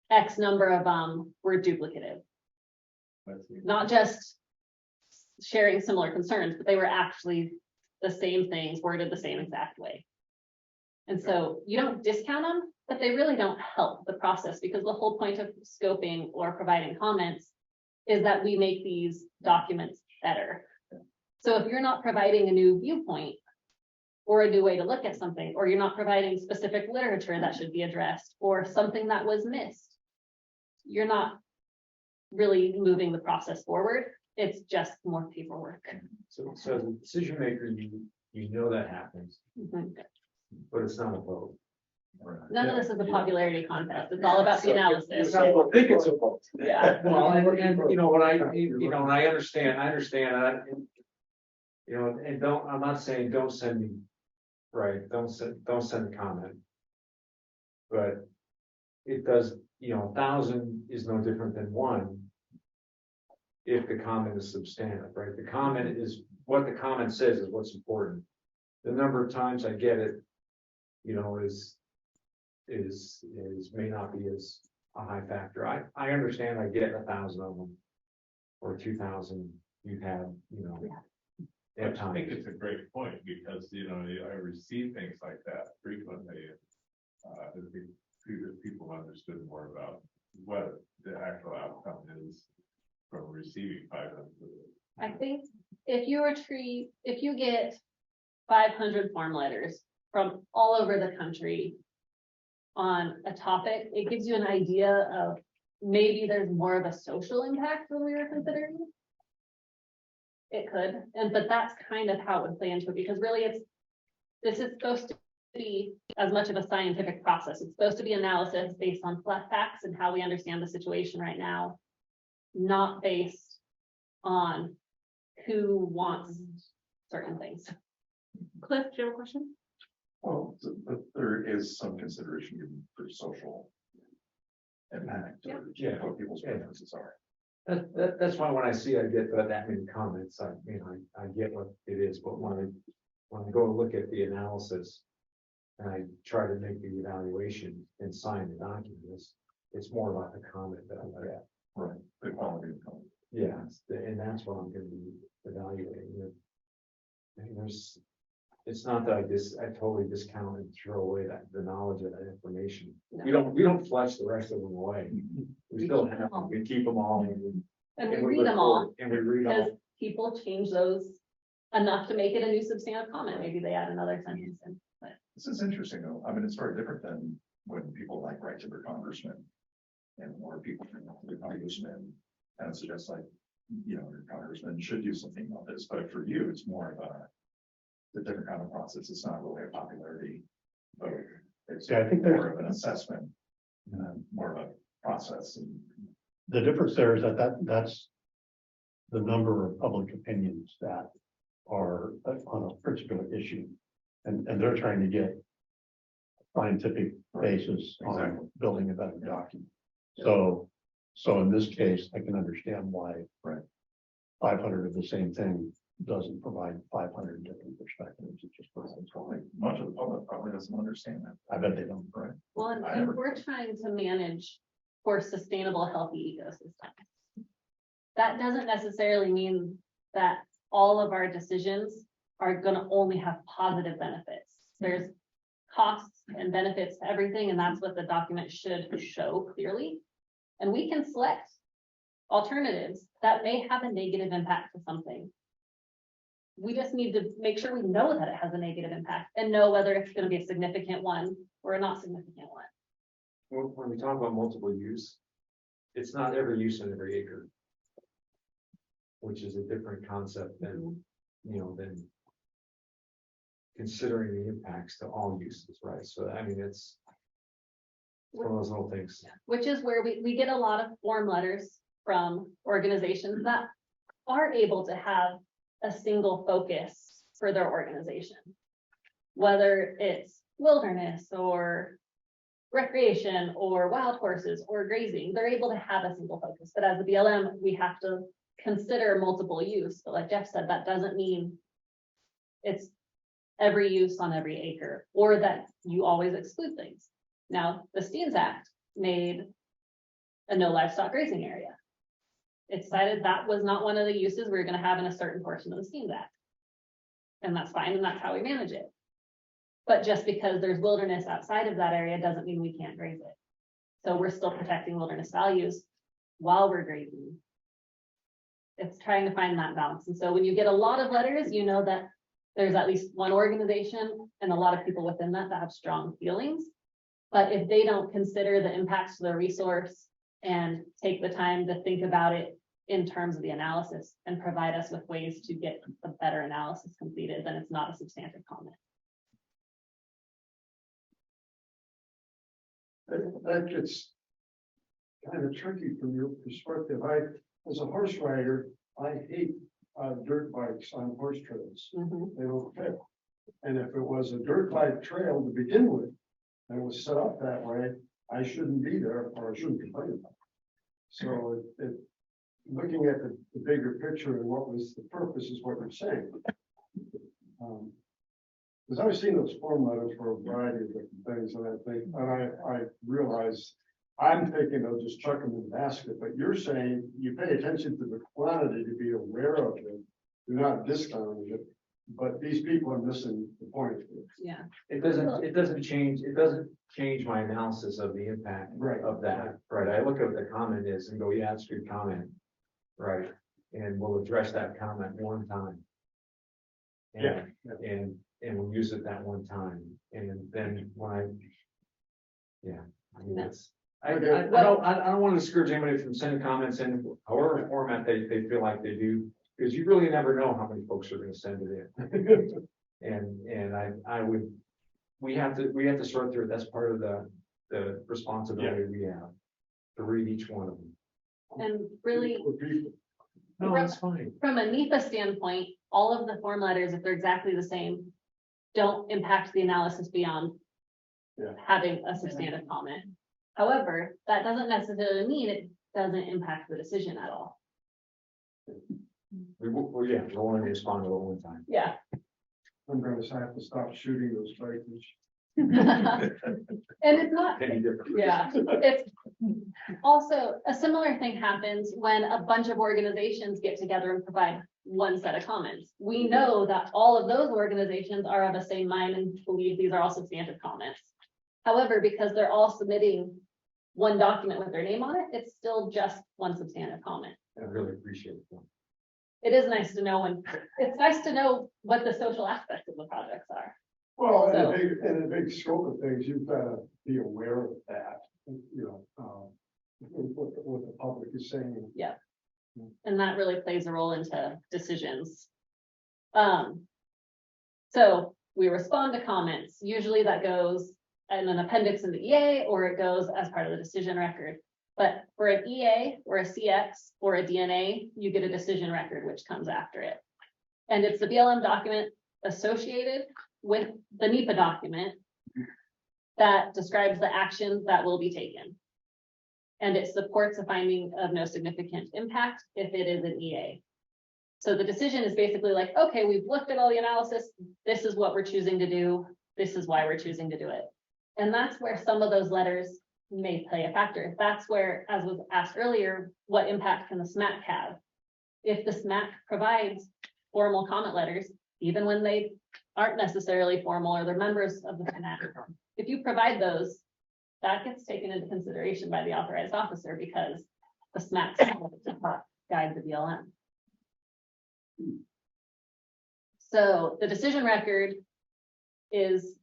Speaker 5: X number of them were duplicative. Not just sharing similar concerns, but they were actually the same things worded the same exact way. And so you don't discount them, but they really don't help the process, because the whole point of scoping or providing comments is that we make these documents better. So if you're not providing a new viewpoint or a new way to look at something, or you're not providing specific literature that should be addressed, or something that was missed, you're not really moving the process forward. It's just more paperwork.
Speaker 1: So the decision maker, you know that happens,
Speaker 5: Mhm.
Speaker 1: but it's not a vote.
Speaker 5: None of this is a popularity contest. It's all about the analysis.
Speaker 1: I think it's a vote.
Speaker 5: Yeah.
Speaker 1: Well, and you know what and I understand, you know, and I'm not saying don't send me, right, don't send a comment. But it does, you know, 1,000 is no different than 1. If the comment is substantive, right? The comment is what the comment says is what's important. The number of times I get it, you know, is may not be as a high factor. I understand I get 1,000 of them or 2,000 you've had, you know.
Speaker 11: I think it's a great point, because, you know, I receive things like that frequently. People understood more about what the actual outcome is from receiving 500.
Speaker 5: I think if you get 500 form letters from all over the country on a topic, it gives you an idea of maybe there's more of a social impact than we were considering. It could, but that's kind of how it would play into it, because really this is supposed to be as much of a scientific process. It's supposed to be analysis based on flat facts and how we understand the situation right now, not based on who wants certain things.
Speaker 2: Cliff, do you have a question?
Speaker 7: Well, but there is some consideration given for social impact, or
Speaker 1: Yeah.
Speaker 7: what people's preferences are.
Speaker 1: That's why when I see I get that many comments, I mean, I get what it is, but when I go look at the analysis, and I try to make the evaluation and sign the documents, it's more about the comment that I look at.
Speaker 7: Right, the quality of comment.
Speaker 1: Yeah, and that's what I'm gonna be evaluating. And it's not that I totally discount and throw away the knowledge of that information. We don't flush the rest of them away. We still
Speaker 5: keep them
Speaker 1: have,
Speaker 5: all.
Speaker 1: we keep them all.
Speaker 5: And we
Speaker 1: we
Speaker 5: read them all,
Speaker 1: record, and we read
Speaker 5: because
Speaker 1: all.
Speaker 5: people change those enough to make it a new substantive comment, maybe they add another sentence in, but.
Speaker 7: This is interesting though. I mean, it's very different than when people like write to their congressman. And more people from the congressman and suggest like, your congressman should do something about this, but for you, it's more of a different kind of process. It's not really a popularity vote. It's
Speaker 8: Yeah, I think there's-
Speaker 7: more of an assessment, more of a process. And
Speaker 8: The difference there is that's the number of public opinions that are on a particular issue. And they're trying to get scientific basis on
Speaker 7: Exactly.
Speaker 8: building a better document. So in this case, I can understand why.
Speaker 7: Right.
Speaker 8: 500 of the same thing doesn't provide 500 different perspectives. It just provides
Speaker 7: probably much of the public probably doesn't understand that.
Speaker 8: I bet they don't.
Speaker 7: Right.
Speaker 5: Well, and
Speaker 7: I
Speaker 5: and
Speaker 7: never-
Speaker 5: we're trying to manage for sustainable, healthy ecosystems. That doesn't necessarily mean that all of our decisions are gonna only have positive benefits. There's costs and benefits to everything, and that's what the document should show clearly. And we can select alternatives that may have a negative impact to something. We just need to make sure we know that it has a negative impact and know whether it's gonna be a significant one or a not significant one.
Speaker 1: When we talk about multiple use, it's not every use in every acre. Which is a different concept than, than considering the impacts to all uses, right? So I mean, it's one of those little things.
Speaker 5: Which is where we get a lot of form letters from organizations that are able to have a single focus for their organization. Whether it's wilderness or recreation or wild horses or grazing, they're able to have a single focus. But as a BLM, we have to consider multiple use. But like Jeff said, that doesn't mean it's every use on every acre or that you always exclude things. Now, the Steens Act made a no livestock grazing area. It decided that was not one of the uses we were gonna have in a certain portion of the Steens Act. And that's fine, and that's how we manage it. But just because there's wilderness outside of that area doesn't mean we can't graze it. So we're still protecting wilderness values while we're grazing. It's trying to find that balance. And so when you get a lot of letters, you know that there's at least one organization and a lot of people within that have strong feelings. But if they don't consider the impacts to the resource and take the time to think about it in terms of the analysis and provide us with ways to get a better analysis completed, then it's not a substantive comment.
Speaker 8: That gets kind of tricky from your perspective. As a horse rider, I hate dirt bikes on horse trails. They don't fit. And if it was a dirt bike trail to begin with, and it was set up that way, I shouldn't be there or I shouldn't complain about it. So looking at the bigger picture and what was the purpose is what you're saying. Because I've seen those form letters for a variety of different things, and I realize I'm thinking of just chuck them in the basket, but you're saying you pay attention to the quantity to be aware of it. You're not discounting it, but these people are missing the point.
Speaker 5: Yeah.
Speaker 1: It doesn't change my analysis of the impact
Speaker 8: Right.
Speaker 1: of that, right? I look at what the comment is and go, yeah, it's a good comment. Right, and we'll address that comment one time. And, and we'll use it that one time, and then when I mean, that's. I don't want to discourage anybody from sending comments in however format they feel like they do, because you really never know how many folks are gonna send it in. And we have to sort through it. That's part of the responsibility we have to read each one of them.
Speaker 5: And really,
Speaker 1: No, that's fine.
Speaker 5: from a NEPA standpoint, all of the form letters, if they're exactly the same, don't impact the analysis beyond having a substantive comment. However, that doesn't necessarily mean it doesn't impact the decision at all.
Speaker 1: We'll only respond to it one time.
Speaker 5: Yeah.
Speaker 8: I'm gonna have to stop shooting those fighters.
Speaker 5: And it's not,
Speaker 1: Any different?
Speaker 5: yeah, it's also a similar thing happens when a bunch of organizations get together and provide one set of comments. We know that all of those organizations are of the same mind and believe these are all substantive comments. However, because they're all submitting one document with their name on it, it's still just one substantive comment.
Speaker 1: I really appreciate it.
Speaker 5: It is nice to know it's nice to know what the social aspects of the projects are.
Speaker 8: Well,
Speaker 5: So-
Speaker 8: in the big scope of things, you've got to be aware of that, what the public is saying.
Speaker 5: And that really plays a role into decisions. So we respond to comments. Usually that goes in an appendix in the EA, or it goes as part of the decision record. But for an EA or a CX or a DNA, you get a decision record, which comes after it. And it's the BLM document associated with the NEPA document that describes the actions that will be taken. And it supports a finding of no significant impact if it is an EA. So the decision is basically like, okay, we've looked at all the analysis. This is what we're choosing to do. This is why we're choosing to do it. And that's where some of those letters may play a factor. That's where, as was asked earlier, what impact can the SMAC have? If the SMAC provides formal comment letters, even when they aren't necessarily formal or they're members of the SMAC, if you provide those, that gets taken into consideration by the authorized officer because the SMAC guide the BLM. So the decision record is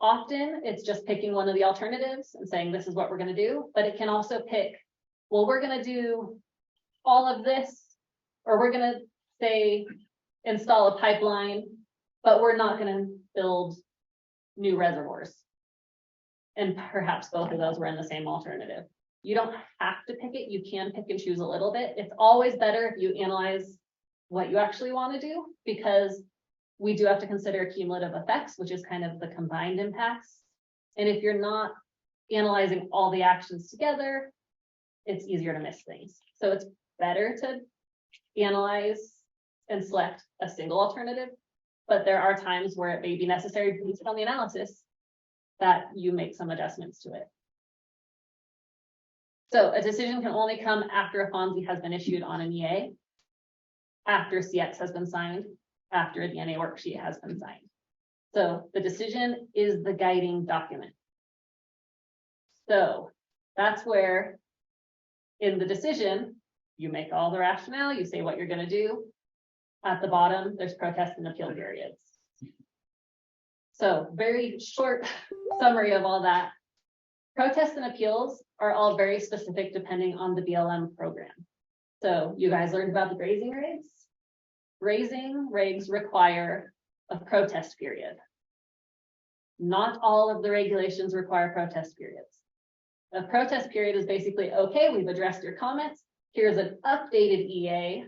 Speaker 5: often, it's just picking one of the alternatives and saying, this is what we're going to do, but it can also pick, well, we're going to do all of this, or we're going to say, install a pipeline, but we're not going to build new reservoirs. And perhaps both of those were in the same alternative. You don't have to pick it. You can pick and choose a little bit. It's always better if you analyze what you actually want to do, because we do have to consider cumulative effects, which is kind of the combined impacts. And if you're not analyzing all the actions together, it's easier to miss things. So it's better to analyze and select a single alternative, but there are times where it may be necessary based on the analysis that you make some adjustments to it. So a decision can only come after a FONSI has been issued on an EA, after CX has been signed, after a DNA worksheet has been signed. So the decision is the guiding document. So that's where in the decision, you make all the rationale, you say what you're going to do. At the bottom, there's protest and appeal periods. So very short summary of all that. Protests and appeals are all very specific depending on the BLM program. So you guys learned about the grazing regs. Grazing regs require a protest period. Not all of the regulations require protest periods. A protest period is basically, okay, we've addressed your comments. Here's an updated EA,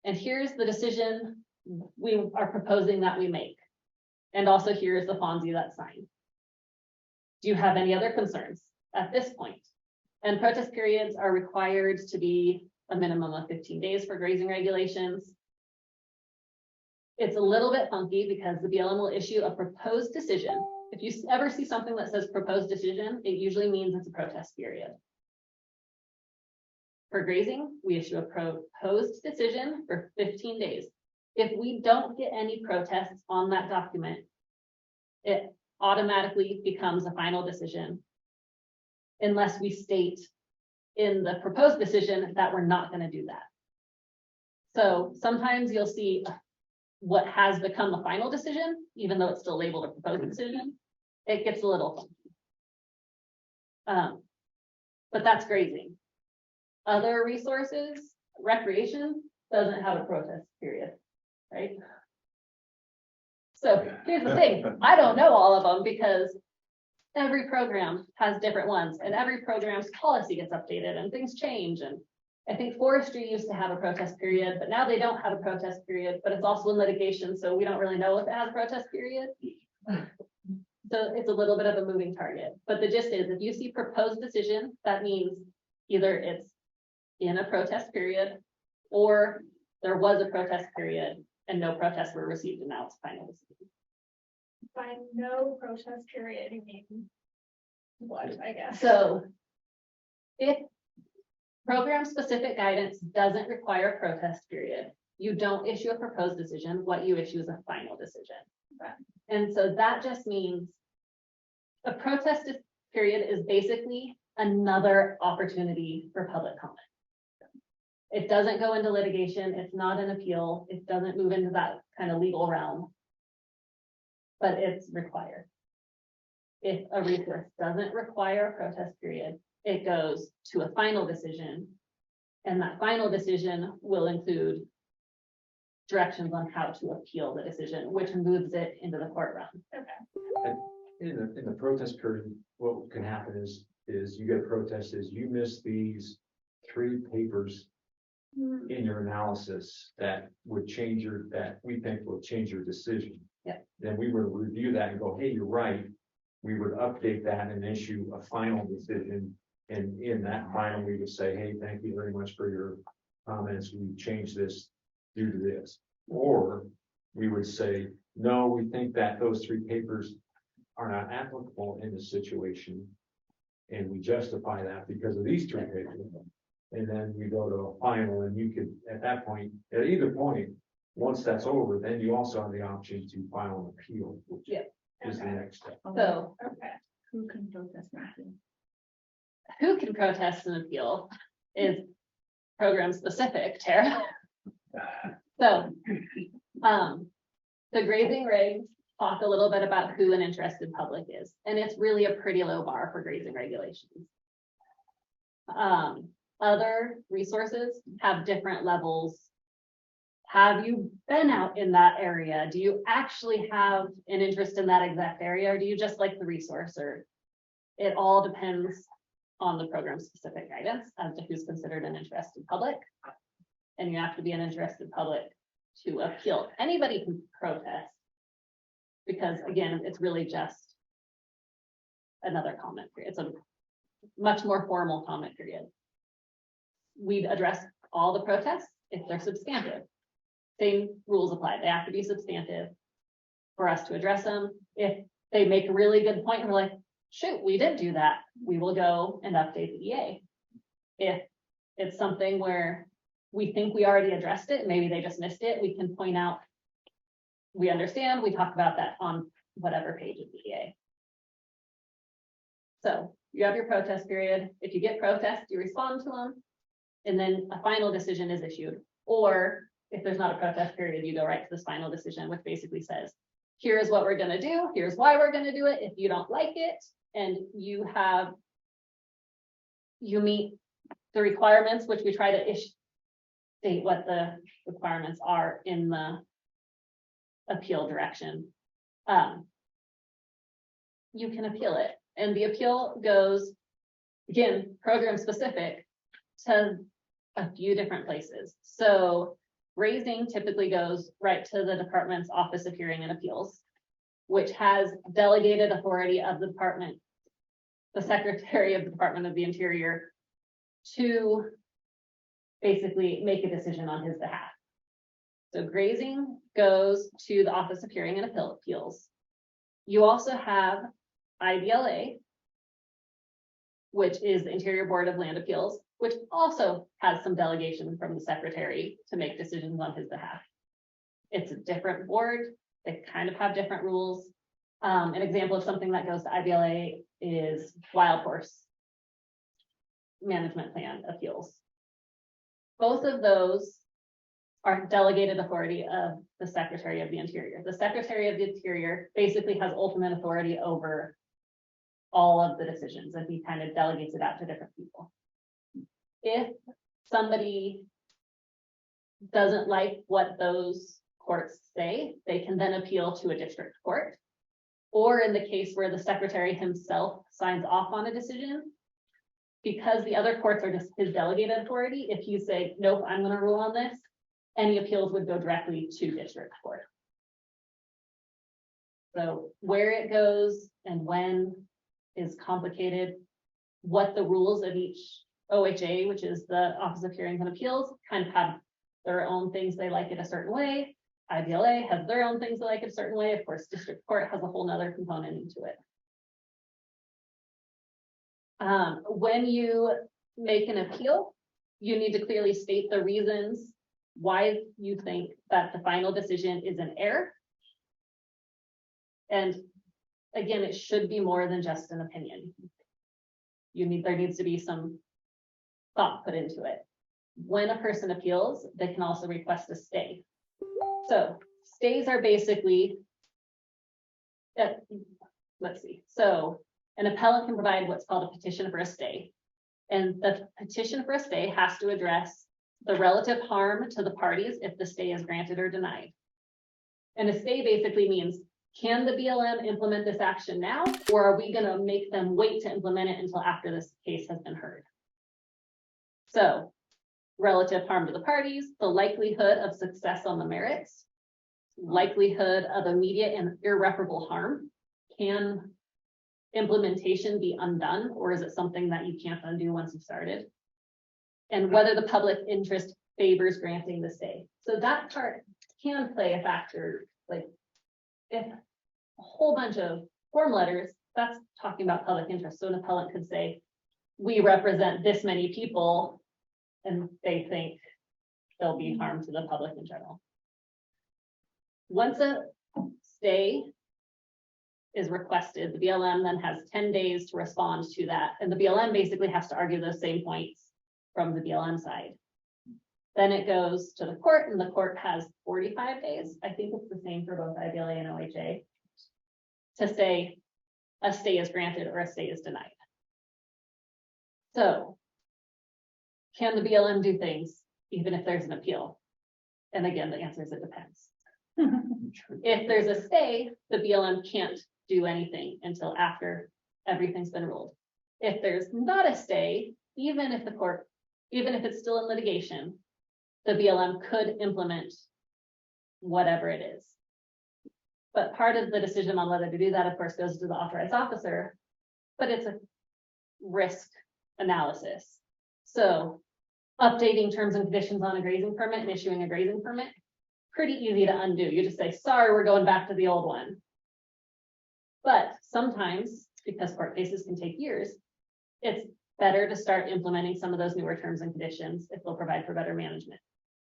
Speaker 5: and here's the decision we are proposing that we make. And also here's the FONSI that's signed. Do you have any other concerns at this point? And protest periods are required to be a minimum of 15 days for grazing regulations. It's a little bit funky because the BLM will issue a proposed decision. If you ever see something that says proposed decision, it usually means it's a protest period. For grazing, we issue a proposed decision for 15 days. If we don't get any protests on that document, it automatically becomes a final decision unless we state in the proposed decision that we're not going to do that. So sometimes you'll see what has become a final decision, even though it's still labeled a proposed decision. It gets a little funky. But that's grazing. Other resources, recreation doesn't have a protest period, right? So here's the thing, I don't know all of them because every program has different ones and every program's policy gets updated and things change. And I think forestry used to have a protest period, but now they don't have a protest period, but it's also in litigation. So we don't really know if it has a protest period. So it's a little bit of a moving target, but the gist is if you see proposed decision, that means either it's in a protest period or there was a protest period and no protests were received and now it's final decision.
Speaker 10: By no protest period, you mean what, I guess?
Speaker 5: So if program-specific guidance doesn't require a protest period, you don't issue a proposed decision. What you issue is a final decision.
Speaker 10: Okay.
Speaker 5: And so that just means a protest period is basically another opportunity for public comment. It doesn't go into litigation. It's not an appeal. It doesn't move into that kind of legal realm. But it's required. If a resource doesn't require a protest period, it goes to a final decision. And that final decision will include directions on how to appeal the decision, which moves it into the court realm.
Speaker 1: In the protest period, what can happen is you get a protest is you miss these 3 papers in your analysis that would change that we think will change your decision.
Speaker 5: Yeah.
Speaker 1: Then we would review that and go, hey, you're right. We would update that and issue a final decision. And in that final, we would say, hey, thank you very much for your comments. We changed this due to this. Or we would say, no, we think that those 3 papers are not applicable in this situation. And we justify that because of these 3 papers. And then we go to a final, and you could, at that point, at either point, once that's over, then you also have the option to file an appeal, which
Speaker 5: Yeah.
Speaker 1: is the
Speaker 10: Okay.
Speaker 1: next step.
Speaker 5: So
Speaker 10: Okay,
Speaker 2: Who can protest that?
Speaker 5: who can protest an appeal is program specific, Tara. So, the grazing regs talk a little bit about who an interested public is, and it's really a pretty low bar for grazing regulations. Other resources have different levels. Have you been out in that area? Do you actually have an interest in that exact area, or do you just like the resource? Or it all depends on the program specific guidance as to who's considered an interested public. And you have to be an interested public to appeal. Anybody can protest. Because again, it's really just another comment period. It's a much more formal comment period. We'd address all the protests if they're substantive. Same rules apply. They have to be substantive for us to address them. If they make a really good point and we're like, shoot, we didn't do that, we will go and update the EA. If it's something where we think we already addressed it, maybe they just missed it, we can point out, we understand, we talk about that on whatever page of the EA. So you have your protest period. If you get protests, you respond to them. And then a final decision is issued. Or if there's not a protest period, you go right to this final decision, which basically says, here's what we're gonna do, here's why we're gonna do it. If you don't like it, and you meet the requirements, which we try to state what the requirements are in the appeal direction. You can appeal it, and the appeal goes, again, program specific, to a few different places. So grazing typically goes right to the department's Office of Hearing and Appeals, which has delegated authority of the department, the Secretary of the Department of the Interior, to basically make a decision on his behalf. So grazing goes to the Office of Hearing and Appeals. You also have IBLA, which is the Interior Board of Land Appeals, which also has some delegation from the Secretary to make decisions on his behalf. It's a different board. They kind of have different rules. An example of something that goes to IBLA is wild horse management plan appeals. Both of those are delegated authority of the Secretary of the Interior. The Secretary of the Interior basically has ultimate authority over all of the decisions, and he kind of delegates it out to different people. If somebody doesn't like what those courts say, they can then appeal to a district court. Or in the case where the Secretary himself signs off on a decision, because the other courts are just his delegated authority, if you say, nope, I'm going to rule on this, any appeals would go directly to district court. So where it goes and when is complicated. What the rules of each OHA, which is the Office of Hearings and Appeals, kind of have their own things. They like it a certain way. IBLA has their own things that like a certain way. Of course, district court has a whole nother component into it. When you make an appeal, you need to clearly state the reasons why you think that the final decision is an error. And again, it should be more than just an opinion. There needs to be some thought put into it. When a person appeals, they can also request a stay. So stays are basically, let's see. So an appellant can provide what's called a petition for a stay. And the petition for a stay has to address the relative harm to the parties if the stay is granted or denied. And a stay basically means, can the BLM implement this action now, or are we going to make them wait to implement it until after this case has been heard? So, relative harm to the parties, the likelihood of success on the merits, likelihood of immediate and irreparable harm. Can implementation be undone, or is it something that you can't undo once you've started? And whether the public interest favors granting the stay. So that part can play a factor, like if a whole bunch of form letters, that's talking about public interest. So an appellant could say, we represent this many people, and they think there'll be harm to the public in general. Once a stay is requested, the BLM then has 10 days to respond to that. And the BLM basically has to argue those same points from the BLM side. Then it goes to the court, and the court has 45 days. I think it's the same for both IBLA and OHA to say a stay is granted or a stay is denied. So can the BLM do things even if there's an appeal? And again, the answer is it depends. If there's a stay, the BLM can't do anything until after everything's been ruled. If there's not a stay, even if it's still in litigation, the BLM could implement whatever it is. But part of the decision on whether to do that, of course, goes to the authorized officer, but it's a risk analysis. So updating terms and conditions on a grazing permit and issuing a grazing permit, pretty easy to undo. You just say, sorry, we're going back to the old one. But sometimes, because court cases can take years, it's better to start implementing some of those newer terms and conditions if they'll provide for better management.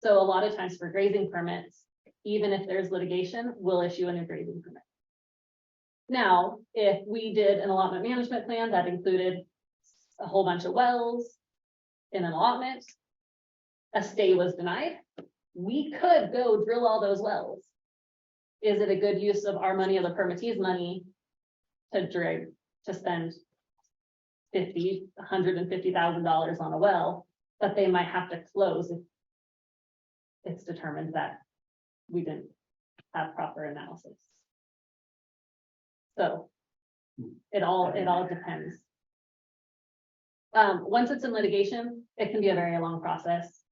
Speaker 5: So a lot of times for grazing permits, even if there's litigation, we'll issue a new grazing permit. Now, if we did an allotment management plan that included a whole bunch of wells in an allotment, a stay was denied, we could go drill all those wells. Is it a good use of our money or the permittee's money to spend $150,000 on a well that they might have to close if it's determined that we didn't have proper analysis? So it all depends. Once it's in litigation, it can be a very long process.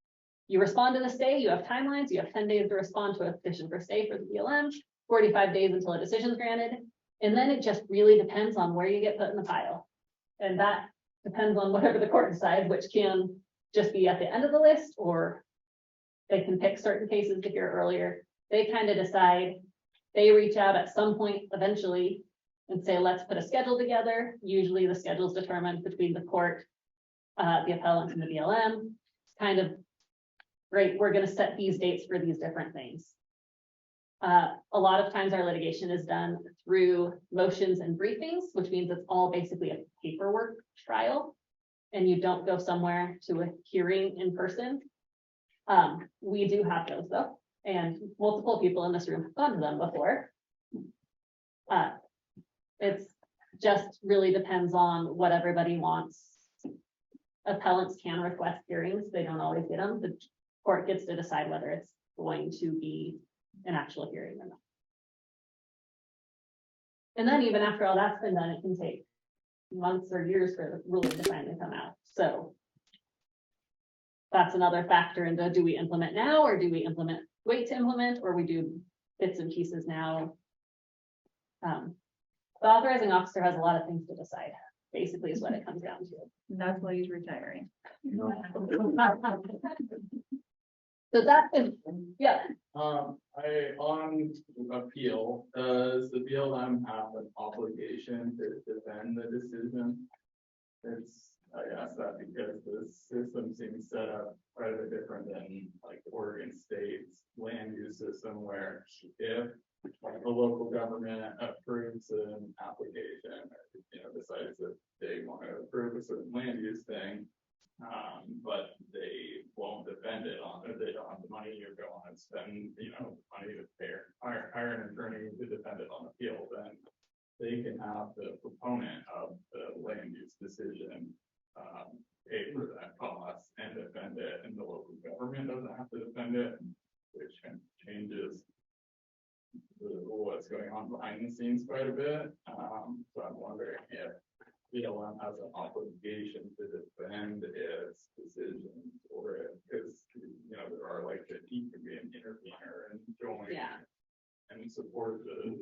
Speaker 5: You respond to the stay, you have timelines, you have 10 days to respond to a petition for stay for the BLM, 45 days until a decision is granted. And then it just really depends on where you get put in the pile. And that depends on whatever the court decides, which can just be at the end of the list, or they can pick certain cases to hear earlier. They kind of decide, they reach out at some point eventually and say, let's put a schedule together. Usually the schedule is determined between the court, the appellant, and the BLM. It's kind of great, we're going to set these dates for these different things. A lot of times our litigation is done through motions and briefings, which means it's all basically a paperwork trial, and you don't go somewhere to a hearing in person. We do have those though, and multiple people in this room have gone to them before. It's just really depends on what everybody wants. Appellants can request hearings, they don't always get them. The court gets to decide whether it's going to be an actual hearing or not. And then even after all that's been done, it can take months or years for the ruling to finally come out. So that's another factor into, do we implement now, or do we wait to implement, or we do bits and pieces now? The authorizing officer has a lot of things to decide, basically, is what it comes down to.
Speaker 2: That's why he's retiring.
Speaker 5: So that is, yeah,
Speaker 12: On appeal, does the BLM have an obligation to defend the decision? I ask that because the system seems set up quite a bit different than like Oregon State's land use system, where if the local government approves an application, or, decides that they want to approve a certain land use thing, but they won't defend it on, or they don't have the money, you're going to spend, money to hire an attorney to defend it on appeal, then they can have the proponent of the land use decision pay for that cost and defend it, and the local government doesn't have to defend it, which kind of changes what's going on behind the scenes quite a bit. So I'm wondering if BLM has an obligation to defend its decisions, or if, because, there are like that he can be an intervener and join and support the,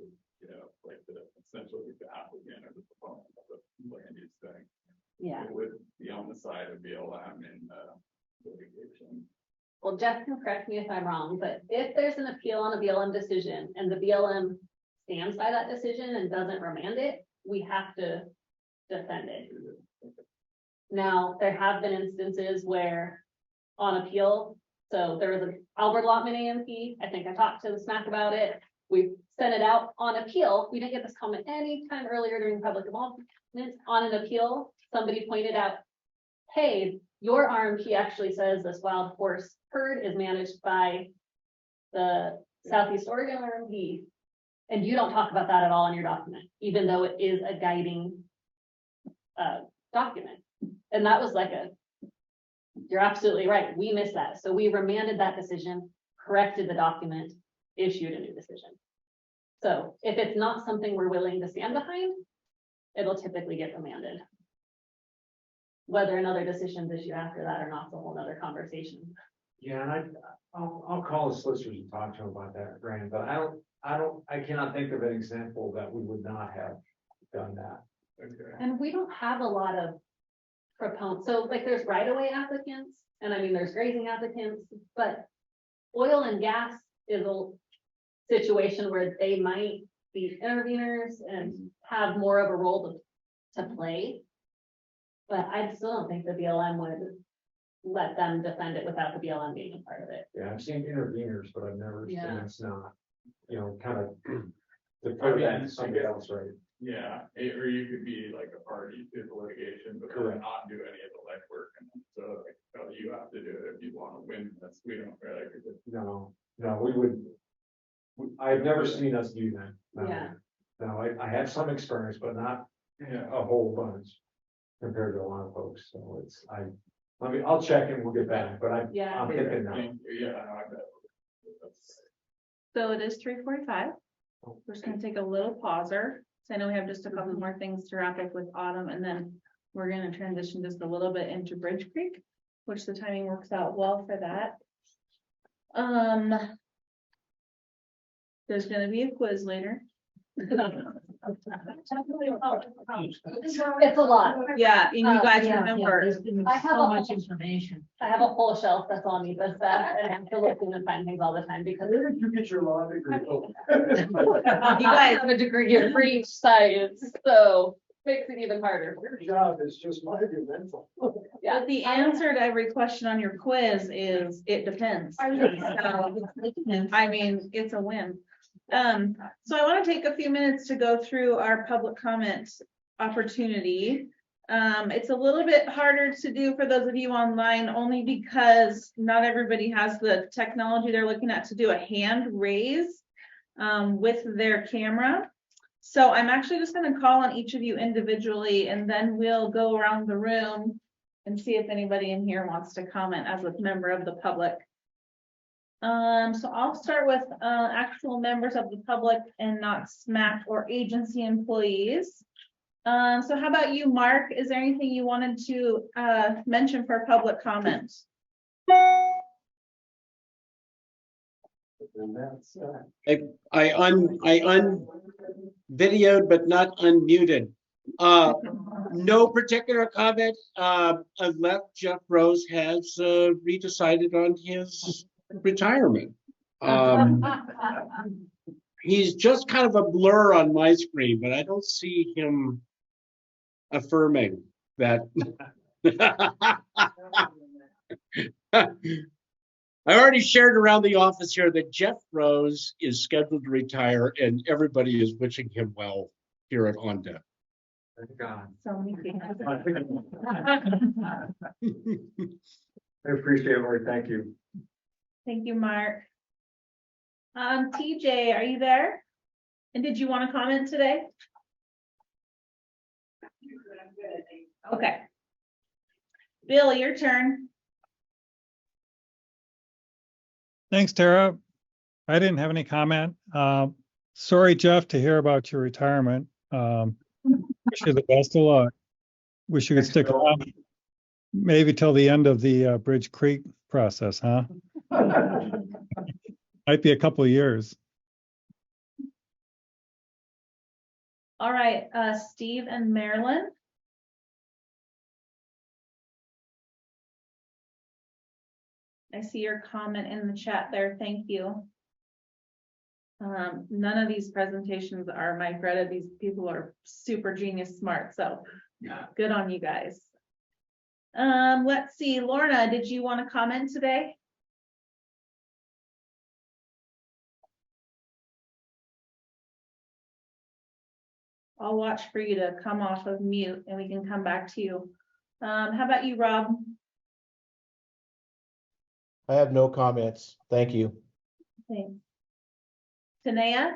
Speaker 12: like essentially the applicant or the proponent of the land use thing.
Speaker 5: yeah.
Speaker 12: It would be on the side of BLM in litigation.
Speaker 5: Well, Jeff can correct me if I'm wrong, but if there's an appeal on a BLM decision and the BLM stands by that decision and doesn't remand it, we have to defend it. Now, there have been instances where on appeal, so there was an Albert Lotman AMP, I think I talked to the SMAC about it. We sent it out on appeal. We didn't get this comment any time earlier during public involvement. On an appeal, somebody pointed out, hey, your RMP actually says this wild horse herd is managed by the Southeast Oregon RMP. And you don't talk about that at all in your document, even though it is a guiding document. And that was like you're absolutely right. We missed that. So we remanded that decision, corrected the document, issued a new decision. So if it's not something we're willing to stand behind, it'll typically get remanded. Whether another decision's issued after that or not, is a whole nother conversation.
Speaker 1: Yeah, and I'll call the solicitors and talk to them about that, Grant, but I cannot think of an example that we would not have done that.
Speaker 12: Okay.
Speaker 5: And we don't have a lot of proponents. So like there's right-of-way applicants, and I mean, there's grazing applicants, but oil and gas is a situation where they might be interveners and have more of a role to play. But I still don't think the BLM would let them defend it without the BLM being a part of it.
Speaker 1: Yeah, I've seen interveners, but I've never seen
Speaker 5: Yeah.
Speaker 1: it's not, kind of defer that to somebody else, right?
Speaker 12: Yeah, or you could be like a party to the litigation, but
Speaker 1: Correct.
Speaker 12: not do any of the legwork, and so like, oh, you have to do it if you want to win this. We don't really.
Speaker 1: No, we would. I've never seen us do that. No.
Speaker 5: Yeah.
Speaker 1: No, I have some experience, but not
Speaker 12: Yeah.
Speaker 1: a whole bunch compared to a lot of folks. So I'll check and we'll get back, but I'm thinking no.
Speaker 12: Yeah, I bet.
Speaker 2: So it is 3:45. We're just gonna take a little pauser. So I know we have just a couple more things to wrap up with Autumn, and then we're gonna transition just a little bit into Bridge Creek, which the timing works out well for that. There's gonna be a quiz later.
Speaker 5: It's a lot.
Speaker 2: Yeah, and you guys
Speaker 5: yeah,
Speaker 2: remember.
Speaker 5: I have so much information. I have a whole shelf that's on me, but that, and I have to look and find things all the time because
Speaker 8: Where did you get your law degree?
Speaker 5: you guys have a degree in breach science, so makes it even harder.
Speaker 8: Your job is just monumental.
Speaker 5: Yeah.
Speaker 2: But the answer to every question on your quiz is, it depends. So, I mean, it's a win. So I want to take a few minutes to go through our public comment opportunity. It's a little bit harder to do for those of you online, only because not everybody has the technology they're looking at to do a hand raise with their camera. So I'm actually just going to call on each of you individually, and then we'll go around the room and see if anybody in here wants to comment as a member of the public. So I'll start with actual members of the public and not SMAC or agency employees. So how about you, Mark? Is there anything you wanted to mention for public comment?
Speaker 8: And that's,
Speaker 13: I videoed but not unmuted. No particular comment, unless Jeff Rose has redecided on his retirement. He's just kind of a blur on my screen, but I don't see him affirming that. I already shared around the office here that Jeff Rose is scheduled to retire and everybody is wishing him well here at ONDA.
Speaker 1: Thank God.
Speaker 2: So many things.
Speaker 1: I appreciate it, Lori. Thank you.
Speaker 2: Thank you, Mark. TJ, are you there? And did you want to comment today? Okay. Bill, your turn.
Speaker 14: Thanks, Tara. I didn't have any comment. Sorry, Jeff, to hear about your retirement. Wish you the best of luck. Wish you could stick around maybe till the end of the Bridge Creek process, huh? Might be a couple of years.
Speaker 2: All right, Steve and Marilyn. I see your comment in the chat there. Thank you. None of these presentations are my credit. These people are super genius smart. So good on you guys. Let's see, Lorna, did you want to comment today? I'll watch for you to come off of mute and we can come back to you. How about you, Rob?
Speaker 15: I have no comments. Thank you.
Speaker 2: Thanks. Tanea?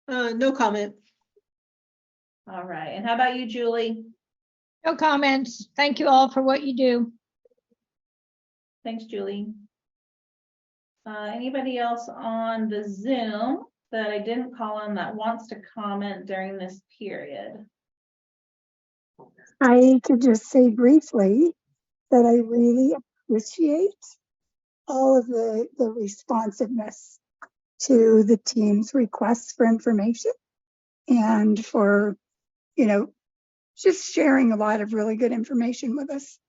Speaker 16: No comment.
Speaker 2: All right. And how about you, Julie?
Speaker 16: No comments. Thank you all for what you do.
Speaker 2: Thanks, Julie. Anybody else on the Zoom that I didn't call on that wants to comment during this period?
Speaker 17: I could just say briefly that I really appreciate all of the responsiveness to the team's requests for information and for, just sharing a lot of really good information with us.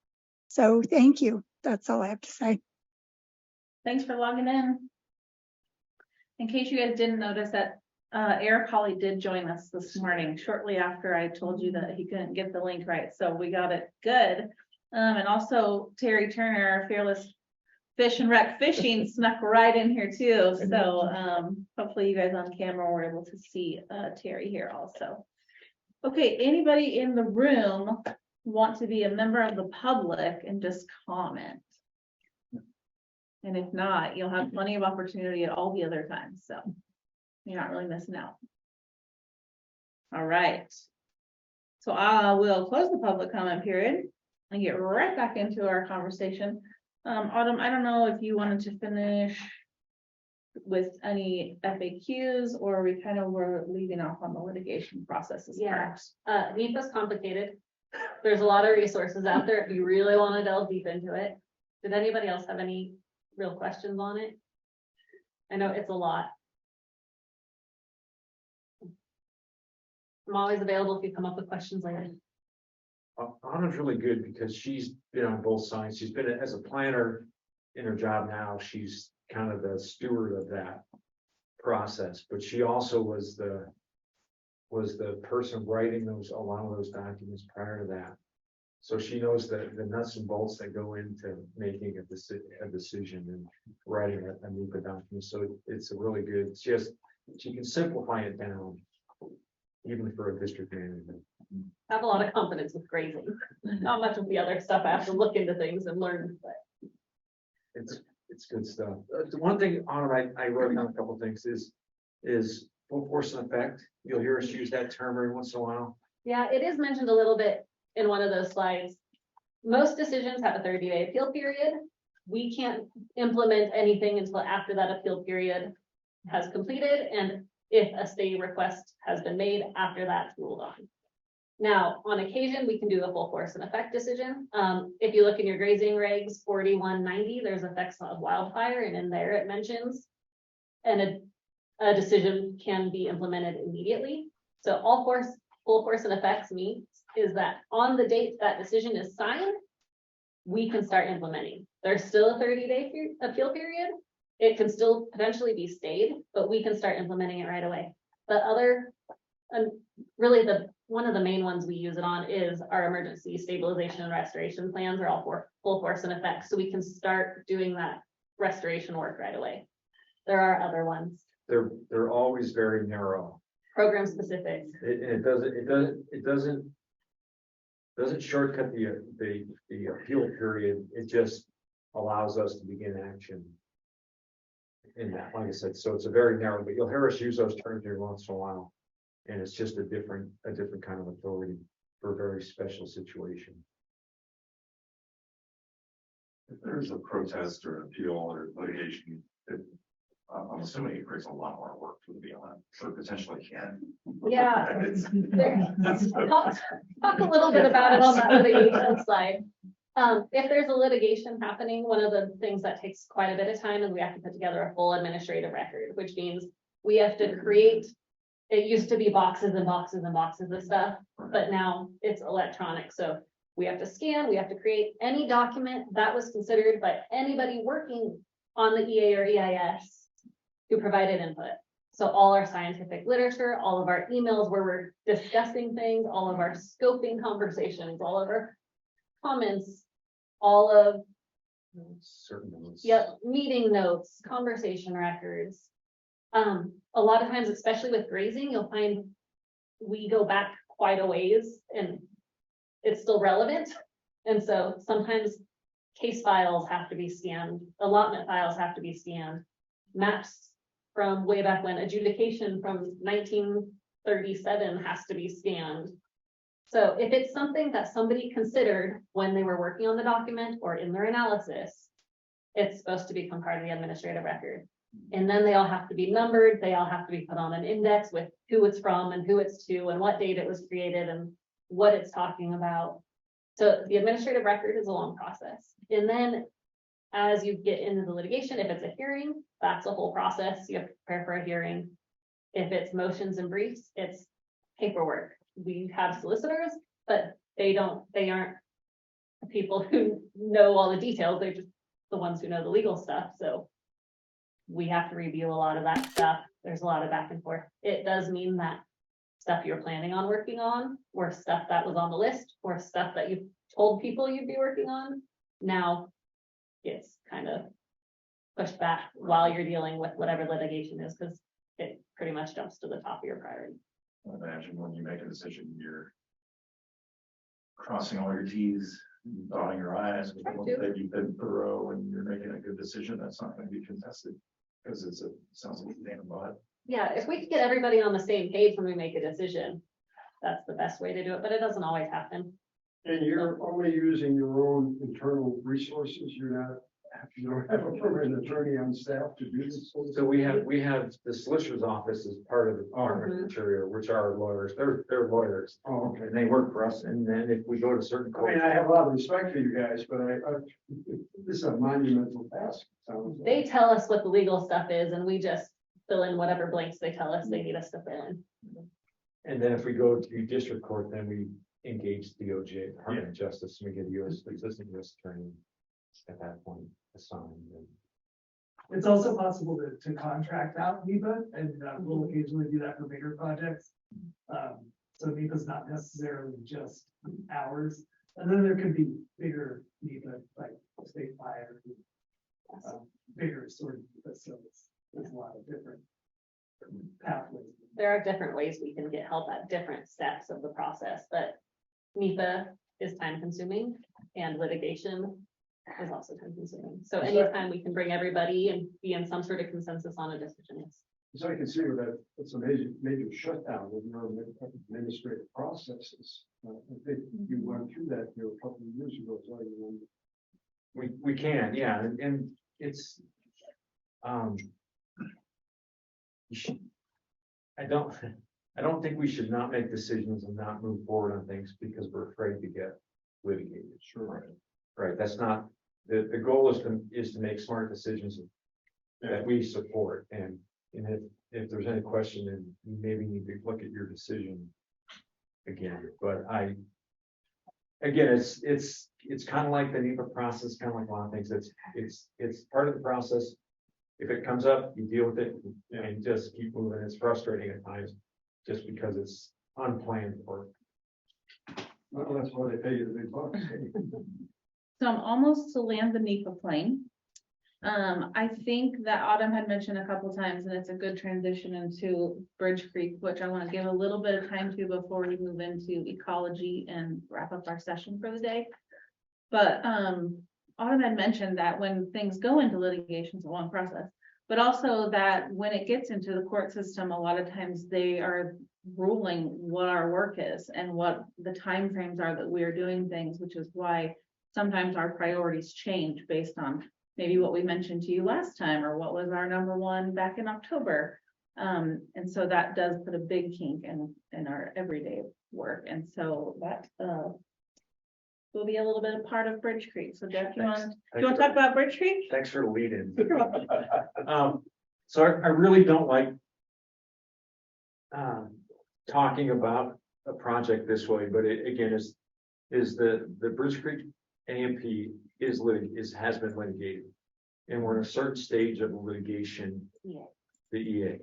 Speaker 17: So thank you. That's all I have to say.
Speaker 2: Thanks for logging in. In case you guys didn't notice that Eric Holly did join us this morning shortly after I told you that he couldn't get the link right. So we got it good. And also Terry Turner, Fearless Fish and Rec Fishing, snuck right in here too. So hopefully you guys on camera were able to see Terry here also. Okay, anybody in the room want to be a member of the public and just comment? And if not, you'll have plenty of opportunity at all the other times. So you're not really missing out. All right. So I will close the public comment period and get right back into our conversation. Autumn, I don't know if you wanted to finish with any FAQs or we kind of were leaving off on the litigation processes.
Speaker 5: Yeah, NEPA's complicated. There's a lot of resources out there if you really want to delve deep into it. Did anybody else have any real questions on it? I know it's a lot. I'm always available if you come up with questions later.
Speaker 1: Anna's really good because she's been on both sides. She's been as a planner in her job now. She's kind of the steward of that process, but she also was the person writing a lot of those documents prior to that. So she knows the nuts and bolts that go into making a decision and writing a NEPA document. So it's a really good. She can simplify it down, even for a district manager.
Speaker 5: I have a lot of confidence with grazing. Not much of the other stuff. I have to look into things and learn. But
Speaker 1: It's good stuff. The one thing, Honor, I wrote down a couple of things is full force and effect. You'll hear us use that term every once in a while.
Speaker 5: yeah, it is mentioned a little bit in one of those slides. Most decisions have a 30-day appeal period. We can't implement anything until after that appeal period has completed and if a stay request has been made after that's ruled on. Now, on occasion, we can do the full force and effect decision. If you look in your grazing regs 4190, there's effects of wildfire, and in there it mentions, and a decision can be implemented immediately. So full force and effects means is that on the date that decision is signed, we can start implementing. There's still a 30-day appeal period. It can still potentially be stayed, but we can start implementing it right away. The other, really one of the main ones we use it on is our emergency stabilization and restoration plans are all full force and effect. So we can start doing that restoration work right away. There are other ones,
Speaker 1: They're always very narrow.
Speaker 5: program specific.
Speaker 1: It doesn't shortcut the appeal period. It just allows us to begin action in that, like I said, so it's a very narrow, but you'll hear us use those terms every once in a while. And it's just a different kind of authority for a very special situation.
Speaker 7: If there's a protest or appeal or litigation, I'm assuming it creates a lot more work for the BLM, or potentially can.
Speaker 5: Yeah. Talk a little bit about it on the litigation side. If there's a litigation happening, one of the things that takes quite a bit of time is we have to put together a full administrative record, which means we have to create, it used to be boxes and boxes and boxes of stuff, but now it's electronic. So we have to scan, we have to create any document that was considered by anybody working on the EA or EIS who provided input. So all our scientific literature, all of our emails where we're discussing things, all of our scoping conversations, all of our comments, all of
Speaker 1: Certain ones.
Speaker 5: meeting notes, conversation records. A lot of times, especially with grazing, you'll find we go back quite a ways and it's still relevant. And so sometimes case files have to be scanned, allotment files have to be scanned, maps from way back when, adjudication from 1937 has to be scanned. So if it's something that somebody considered when they were working on the document or in their analysis, it's supposed to become part of the administrative record. And then they all have to be numbered. They all have to be put on an index with who it's from and who it's to and what date it was created and what it's talking about. So the administrative record is a long process. And then as you get into the litigation, if it's a hearing, that's a whole process. You have to prepare for a hearing. If it's motions and briefs, it's paperwork. We have solicitors, but they aren't the people who know all the details. They're just the ones who know the legal stuff. So we have to review a lot of that stuff. There's a lot of back and forth. It does mean that stuff you're planning on working on, or stuff that was on the list, or stuff that you told people you'd be working on, now gets kind of pushed back while you're dealing with whatever litigation is, because it pretty much jumps to the top of your priority.
Speaker 7: I imagine when you make a decision, you're crossing all your T's, dotting your I's, that you've been thorough and you're making a good decision. That's not going to be contested because sounds like a damn butt.
Speaker 5: Yeah, if we could get everybody on the same page when we make a decision, that's the best way to do it, but it doesn't always happen.
Speaker 8: And you're only using your own internal resources, you don't have a permanent attorney on staff to do this?
Speaker 1: So we have the solicitor's office as part of the Department of Interior, which are lawyers. They're lawyers.
Speaker 8: Oh, okay.
Speaker 1: And they work for us. And then if we go to certain
Speaker 8: I mean,
Speaker 1: courts,
Speaker 8: I have a lot of respect for you guys, but this is a monumental task.
Speaker 5: They tell us what the legal stuff is and we just fill in whatever blanks they tell us they need us to fill in.
Speaker 1: and then if we go to district court, then we engage DOJ, Department of Justice, and we get a assistant U.S. attorney at that point assigned.
Speaker 18: It's also possible to contract out NEPA, and we'll occasionally do that for bigger projects. So NEPA is not necessarily just ours, and then there could be bigger NEPA, like state fire, bigger sort of NEPA, so there's a lot of different pathways.
Speaker 5: There are different ways we can get help at different steps of the process, but NEPA is time consuming and litigation is also time consuming. So anytime we can bring everybody and be in some sort of consensus on a decision.
Speaker 8: So I can see that it's a major shutdown of your administrative processes. I think you went through that here a couple of years ago, so you
Speaker 1: We can, yeah, and it's I don't think we should not make decisions and not move forward on things because we're afraid to get litigated. Sure. Right. That's not the goal is to make smart decisions that we support. And if there's any question, then you maybe need to look at your decision again. But again, it's kind of like the NEPA process, kind of like a lot of things. It's part of the process. If it comes up, you deal with it and just keep moving. It's frustrating at times just because it's unplanned for.
Speaker 8: Well, that's why they pay you the big bucks.
Speaker 2: So I'm almost to land the NEPA plane. I think that Autumn had mentioned a couple times, and it's a good transition into Bridge Creek, which I want to give a little bit of time to before we move into ecology and wrap up our session for the day. But Autumn had mentioned that when things go into litigation, it's a long process, but also that when it gets into the court system, a lot of times they are ruling what our work is and what the timeframes are that we are doing things, which is why sometimes our priorities change based on maybe what we mentioned to you last time, or what was our number one back in October. And so that does put a big kink in our everyday work. And so that will be a little bit of part of Bridge Creek. So Jeff, you want to talk about Bridge Creek?
Speaker 1: Thanks for the lead in. So I really don't like talking about a project this way, but it again is the Bridge Creek AMP has been litigated, and we're in a certain stage of litigation.
Speaker 2: Yeah.
Speaker 1: The EA.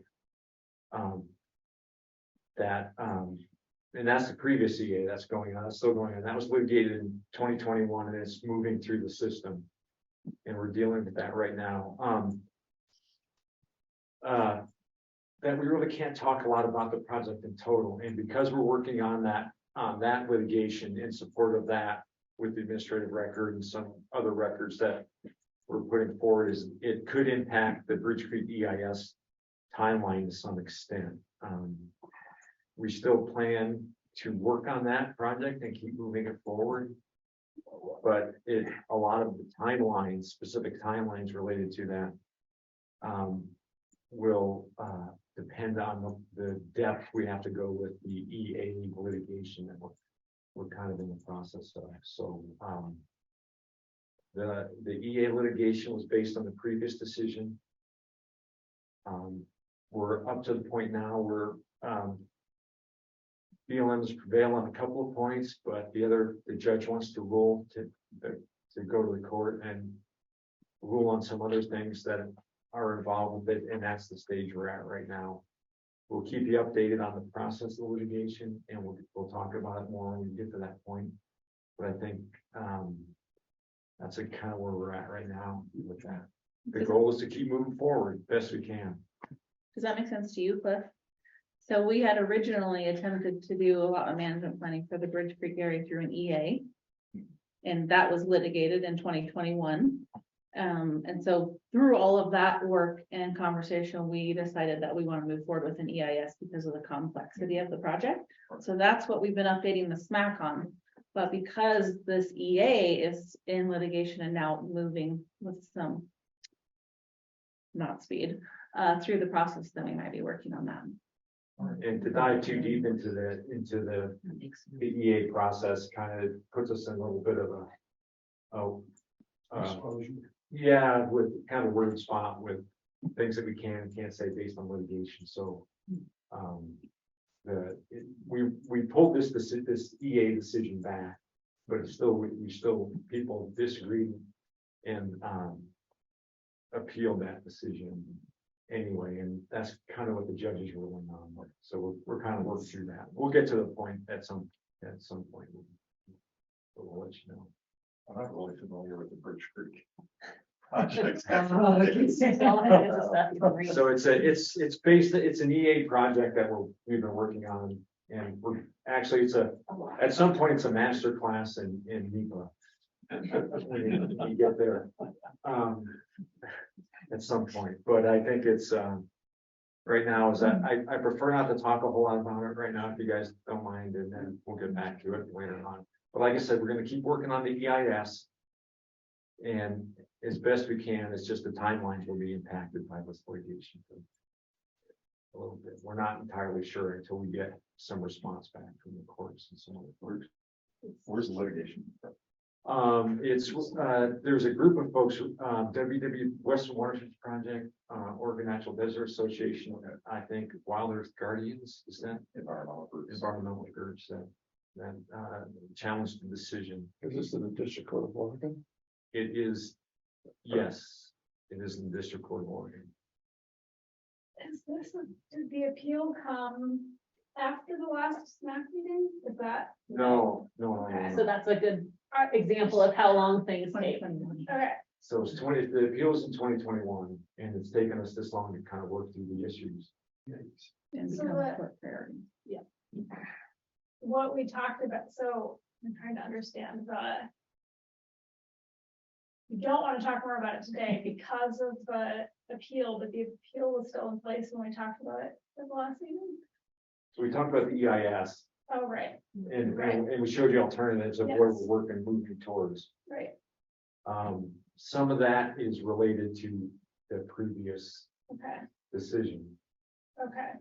Speaker 1: And that's the previous EA that's going on. It's still going on. That was litigated in 2021, and it's moving through the system, and we're dealing with that right now. That we really can't talk a lot about the project in total, and because we're working on that litigation in support of that with the administrative record and some other records that we're putting forward, is it could impact the Bridge Creek EIS timeline to some extent. We still plan to work on that project and keep moving it forward, but a lot of the timelines, specific timelines related to that, will depend on the depth we have to go with the EA litigation that we're kind of in the process of. So the EA litigation was based on the previous decision. We're up to the point now where feelings prevail on a couple of points, but the judge wants to rule to go to the court and rule on some other things that are involved with it, and that's the stage we're at right now. We'll keep you updated on the process of litigation, and we'll talk about it more when we get to that point. But I think that's kind of where we're at right now with that. The goal is to keep moving forward best we can.
Speaker 2: Does that make sense to you, Cliff? So we had originally attempted to do a lot of management planning for the Bridge Creek area through an EA. And that was litigated in 2021. And so through all of that work and conversation, we decided that we want to move forward with an EIS because of the complexity of the project. So that's what we've been updating the SMAC on. But because this EA is in litigation and now moving with some not speed through the process, then we might be working on that.
Speaker 1: And to dive too deep into the EA process kind of puts us in a little bit of yeah, with kind of a weird spot with things that we can and can't say based on litigation. So we pulled this EA decision back, but it's still people disagreed and appealed that decision anyway, and that's kind of what the judge is ruling on. So we're kind of working through that. We'll get to the point at some point. We'll let you know.
Speaker 7: I'm not really familiar with the Bridge Creek project.
Speaker 1: So it's an EA project that we've been working on, and we're actually at some point it's a master class in NEPA. You get there at some point, but I think it's right now is that I prefer not to talk a whole lot about it right now if you guys don't mind, and then we'll get back to it later on. But like I said, we're going to keep working on the EIS, and as best we can, it's just the timelines will be impacted by this litigation a little bit. We're not entirely sure until we get some response back from the courts and some of the courts.
Speaker 7: Where's the litigation?
Speaker 1: There's a group of folks, WW Western Watersheds Project, Oregon Natural Desert Association, I think Wild Earth Guardians, is that environmental groups that challenged the decision.
Speaker 9: Is this in the District Court of Oregon?
Speaker 1: It is, yes, it is in the District Court of Oregon.
Speaker 10: Did the appeal come after the last SMAC meeting? Is that?
Speaker 1: No.
Speaker 5: So that's a good example of how long things take.
Speaker 10: Okay,
Speaker 1: So it's the appeal was in 2021, and it's taken us this long to kind of work through the issues.
Speaker 2: And
Speaker 10: So
Speaker 2: become a
Speaker 10: that-
Speaker 2: court priority.
Speaker 10: what we talked about, so I'm trying to understand we don't want to talk more about it today because of the appeal, but the appeal was still in place when we talked about it at the last meeting.
Speaker 1: So we talked about the EIS,
Speaker 10: Oh, right,
Speaker 1: and
Speaker 10: Right.
Speaker 1: we showed you alternatives of where
Speaker 10: Yes.
Speaker 1: we're working, moving towards.
Speaker 10: right,
Speaker 1: Some of that is related to the previous
Speaker 10: okay,
Speaker 1: decision,
Speaker 10: okay,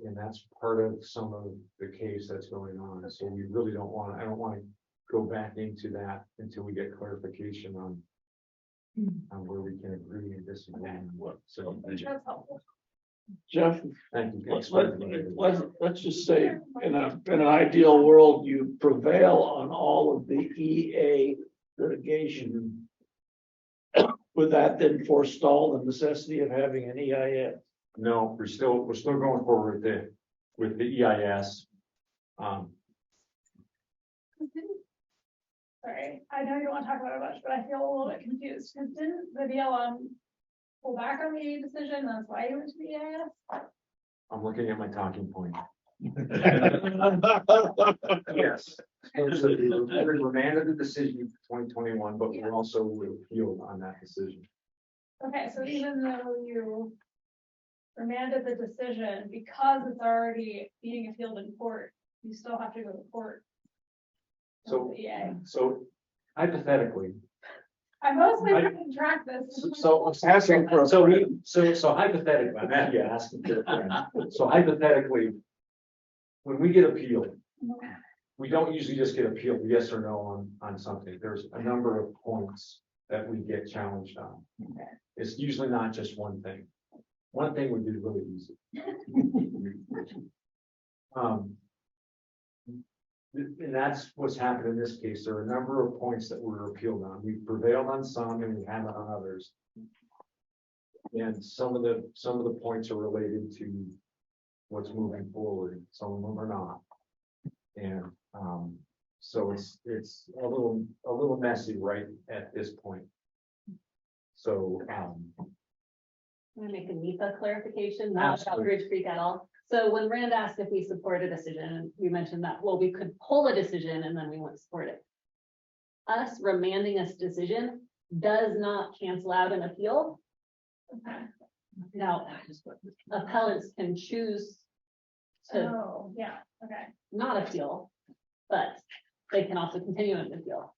Speaker 1: and that's part of some of the case that's going on. So we really don't want, I don't want to go back into that until we get clarification on where we can agree and disagree and what. So,
Speaker 10: that's helpful.
Speaker 9: Jeff,
Speaker 1: thank you.
Speaker 9: let's just say, in an ideal world, you prevail on all of the EA litigation. Would that then forestall the necessity of having an EIS?
Speaker 1: No, we're still going forward with the EIS.
Speaker 10: Sorry, I know you don't want to talk about it much, but I feel a little bit confused, because didn't the BLM pull back on the decision, that's why you went to the EIS?
Speaker 1: I'm looking at my talking point. Yes. So we remanded the decision for 2021, but we also appealed on that decision.
Speaker 10: Okay, so even though you remanded the decision, because it's already being appealed in court, you still have to go to court.
Speaker 1: So,
Speaker 10: Yeah,
Speaker 1: so hypothetically,
Speaker 10: I'm mostly trying to track this.
Speaker 1: so asking for, so hypothetically, I'm at you asking for a friend. So hypothetically, when we get appealed, we don't usually just get appealed yes or no on something. There's a number of points that we get challenged on. It's usually not just one thing. One thing would be really easy. And that's what's happened in this case. There are a number of points that were appealed on. We prevailed on some and we haven't on others. And some of the points are related to what's moving forward. Some of them are not. And so it's a little messy right at this point. So
Speaker 5: I'm gonna make a NEPA clarification, not about
Speaker 1: Absolutely.
Speaker 5: Ridge Creek at all. So when Rand asked if we support a decision, we mentioned that, well, we could pull a decision and then we won't support it. Us remanding a decision does not cancel out an appeal.
Speaker 10: Okay.
Speaker 5: Now, appellants can choose to
Speaker 10: Oh, yeah, okay.
Speaker 5: not appeal, but they can also continue an appeal.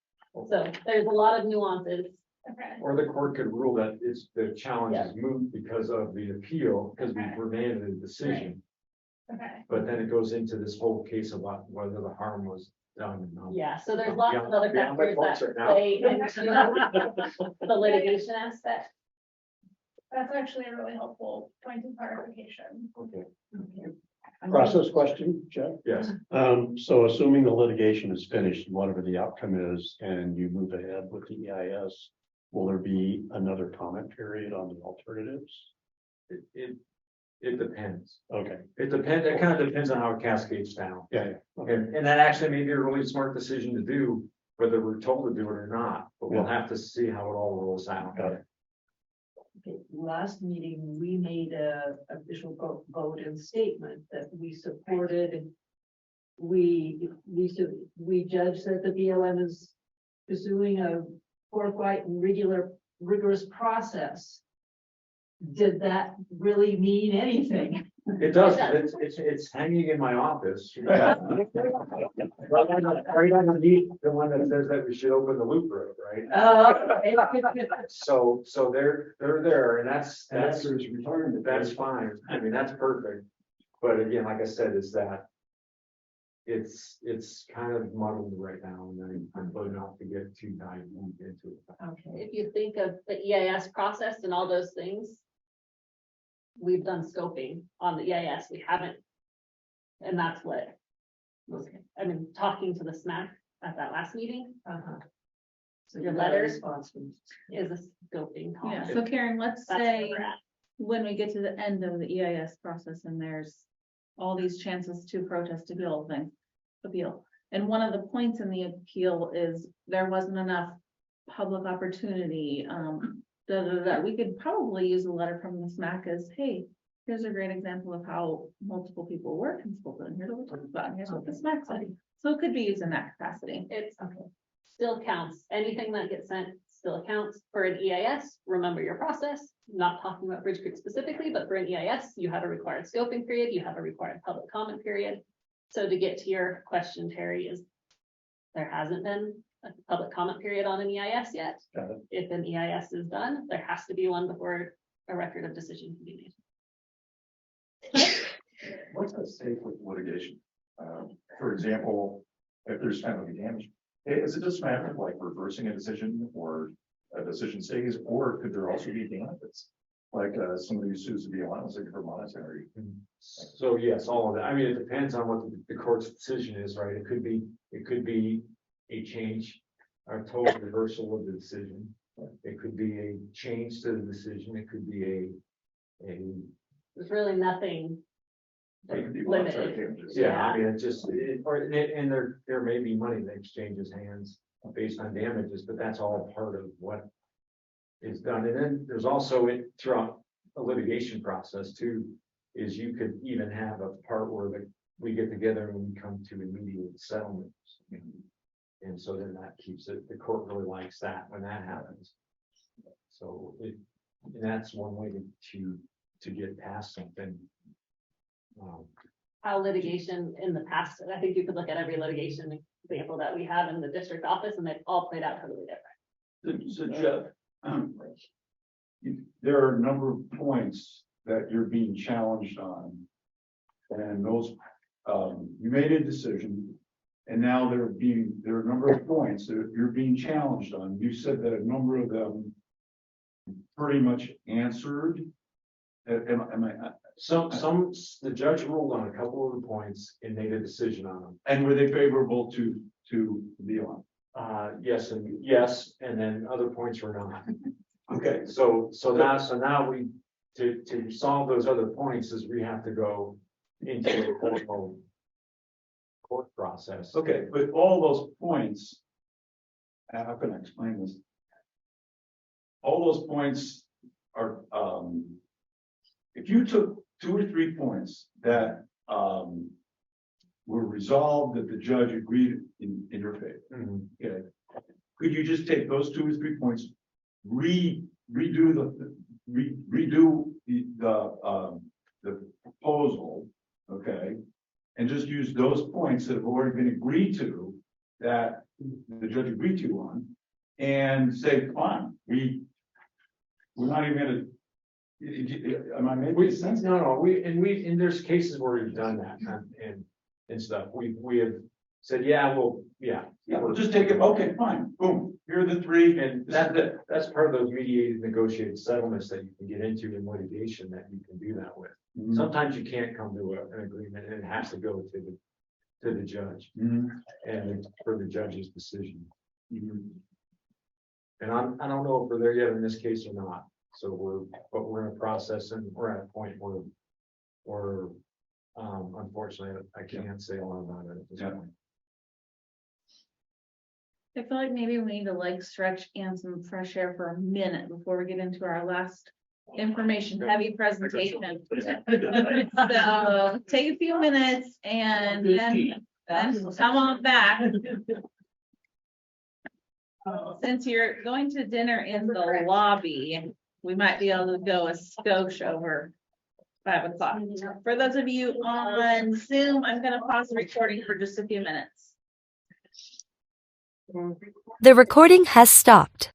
Speaker 5: So there's a lot of nuances.
Speaker 10: Okay,
Speaker 1: or the court could rule that the challenge is moot because of the appeal, because we
Speaker 10: Okay.
Speaker 1: remanded the decision.
Speaker 10: okay,
Speaker 1: But then it goes into this whole case about whether the harm was done. and not.
Speaker 5: Yeah, so there's lots of other
Speaker 1: Beyond my
Speaker 5: factors
Speaker 1: points
Speaker 5: that
Speaker 1: right now.
Speaker 5: play into the litigation aspect.
Speaker 10: that's actually a really helpful point of clarification.
Speaker 1: Okay,
Speaker 9: Process question, Jeff?
Speaker 1: yes,
Speaker 9: So assuming the litigation is finished, whatever the outcome is, and you move ahead with the EIS, will there be another comment period on the alternatives?
Speaker 1: it depends.
Speaker 9: Okay,
Speaker 1: It depends, it kind of depends on how it cascades down.
Speaker 9: yeah, okay.
Speaker 1: And that actually may be a really smart decision to do, whether we're told to do it or not, but we'll have to see how it all rolls out.
Speaker 9: Got it.
Speaker 19: Okay, last meeting, we made a official vote and statement that we supported. We judged that the BLM is pursuing a forthright and rigorous process. Did that really mean anything?
Speaker 1: It does, it's hanging in my office. Right underneath the one that says that we should open the loop road, right? So they're there, and that's
Speaker 8: After his retirement.
Speaker 1: that's fine. I mean, that's perfect. But again, like I said, is that it's kind of muddled right now, and I'm voting not to get too dived into it.
Speaker 19: Okay,
Speaker 5: If you think of the EIS process and all those things, we've done scoping on the EIS, we haven't. And that's what was, I mean, talking to the SMAC at that last meeting,
Speaker 19: So
Speaker 5: your
Speaker 19: you got a
Speaker 5: letters
Speaker 19: response from-
Speaker 5: is a scoping
Speaker 2: Yeah,
Speaker 5: comment.
Speaker 2: so Karen, let's
Speaker 5: That's where
Speaker 2: say
Speaker 5: we're at.
Speaker 2: when we get to the end of the EIS process and there's all these chances to protest appeal. And one of the points in the appeal is there wasn't enough public opportunity, we could probably use a letter from the SMAC as, hey, here's a great example of how multiple people were consulted, and here's what we talked about, and here's what the SMAC said. So it could be used in that capacity.
Speaker 5: It's still counts. Anything that gets sent still counts for an EIS. Remember your process, not talking about Bridge Creek specifically, but for an EIS, you have a required scoping period, you have a required public comment period. So to get to your question, Terry, is there hasn't been a public comment period on an EIS yet.
Speaker 6: Got it.
Speaker 5: If an EIS is done, there has to be one before a record of decision can be made.
Speaker 7: What's that safe with litigation? For example, if there's family damage, is it just a matter of like reversing a decision or a decision stays, or could there also be damages? Like somebody who sues the BLM for monetary.
Speaker 1: So yes, all of that. I mean, it depends on what the court's decision is, right? It could be a change, or total reversal of the decision. It could be a change to the decision. It could be
Speaker 5: There's really nothing
Speaker 7: They could be
Speaker 5: limited.
Speaker 7: monetary damages.
Speaker 1: yeah, I mean, and there may be money that exchanges hands based on damages, but that's all part of what is done. And then there's also throughout a litigation process too, is you could even have a part where we get together and we come to immediate settlements. And so then that keeps it, the court really likes that when that happens. So and that's one way to get past something.
Speaker 5: How litigation in the past, I think you could look at every litigation example that we have in the district office and they've all played out totally different.
Speaker 6: So Jeff, there are a number of points that you're being challenged on. And those, you made a decision, and now there are a number of points that you're being challenged on. You said that a number of them pretty much answered.
Speaker 1: The judge ruled on a couple of the points and made a decision on them.
Speaker 6: And were they favorable to the BLM?
Speaker 1: Yes, and then other points were not.
Speaker 6: Okay,
Speaker 1: So now we, to solve those other points is we have to go into a formal court process.
Speaker 6: okay, but all those points, how can I explain this? All those points are, if you took 2 or 3 points that were resolved that the judge agreed in your favor, okay, could you just take those 2 or 3 points, redo the proposal, okay, and just use those points that have already been agreed to, that the judge agreed to on, and say, come on, we're not even gonna. Am I making sense?
Speaker 1: No, and there's cases where we've done that and stuff. We have said, yeah,
Speaker 6: We'll just take it, okay, fine, boom, here are the 3,
Speaker 1: and that's part of those mediated negotiated settlements that you can get into in litigation that you can do that with. Sometimes you can't come to an agreement and it has to go to the judge and for the judge's decision. And I don't know if we're there yet in this case or not. So we're in a process and we're at a point where unfortunately I can't say a lot about it at this point.
Speaker 2: I feel like maybe we need to leg stretch and some fresh air for a minute before we get into our last information heavy presentation. So take a few minutes and then come on back. Since you're going to dinner in the lobby, we might be able to go a skosh over 5 o'clock. For those of you on Zoom, I'm going to pause the recording for just a few minutes.
Speaker 20: The recording has stopped.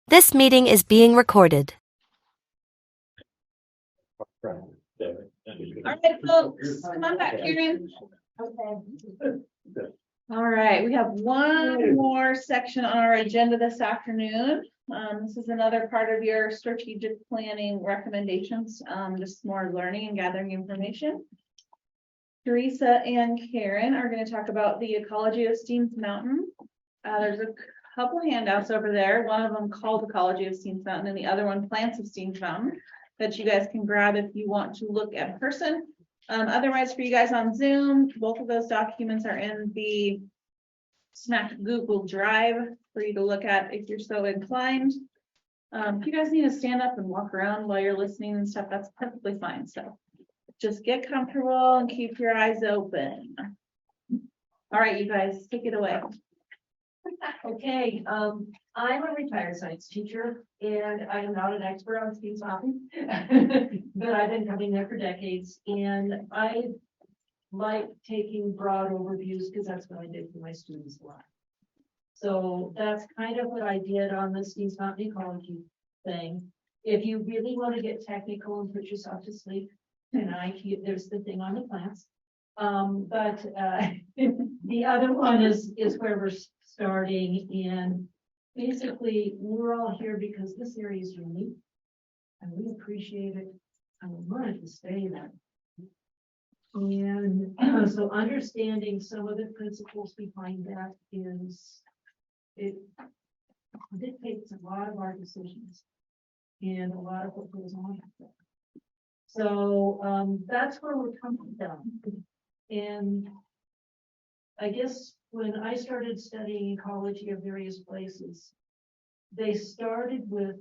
Speaker 20: This meeting is being recorded.
Speaker 2: All right, folks, come on back, Karen. All right, we have one more section on our agenda this afternoon. This is another part of your strategic planning recommendations, just more learning and gathering information. Teresa and Karen are going to talk about the ecology of Steens Mountain. There's a couple handouts over there. One of them called Ecology of Steens Mountain and the other one Plants of Steens Mountain that you guys can grab if you want to look in person. Otherwise, for you guys on Zoom, both of those documents are in the SMAC Google Drive for you to look at if you're so inclined. If you guys need to stand up and walk around while you're listening and stuff, that's perfectly fine. So just get comfortable and keep your eyes open. All right, you guys, take it away.
Speaker 19: Okay, I'm a retired science teacher and I am not an expert on Steens Mountain, but I've been coming there for decades and I like taking broad overviews because that's what I did for my students a lot. So that's kind of what I did on the Steens Mountain ecology thing. If you really want to get technical and put yourself to sleep tonight, there's the thing on the plants. But the other one is where we're starting, and basically we're all here because this area is unique and we appreciate it and we want it to stay there. And so understanding some of the principles behind that it dictates a lot of our decisions and a lot of what goes on. So that's where we're coming from. And I guess when I started studying ecology of various places, they started with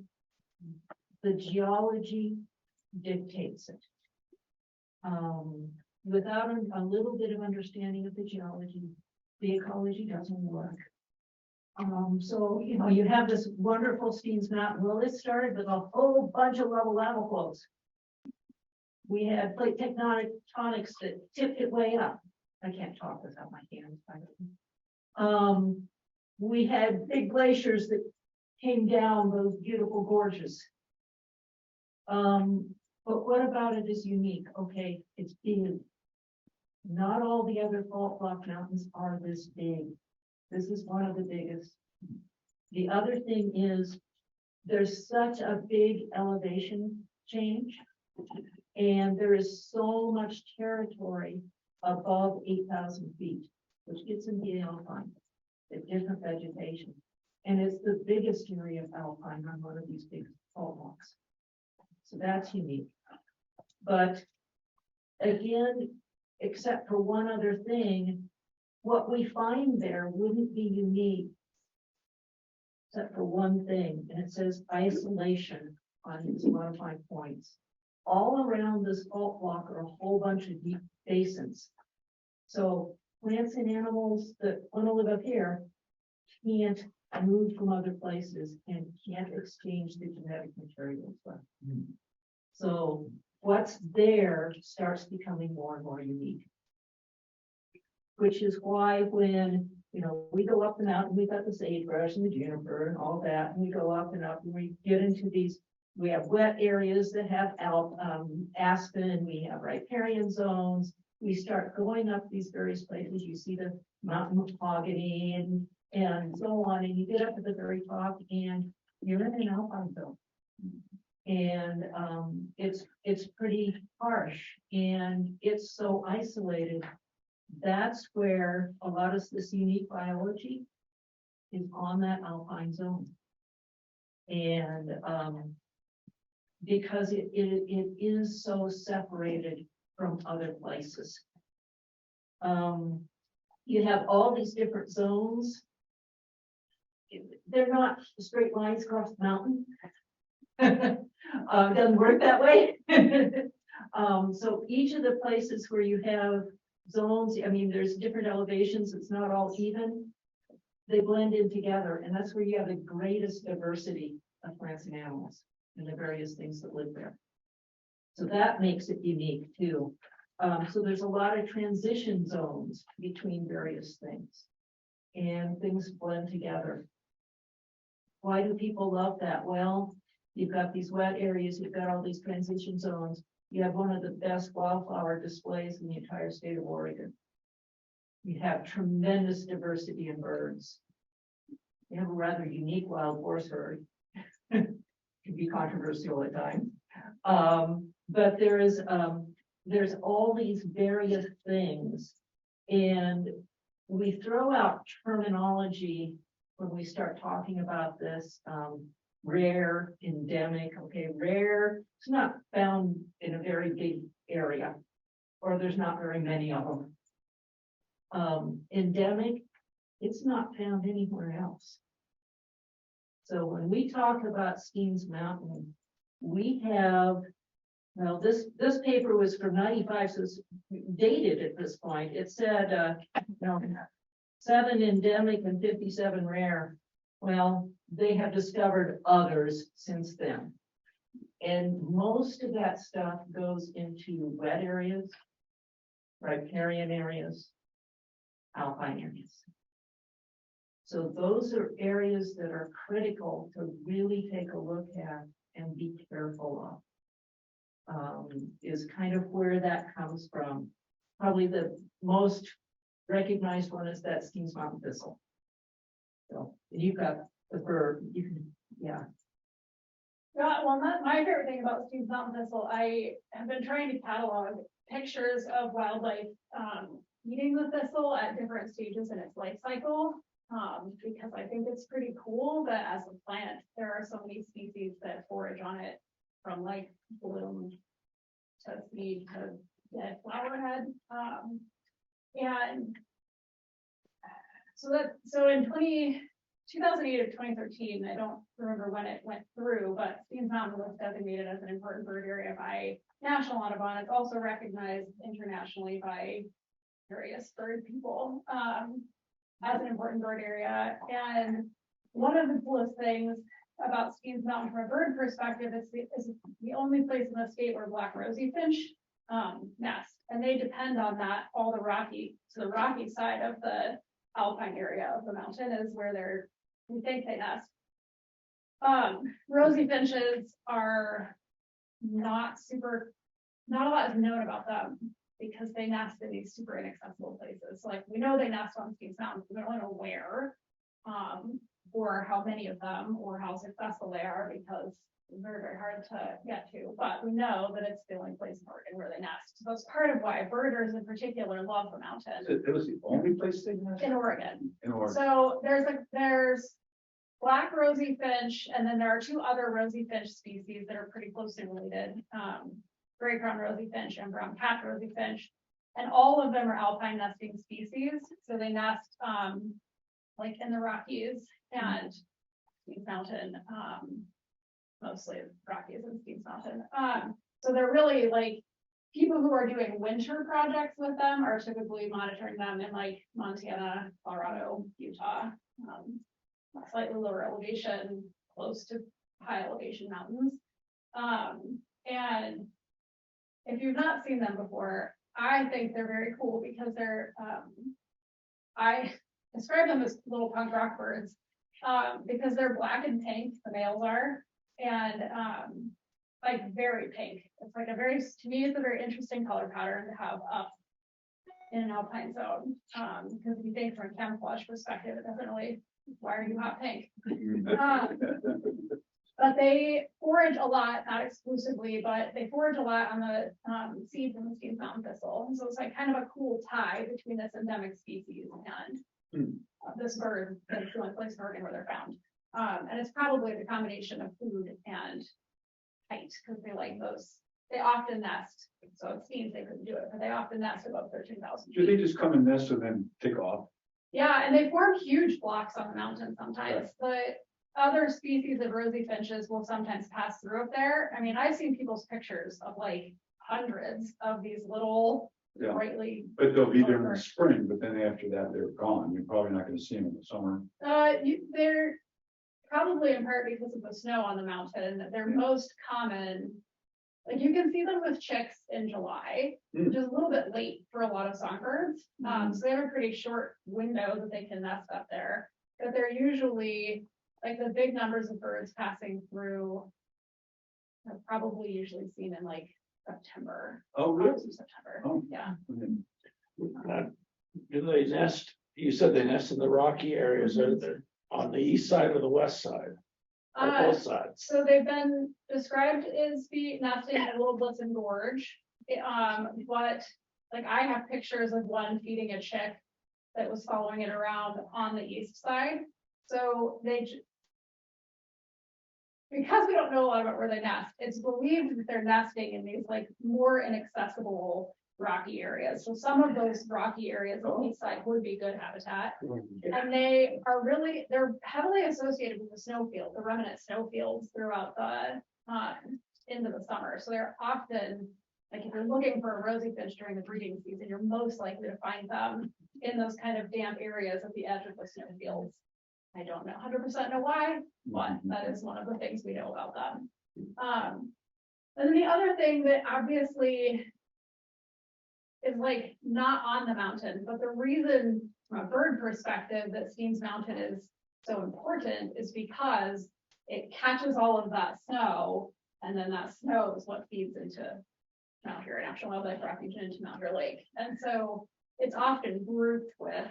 Speaker 19: the geology dictates it. Without a little bit of understanding of the geology, the ecology doesn't work. So, you know, you have this wonderful Steens Mountain. Well, it started with a whole bunch of level lava flows. We had plate tectonics that tipped it way up. I can't talk without my hands. We had big glaciers that came down those beautiful gorges. But what about it is unique? Okay, it's big. Not all the other fault block mountains are this big. This is one of the biggest. The other thing is there's such a big elevation change and there is so much territory above 8,000 feet, which gets into the alpine, the different vegetation. And it's the biggest area of alpine on one of these big fault blocks. So that's unique. But again, except for one other thing, what we find there wouldn't be unique except for one thing, and it says isolation on these modified points. All around this fault block are a whole bunch of deep basins. So plants and animals that want to live up here can't move from other places and can't exchange the genetic materials. So what's there starts becoming more and more unique. Which is why when, you know, we go up the mountain, we've got the sagebrush and the juniper and all that, and we go up and up and we get into these, we have wet areas that have aspen, we have riparian zones. We start going up these various places, you see the mountain mahogany and so on, and you get up to the very top and you're in an alpine zone. And it's pretty harsh and it's so isolated. That's where a lot of this unique biology is on that alpine zone. And because it is so separated from other places. You have all these different zones. They're not straight lines across the mountain. Doesn't work that way. So each of the places where you have zones, I mean, there's different elevations, it's not all even. They blend in together, and that's where you have the greatest diversity of plants and animals and the various things that live there. So that makes it unique too. So there's a lot of transition zones between various things, and things blend together. Why do people love that? Well, you've got these wet areas, you've got all these transition zones. You have one of the best wildflower displays in the entire state of Oregon. You have tremendous diversity in birds. You have a rather unique wild horse herd. Can be controversial at times. But there's all these various things, and we throw out terminology when we start talking about this. Rare, endemic. Okay, rare, it's not found in a very big area, or there's not very many of them. Endemic, it's not found anywhere else. So when we talk about Steens Mountain, we have, well, this paper was from 95, so it's dated at this point. It said 7 endemic and 57 rare. Well, they have discovered others since then. And most of that stuff goes into wet areas, riparian areas, alpine areas. So those are areas that are critical to really take a look at and be careful of. Is kind of where that comes from. Probably the most recognized one is that Steens Mountain thistle. So you've got the bird, you can, yeah.
Speaker 10: Yeah, well, my favorite thing about Steens Mountain thistle, I have been trying to catalog pictures of wildlife eating the thistle at different stages in its life cycle, because I think it's pretty cool that as a plant, there are so many species that forage on it from like bloom to seed to dead flower head. And so in 2008 or 2013, I don't remember when it went through, but Steens Mountain was designated as an important bird area by National Audubon. It's also recognized internationally by various bird people as an important bird area. And one of the coolest things about Steens Mountain from a bird perspective is the only place in the state where black rosy finch nest, and they depend on that. All the rocky side of the alpine area of the mountain is where we think they nest. Rosy finches are not a lot is known about them because they nest in these super inaccessible places. So like we know they nest on Steens Mountain, we don't know where, or how many of them, or how successful they are, because it's very, very hard to get to. But we know that it's the only place in Oregon where they nest. So that's part of why birders in particular love the mountain.
Speaker 6: It was the only place they nest?
Speaker 10: In Oregon.
Speaker 6: In Oregon.
Speaker 10: So there's black rosy finch, and then there are 2 other rosy finch species that are pretty closely related. Gray crown rosy finch and brown cap rosy finch. And all of them are alpine nesting species. So they nest like in the Rockies and Steens Mountain, mostly Rockies and Steens Mountain. So they're really like people who are doing winter projects with them are typically monitoring them in like Montana, Colorado, Utah, slightly lower elevation, close to high elevation mountains. And if you've not seen them before, I think they're very cool because they're, I describe them as little punk rock birds, because they're black and pink, the males are, and like very pink. It's like to me, it's a very interesting color pattern to have up in an alpine zone. Because if you think from a camouflage perspective, it doesn't really, why are you hot pink? But they forage a lot, not exclusively, but they forage a lot on the seeds in the Steens Mountain thistle. And so it's like kind of a cool tie between this endemic species and this bird that's the only place in Oregon where they're found. And it's probably the combination of food and height, because they like those. They often nest, so it seems they couldn't do it, but they often nest above 13,000
Speaker 6: Do they just come and nest and then take off?
Speaker 10: Yeah, and they form huge blocks on the mountain sometimes. But other species of rosy finches will sometimes pass through up there. I mean, I've seen people's pictures of like hundreds of these little brightly.
Speaker 6: But they'll be there in the spring, but then after that, they're gone. You're probably not going to see them in the summer.
Speaker 10: They're probably in part because of the snow on the mountain. They're most common. Like you can see them with chicks in July, which is a little bit late for a lot of songbirds. So they have a pretty short window that they can nest up there. But they're usually like the big numbers of birds passing through are probably usually seen in like September.
Speaker 9: Oh, really?
Speaker 10: August or September,
Speaker 9: Oh.
Speaker 10: yeah.
Speaker 9: Do they nest, you said they nest in the rocky areas, are they on the east side or the west side? Or both sides?
Speaker 10: So they've been described as nesting in Little Blitzen Gorge. But like I have pictures of one feeding a chick that was following it around on the east side. So because we don't know a lot about where they nest, it's believed that they're nesting in these like more inaccessible rocky areas. So some of those rocky areas on the east side would be good habitat. And they're heavily associated with the snowfield, the remnant snowfields throughout the into the summer. So they're often, like if you're looking for a rosy finch during the breeding season, you're most likely to find them in those kind of damp areas at the edge of the snowfields. I don't know 100% know why, but that is one of the things we know about them. And then the other thing that obviously is like not on the mountain, but the reason from a bird perspective that Steens Mountain is so important is because it catches all of that snow, and then that snow is what feeds into Mount Hero National Wildlife Refuge and into Mount Hero Lake. And so it's often grouped with,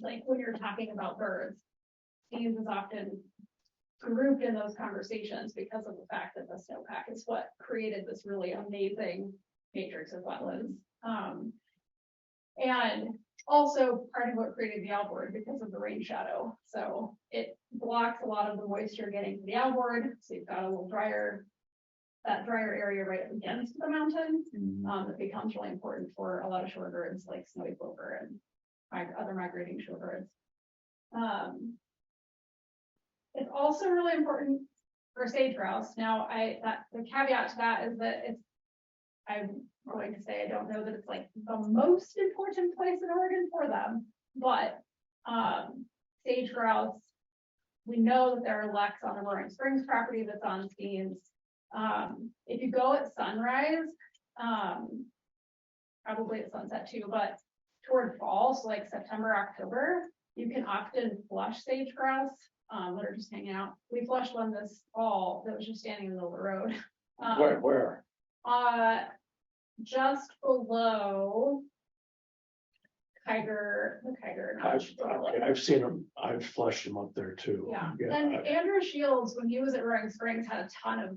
Speaker 10: like when you're talking about birds, Steens is often grouped in those conversations because of the fact that the snowpack is what created this really amazing matrix of wetlands. And also part of what created the outboard because of the rain shadow. So it blocks a lot of the moisture getting to the outboard. So you've got a little drier, that drier area right up against the mountain. That becomes really important for a lot of shorebirds like snowy plover and other migrating shorebirds. It's also really important for sage grouse. Now, the caveat to that is that I'm going to say I don't know that it's like the most important place in Oregon for them, but sage grouse, we know that there are leks on the Roaring Springs property that's on Steens. If you go at sunrise, probably at sunset too, but toward fall, so like September, October, you can often flush sage grouse that are just hanging out. We flushed one this fall that was just standing in the middle of the road.
Speaker 9: Where?
Speaker 10: Just below the Notch.
Speaker 9: I've seen them, I've flushed them up there too.
Speaker 10: Yeah, and Andrew Shields, when he was at Roaring Springs, had a ton of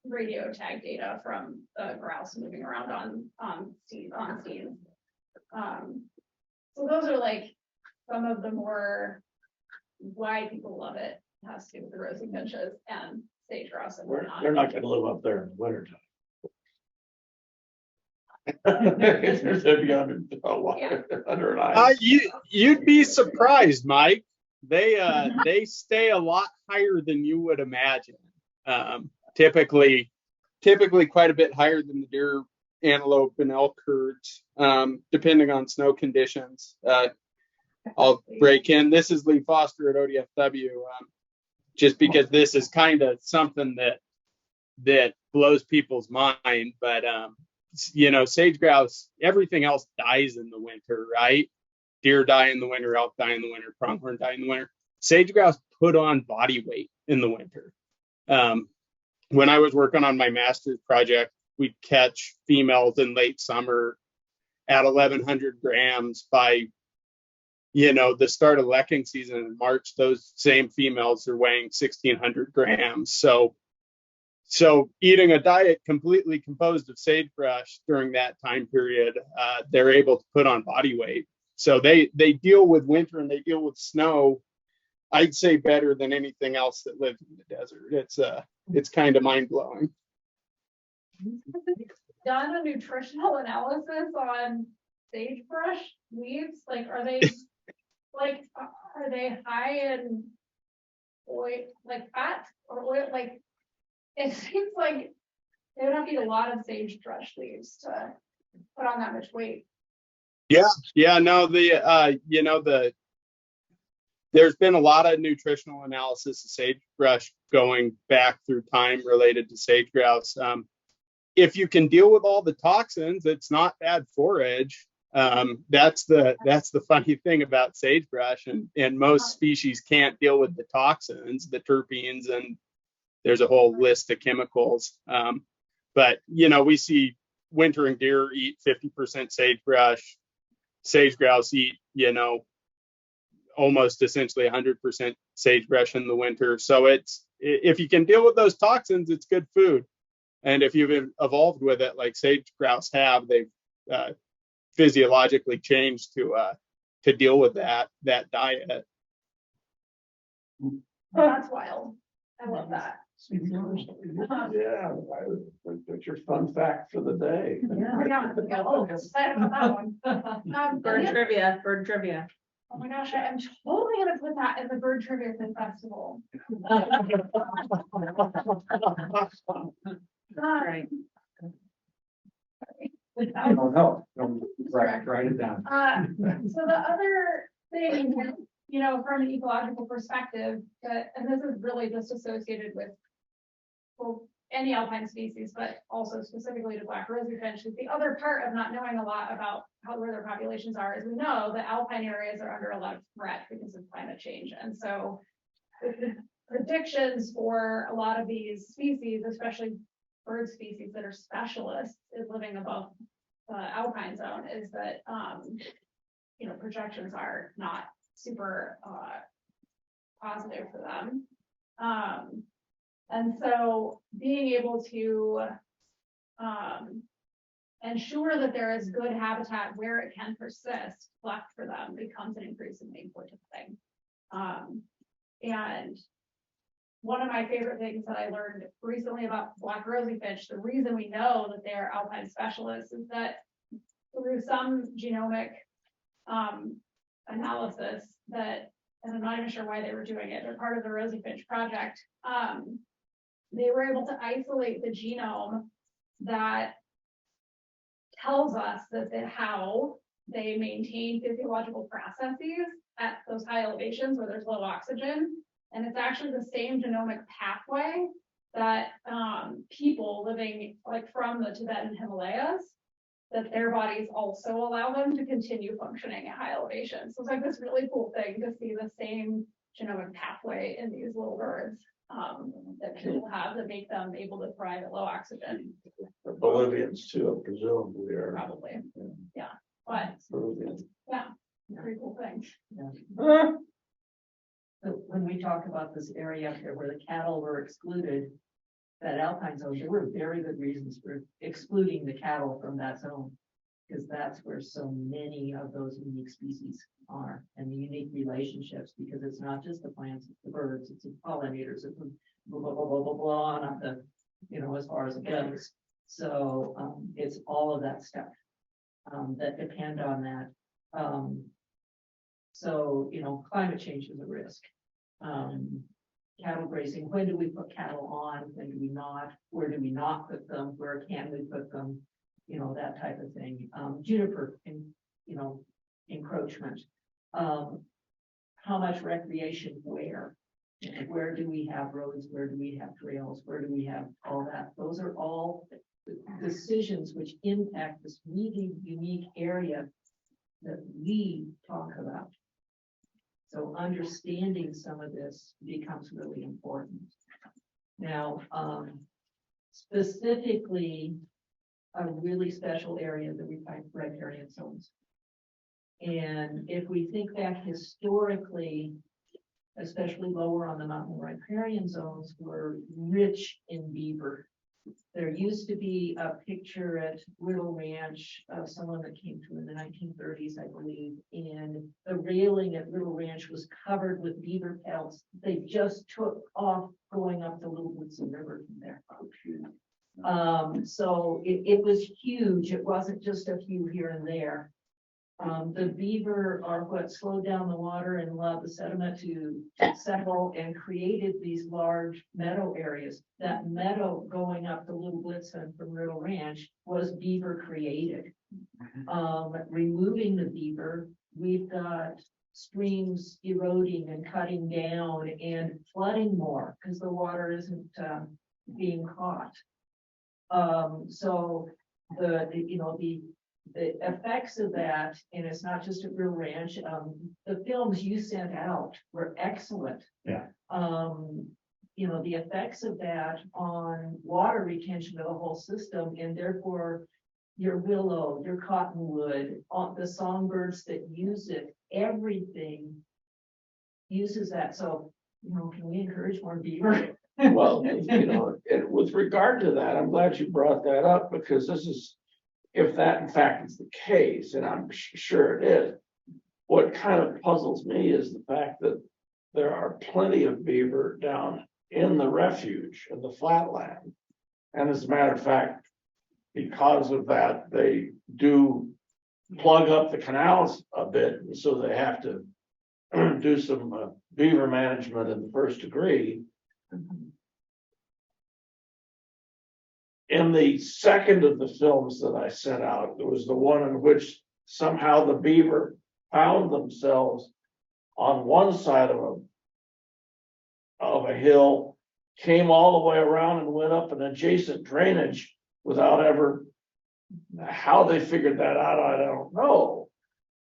Speaker 10: radio tag data from the grouse moving around on Steens. So those are like some of the more why people love it. It has to do with the rosy finches and sage grouse and whatnot.
Speaker 9: They're not gonna live up there in the wintertime. They'd be under an ice.
Speaker 13: You'd be surprised, Mike. They stay a lot higher than you would imagine. Typically quite a bit higher than the deer, antelope, and elk herds, depending on snow conditions. I'll break in. This is Lee Foster at ODFW, just because this is kind of something that blows people's mind. But sage grouse, everything else dies in the winter, right? Deer die in the winter, elk die in the winter, pronghorn die in the winter. Sage grouse put on body weight in the winter. When I was working on my master's project, we'd catch females in late summer at 1,100 grams. By the start of lekking season in March, those same females are weighing 1,600 grams. So eating a diet completely composed of sagebrush during that time period, they're able to put on body weight. So they deal with winter and they deal with snow, I'd say, better than anything else that lives in the desert. It's kind of mind blowing.
Speaker 10: Done a nutritional analysis on sagebrush leaves. Like, are they high in oil, like fat or oil? Like, it seems like they would have to eat a lot of sagebrush leaves to put on that much weight.
Speaker 13: Yeah, no, there's been a lot of nutritional analysis of sagebrush going back through time related to sage grouse. If you can deal with all the toxins, it's not bad forage. That's the funny thing about sagebrush, and most species can't deal with the toxins, the terpenes, and there's a whole list of chemicals. But we see wintering deer eat 50% sagebrush, sage grouse eat almost essentially 100% sagebrush in the winter. So if you can deal with those toxins, it's good food. And if you've evolved with it like sage grouse have, they've physiologically changed to deal with that diet.
Speaker 10: That's wild. I love that.
Speaker 9: Yeah, that's your fun fact for the day.
Speaker 10: Excited about that one.
Speaker 4: Bird trivia, bird trivia.
Speaker 10: Oh my gosh, I am totally gonna put that in the bird trivia festival.
Speaker 4: Right.
Speaker 1: No, write it down.
Speaker 10: So the other thing, from an ecological perspective, and this is really just associated with, well, any alpine species, but also specifically to black rosy finch, is the other part of not knowing a lot about where their populations are, is we know that alpine areas are under a lot of threat because of climate change. And so the predictions for a lot of these species, especially bird species that are specialists is living above the alpine zone, is that projections are not super positive for them. And so being able to ensure that there is good habitat where it can persist left for them becomes an increasingly important thing. And one of my favorite things that I learned recently about black rosy finch, the reason we know that they're alpine specialists is that through some genomic analysis that, and I'm not even sure why they were doing it, they're part of the Rosy Finch project, they were able to isolate the genome that tells us how they maintain physiological processes at those high elevations where there's low oxygen. And it's actually the same genomic pathway that people living from the Tibetan Himalayas, that their bodies also allow them to continue functioning at high elevations. So it's this really cool thing to see the same genomic pathway in these little birds that people have that make them able to thrive at low oxygen.
Speaker 9: The Bolivians too, presumably are.
Speaker 10: Probably, yeah. But
Speaker 9: Peruvian.
Speaker 10: yeah, very cool thing.
Speaker 19: So when we talk about this area up there where the cattle were excluded, that alpine zone, there were very good reasons for excluding the cattle from that zone. Because that's where so many of those unique species are, and the unique relationships, because it's not just the plants, it's the birds, it's the pollinators, it's blah, blah, blah, blah, blah, blah, on up the, as far as it goes. So it's all of that stuff that depend on that. So, climate change is a risk. Cattle grazing, when do we put cattle on? When do we not? Where do we not put them? Where can we put them? That type of thing. Juniper, encroachment. How much recreation where? Where do we have roads? Where do we have trails? Where do we have all that? Those are all decisions which impact this really unique area that we talk about. So understanding some of this becomes really important. Now, specifically, a really special area that we find riparian zones. And if we think back historically, especially lower on the mountain, riparian zones were rich in beaver. There used to be a picture at Riddle Ranch of someone that came through in the 1930s, I believe, and the railing at Riddle Ranch was covered with beaver pelts. They just took off going up the Little Woodson River from there. So it was huge. It wasn't just a few here and there. The beaver are what slowed down the water and allowed the sediment to settle and created these large meadow areas. That meadow going up the Little Blitzen from Riddle Ranch was beaver created. Removing the beaver, we've got streams eroding and cutting down and flooding more because the water isn't being caught. So the the effects of that, and it's not just at Real Ranch, the films you sent out were excellent.
Speaker 6: Yeah.
Speaker 19: You know, the effects of that on water retention of the whole system, and therefore your willow, your cottonwood, the songbirds that use it, everything uses that. So, you know, can we encourage more beaver?
Speaker 9: Well, you know, and with regard to that, I'm glad you brought that up, because this is, if that in fact is the case, and I'm sure it is, what kind of puzzles me is the fact that there are plenty of beaver down in the refuge, in the flatland. And as a matter of fact, because of that, they do plug up the canals a bit, so they have to do some beaver management in the first degree. In the second of the films that I sent out, there was the one in which somehow the beaver found themselves on one side of a hill, came all the way around and went up an adjacent drainage without ever, how they figured that out, I don't know.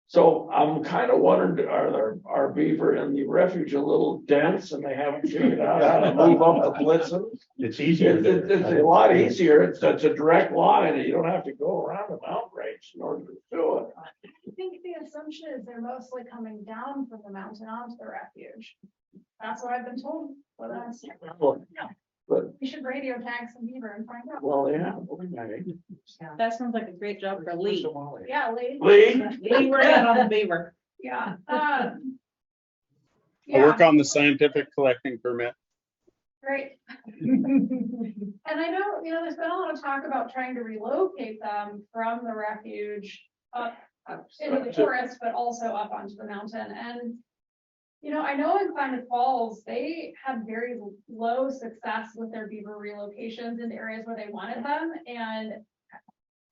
Speaker 9: So I'm kind of wondering, are beaver in the refuge a little dense and they haven't figured out how to move up the Blitzen?
Speaker 6: It's easier.
Speaker 9: It's a lot easier. It's a direct line, and you don't have to go around the mountain range in order to do it.
Speaker 10: I think the assumption is they're mostly coming down from the mountain onto the refuge. That's what I've been told. Well, that's,
Speaker 9: But,
Speaker 10: we should radio tag some beaver and find out.
Speaker 9: well, yeah. Okay.
Speaker 2: That sounds like a great job for Lee.
Speaker 10: Yeah, Lee.
Speaker 2: Lee, we're in on the beaver.
Speaker 10: Yeah.
Speaker 13: I'll work on the scientific collecting permit.
Speaker 10: Great. And I know, you know, there's been a lot of talk about trying to relocate them from the refuge up into the forest, but also up onto the mountain. And, you know, I know in Klamath Falls, they had very low success with their beaver relocations in areas where they wanted them. And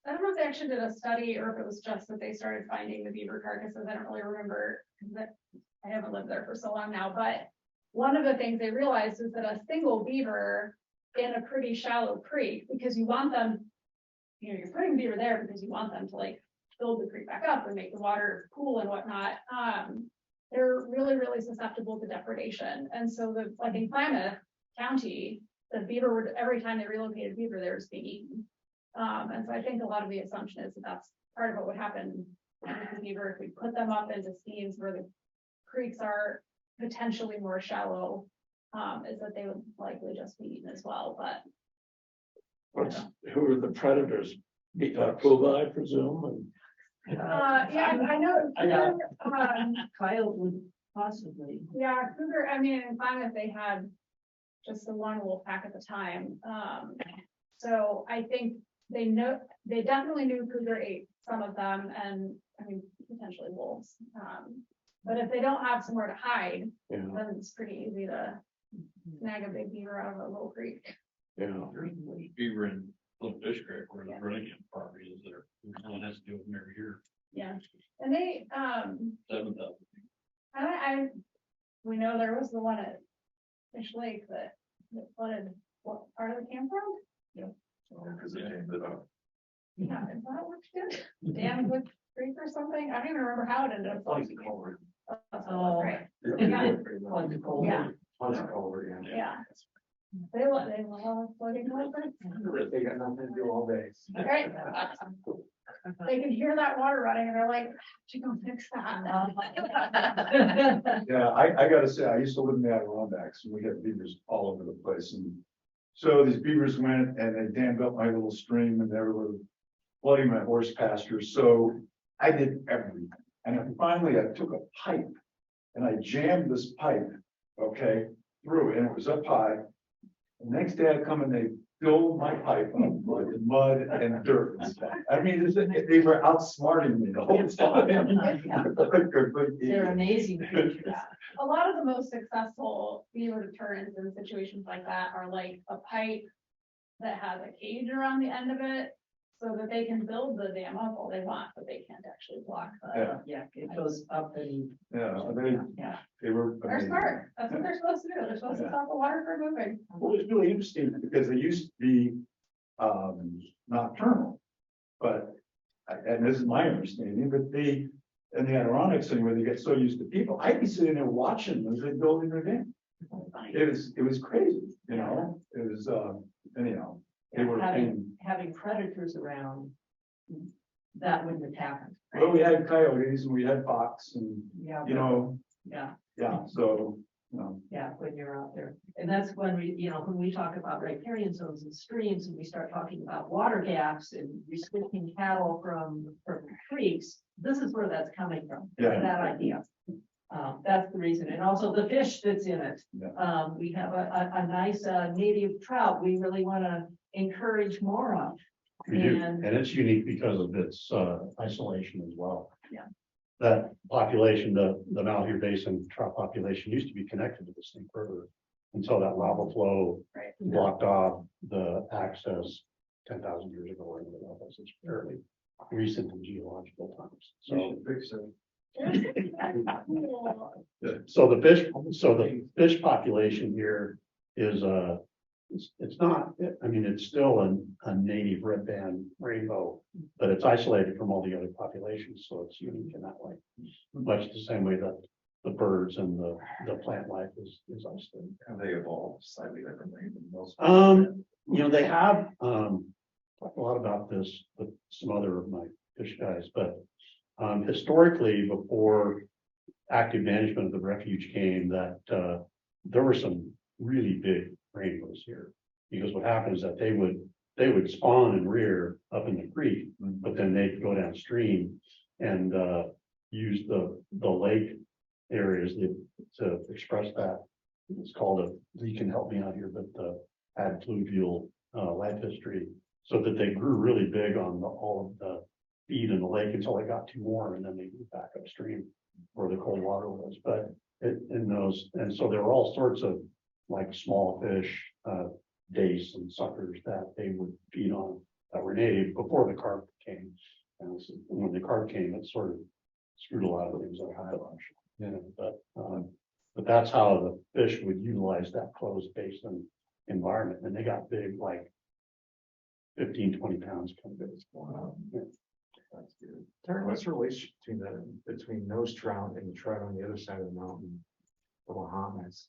Speaker 10: I don't know if they actually did a study or if it was just that they started finding the beaver carcasses. I don't really remember, because I haven't lived there for so long now, but one of the things they realized is that a single beaver in a pretty shallow creek, because you want them, you know, you're putting beaver there because you want them to like build the creek back up and make the water cool and whatnot. They're really, really susceptible to depredation. And so like in Klamath County, the beaver would, every time they relocated beaver, they were just being eaten. And so I think a lot of the assumption is that that's part of what would happen with the beaver if we put them up into Steens where the creeks are potentially more shallow, is that they would likely just be eaten as well. But
Speaker 9: Who are the predators? Puma, I presume.
Speaker 10: yeah, I know.
Speaker 19: Coyote would possibly.
Speaker 10: Yeah, cougar. I mean, in Klamath they had just the one wolf pack at the time. So I think they definitely knew cougar ate some of them, and I mean potentially wolves. But if they don't have somewhere to hide, then it's pretty easy to snag a big beaver out of a little creek.
Speaker 9: Yeah.
Speaker 3: There's beaver in Little Fish Creek where the running property is there. One has to do with them every year.
Speaker 10: Yeah, and they
Speaker 3: 7,000.
Speaker 10: we know there was the one at Fish Lake that flooded what part of the campground?
Speaker 7: Because they named it up.
Speaker 10: Yeah, is that what you did? Danwood Creek or something? I don't even remember how it ended up.
Speaker 7: Like culvert.
Speaker 10: Oh, right.
Speaker 6: Yeah.
Speaker 10: Yeah.
Speaker 6: Once a culvert, yeah.
Speaker 10: Yeah. They love floating culverts.
Speaker 1: They got nothing to do all day.
Speaker 10: Right. They can hear that water running and they're like, "You go fix that."
Speaker 6: Yeah, I gotta say, I used to live in the Adirondacks and we had beavers all over the place. And so these beavers went and they dammed up my little stream and they were flooding my horse pasture. So I did everything. And then finally I took a pipe and I jammed this pipe, okay, through it, and it was up high. The next day I come and they filled my pipe up with mud and dirt and stuff. I mean, they were outsmarting me the whole time.
Speaker 19: They're amazing creatures.
Speaker 10: A lot of the most successful beaver deterrents in situations like that are like a pipe that has a cage around the end of it, so that they can build the dam up all they want, but they can't actually block the.
Speaker 19: Yeah, it goes up and.
Speaker 6: Yeah, they were.
Speaker 10: They're smart. That's what they're supposed to do. They're supposed to stop the water from moving.
Speaker 6: Well, it's really interesting because they used to be nocturnal, but and this is my understanding, but and the ironic thing where they get so used to people, I'd be sitting there watching them as they're building their dam. It was crazy, you know, it was, anyhow, they were paying.
Speaker 19: Having predators around, that wouldn't have happened. right?
Speaker 6: Well, we had coyotes and we had fox and,
Speaker 19: Yeah.
Speaker 6: you know,
Speaker 19: Yeah,
Speaker 6: so,
Speaker 19: yeah, when you're out there. And that's when when we talk about riparian zones and streams, and we start talking about water gaps and restricting cattle from creeks, this is where that's coming from,
Speaker 6: Yeah.
Speaker 19: that idea. That's the reason. And also the fish that's in it.
Speaker 6: Yeah.
Speaker 19: We have a nice native trout we really want to encourage more of.
Speaker 9: We do,
Speaker 19: And-
Speaker 9: and it's unique because of its isolation as well.
Speaker 19: Yeah.
Speaker 9: That population, the Malheur Basin trout population used to be connected to the Snake River until that lava flow
Speaker 19: Right.
Speaker 9: blocked off the access 10,000 years ago or anything like that. It's fairly recent in geological times. So,
Speaker 6: fix it.
Speaker 9: so the fish population here is it's not, I mean, it's still a native red band rainbow, but it's isolated from all the other populations, so it's unique in that way. Much the same way that the birds and the plant life is isolated.
Speaker 7: Have they evolved slightly differently than most?
Speaker 9: They have talked a lot about this with some other of my fish guys, but historically, before active management of the refuge came, that there were some really big rainbows here. Because what happens is that they would spawn and rear up in the creek, but then they'd go downstream and use the lake areas to express that. It's called you can help me out here, but the ad fluvial life history, so that they grew really big on all of the feed in the lake until they got too warm, and then they moved back upstream where the cold water was. But and so there were all sorts of like small fish, dace and suckers that they would feed on that were native before the carp came. And when the carp came, it sort of screwed a lot of things like but that's how the fish would utilize that closed basin environment, and they got big, like 15, 20 pounds kind of big. Wow. Yeah.
Speaker 1: That's good. Terry, what's the relationship between those trout and the trout on the other side of the mountain, the Bahamas?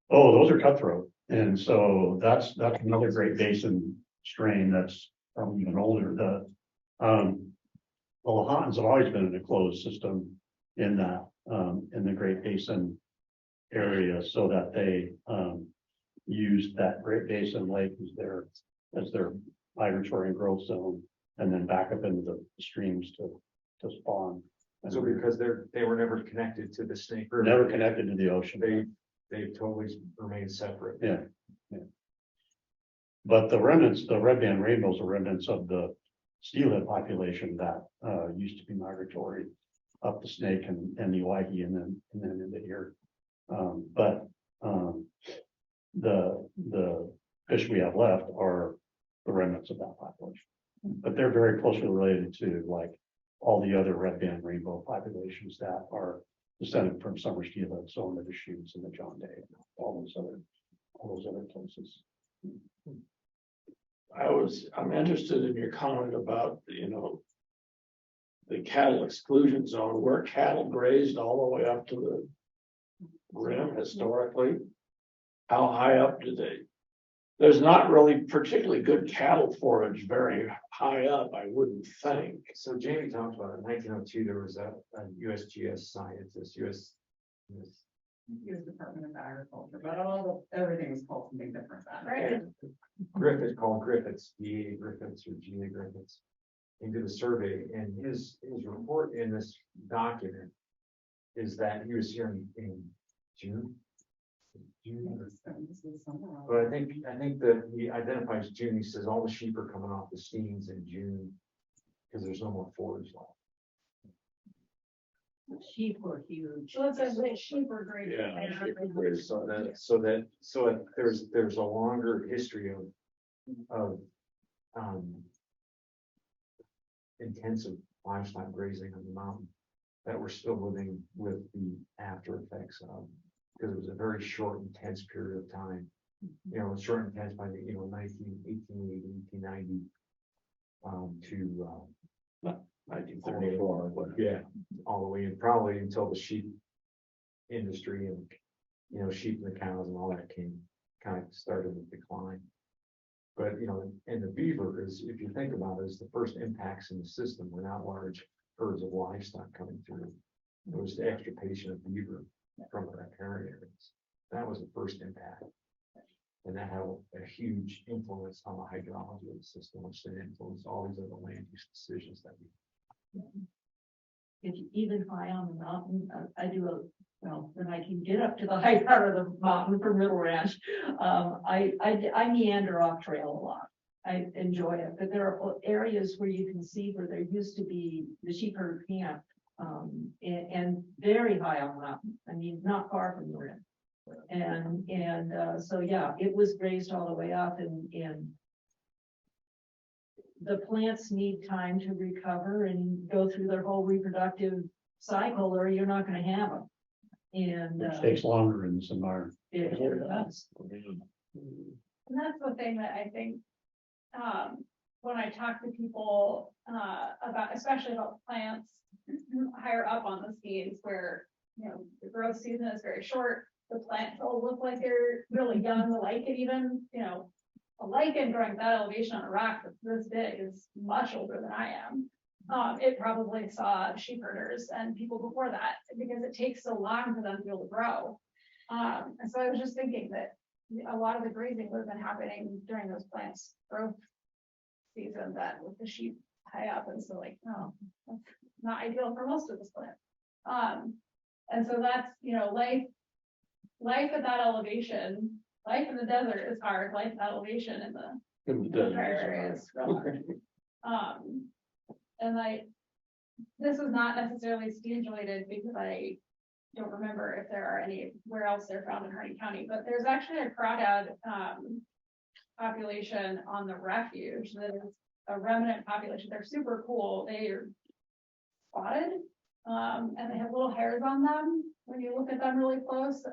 Speaker 9: Oh, those are cutthroat, and so that's another Great Basin strain that's probably even older. The Lahontan's have always been in a closed system in that in the Great Basin area, so that they used that Great Basin lake as their migratory and growth zone, and then back up into the streams to spawn. And
Speaker 1: So because they were never connected to the Snake River.
Speaker 9: never connected to the ocean.
Speaker 1: They've totally remained separate.
Speaker 9: Yeah. But the remnants, the red band rainbows are remnants of the steelhead population that used to be migratory up the Snake and the Owyhee and then into here. But the fish we have left are the remnants of that population. But they're very closely related to like all the other red band rainbow populations that are descended from summer steelhead, so in the Deschutes and the John Day, and all those other places. I'm interested in your comment about, the cattle exclusion zone, where cattle grazed all the way up to the rim historically. How high up do they? There's not really particularly good cattle forage very high up, I wouldn't think.
Speaker 1: So Jamie talked about it. In 1902, there was a USGS scientist, US
Speaker 4: Department of Agriculture, but everything is called something different.
Speaker 5: Right.
Speaker 1: Griffith, called Griffiths, DA Griffiths or GA Griffiths. He did a survey, and his report in this document is that he was here in June. But I think that he identifies June. He says all the sheep are coming off the Steens in June because there's no more forage left.
Speaker 19: Sheep were huge.
Speaker 10: So it says that sheep are great.
Speaker 1: So there's a longer history of intensive livestock grazing on the mountain that we're still living with the after effects of, because it was a very short, intense period of time. Short and intense by the 1880, 1890 to
Speaker 9: 1934, whatever.
Speaker 1: Yeah, all the way in, probably until the sheep industry and, sheep and the cows and all that kind of started to decline. But, and the beaver is, if you think about it, is the first impacts in the system were not large herds of livestock coming through. It was the extirpation of beaver from the riparian areas. That was the first impact. And that had a huge influence on the hydrology of the system, which then influenced all these other land use decisions that we.
Speaker 19: If you even high on the mountain, I do when I can get up to the high part of the mountain from Middle Ranch, I meander off trail a lot. I enjoy it, but there are areas where you can see where there used to be the sheep herd camp, and very high on the mountain. I mean, not far from the rim. And so yeah, it was grazed all the way up, and the plants need time to recover and go through their whole reproductive cycle, or you're not going to have them. And
Speaker 9: Which takes longer in this environment.
Speaker 19: it does.
Speaker 10: And that's the thing that I think, when I talk to people, about, especially about plants higher up on the Steens where, the growth season is very short. The plants all look like they're really young. The lichen even, a lichen growing at that elevation on a rock that's this big is much older than I am. It probably saw sheep herders and people before that because it takes so long for them to be able to grow. And so I was just thinking that a lot of the grazing would have been happening during those plants growth season, that with the sheep high up, and so that's not ideal for most of this plant. And so that's, life at that elevation, life in the desert is hard, life at that elevation in the drier areas is real hard. And this is not necessarily Steens related because I don't remember if there are any where else they're found in Harney County, but there's actually a crawdad population on the refuge that is a remnant population. They're super cool. They are spotted, and they have little hairs on them when you look at them really close.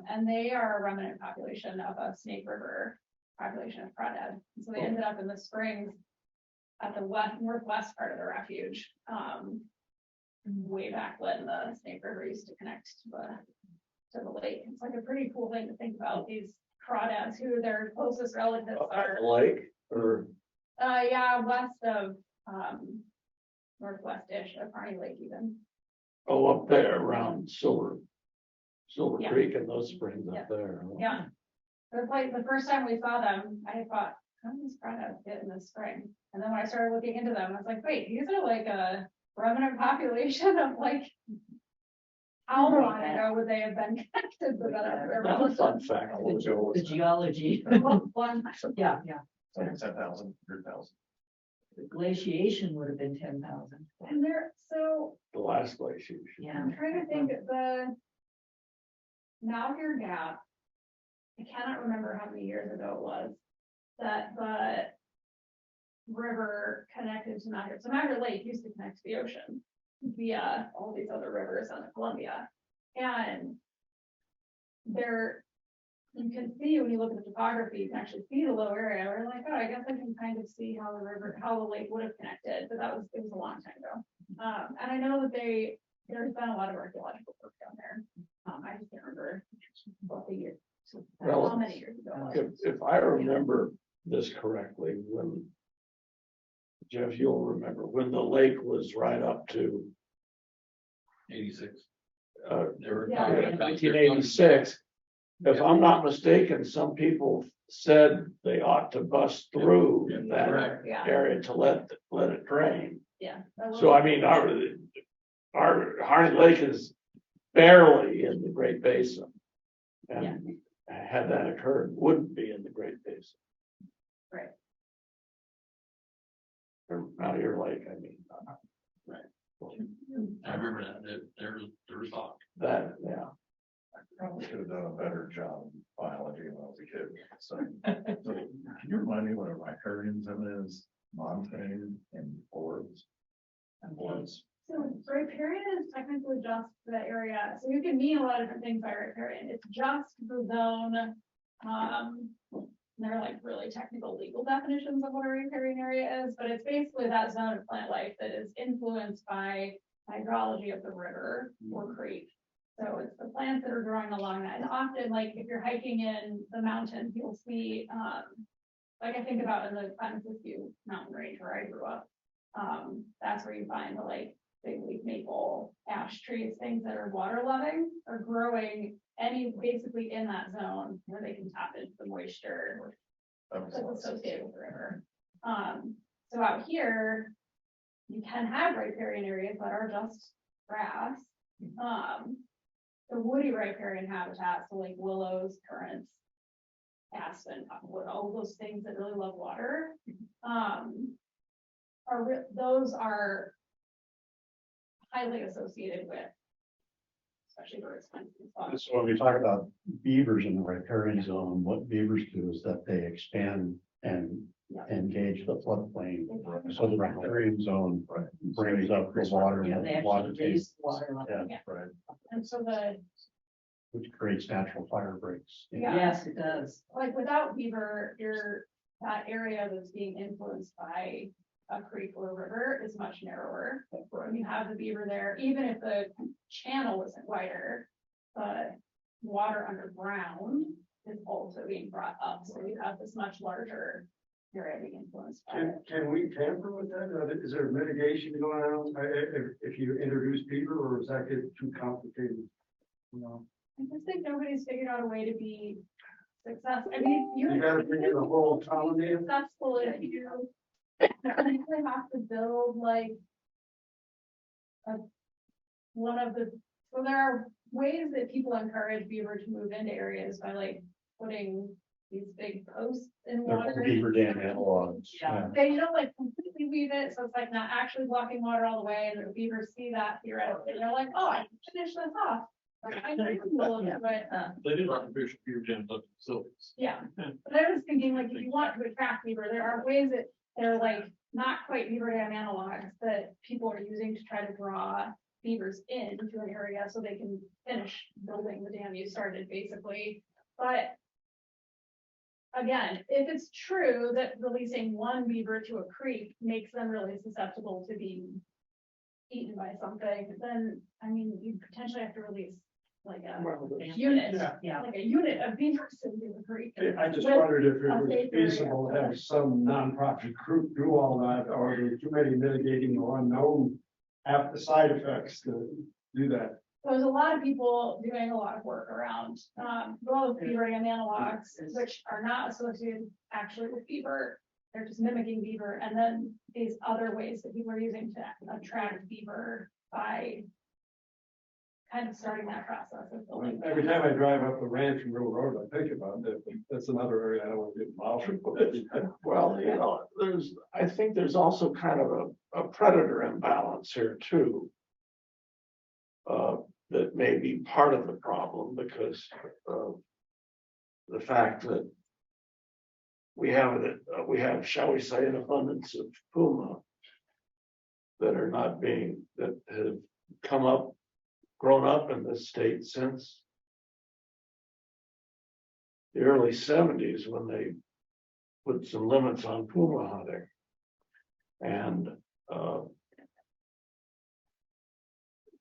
Speaker 10: And they are a remnant population of a Snake River population of crawdad. So they ended up in the springs at the northwest part of the refuge, way back when the Snake River used to connect to the lake. It's like a pretty cool thing to think about, these crawdads who their closest relatives are.
Speaker 9: Lake or
Speaker 10: Yeah, west of northwest-ish of Harney Lake even.
Speaker 9: up there around Silver
Speaker 10: Yeah.
Speaker 9: Creek and those springs
Speaker 10: Yeah.
Speaker 9: up there.
Speaker 10: Yeah. It's like the first time we saw them, I thought, how did these crawdads get in the spring? And then when I started looking into them, I was like, wait, these are like a remnant population of how long ago would they have been connected to that?
Speaker 9: That's a fun fact.
Speaker 19: The geology. Yeah.
Speaker 7: 10,000, 100,000.
Speaker 19: The glaciation would have been 10,000.
Speaker 10: And so
Speaker 9: The last glaciation.
Speaker 19: Yeah.
Speaker 10: I'm trying to think the Malheur Gap. I cannot remember how many years ago it was that the river connected to Malheur. So Malheur Lake used to connect to the ocean via all these other rivers on the Columbia. And you can see when you look at the topography, you can actually see the low area. We're like, oh, I guess I can kind of see how the lake would have connected, but it was a long time ago. And I know that there's been a lot of archaeological work down there. I just can't remember what the year, how many years ago it was.
Speaker 9: If I remember this correctly, when Jeff, you'll remember when the lake was right up to
Speaker 3: 86.
Speaker 9: They were
Speaker 10: Yeah.
Speaker 9: 1986. If I'm not mistaken, some people said they ought to bust through that
Speaker 3: correct.
Speaker 10: Yeah.
Speaker 9: area to let it drain.
Speaker 10: Yeah.
Speaker 9: So I mean, our Harney Lake is barely in the Great Basin. And had that occurred, wouldn't be in the Great Basin.
Speaker 10: Right.
Speaker 9: Or Malheur Lake, I mean.
Speaker 3: Right. I remember that there's talk.
Speaker 9: That, yeah.
Speaker 7: I probably could have done a better job in biology when I was a kid. So can you remind me what a riparian zone is? Montane and forbs.
Speaker 10: So riparian is technically just the area, so you can mean a lot of different things by riparian. It's just the zone they're like really technical legal definitions of what a riparian area is, but it's basically that zone of plant life that is influenced by hydrology of the river or creek. So it's the plants that are growing along that. And often, like if you're hiking in the mountains, you'll see, like I think about in the Climate Siskiyou mountain range where I grew up. That's where you find the like big leaf maple, ash trees, things that are water loving are growing basically in that zone where they can tap into the moisture that's associated with the river. So out here, you can have riparian areas that are just grass. The woody riparian habitat, so like willows, currants, aspen, cottonwood, all those things that really love water, those are highly associated with, especially birds.
Speaker 8: So when we talk about beavers in the riparian zone, what beavers do is that they expand and engage the floodplain. So the riparian zone brings up the water.
Speaker 19: Yeah, they
Speaker 8: water
Speaker 19: actually raise
Speaker 8: table.
Speaker 19: the water level.
Speaker 8: Yeah, right.
Speaker 10: And so
Speaker 8: Which creates natural fire breaks.
Speaker 10: Yeah.
Speaker 19: Yes, it does.
Speaker 10: like without beaver, that area that's being influenced by a creek or river is much narrower. When you have the beaver there, even if the channel isn't wider, the water underground is also being brought up. So you have this much larger area being influenced by it.
Speaker 8: Can we tamper with that? Is there mitigation going on if you introduce beaver, or does that get too complicated? No.
Speaker 10: I just think nobody's figured out a way to be successful. I mean,
Speaker 8: You gotta bring in the whole colony.
Speaker 10: Successful if you technically have to build like so there are ways that people encourage beaver to move into areas by like putting these big posts in water.
Speaker 8: Beaver dam analogs.
Speaker 10: Yeah, they don't like completely weave it, so it's like not actually blocking water all the way, and the beavers see that theoretically, they're like, oh, I can finish this off. Like, I know you can build it, but
Speaker 3: They did artificial beaver dams up in facilities.
Speaker 10: yeah, but I was thinking like, if you want to attract beaver, there are ways that they're like not quite beaver dam analogs that people are using to try to draw beavers into an area so they can finish building the dam you started basically. But again, if it's true that releasing one beaver to a creek makes them really susceptible to being eaten by something, then I mean, you potentially have to release like a unit, like a unit of beavers into the creek.
Speaker 8: I just
Speaker 10: with
Speaker 8: wondered if it
Speaker 10: a
Speaker 8: was
Speaker 10: safe
Speaker 8: feasible to
Speaker 10: area.
Speaker 8: have some nonprofit group do all that, or are there too many mitigating or unknown side effects to do that?
Speaker 10: There's a lot of people doing a lot of work around both beaver dam analogs, which are not associated actually with beaver. They're just mimicking beaver, and then these other ways that people are using to attract beaver by kind of starting that process of building.
Speaker 8: Every time I drive up the ranch from River Road, I think about that. That's another area I don't want to get involved with.
Speaker 9: Well, I think there's also kind of a predator imbalance here too. That may be part of the problem because of the fact that we have, shall we say, an abundance of puma that have grown up in this state since the early 70s when they put some limits on puma hunting. And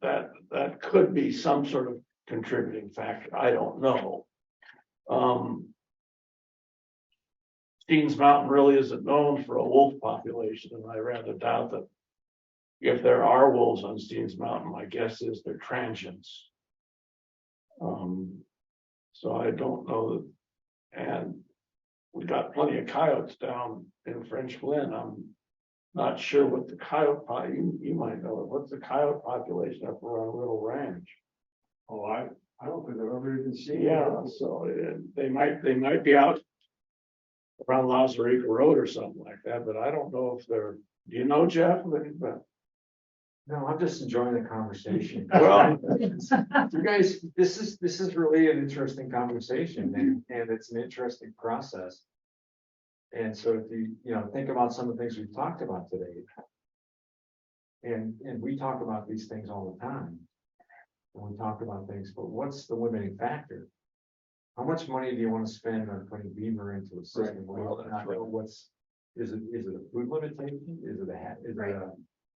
Speaker 9: that could be some sort of contributing factor. I don't know. Steens Mountain really isn't known for a wolf population, and I rather doubt that if there are wolves on Steens Mountain, my guess is they're transients. So I don't know that, and we got plenty of coyotes down in French Glen. I'm not sure what the coyote, you might know it. What's the coyote population up around Little Ranch?
Speaker 8: Oh, I don't think I've ever even seen.
Speaker 9: Yeah, so they might be out around Lazarica Road or something like that, but I don't know if they're, do you know, Jeff?
Speaker 1: No, I'm just enjoying the conversation.
Speaker 9: Well,
Speaker 1: you guys, this is really an interesting conversation, and it's an interesting process. And so if you think about some of the things we've talked about today, and we talk about these things all the time, and we talk about things, but what's the limiting factor? how much money do you want to spend on putting beaver into a system?
Speaker 9: Well,
Speaker 1: Well,
Speaker 9: that's
Speaker 1: not know what's, is it a food limitation? Is it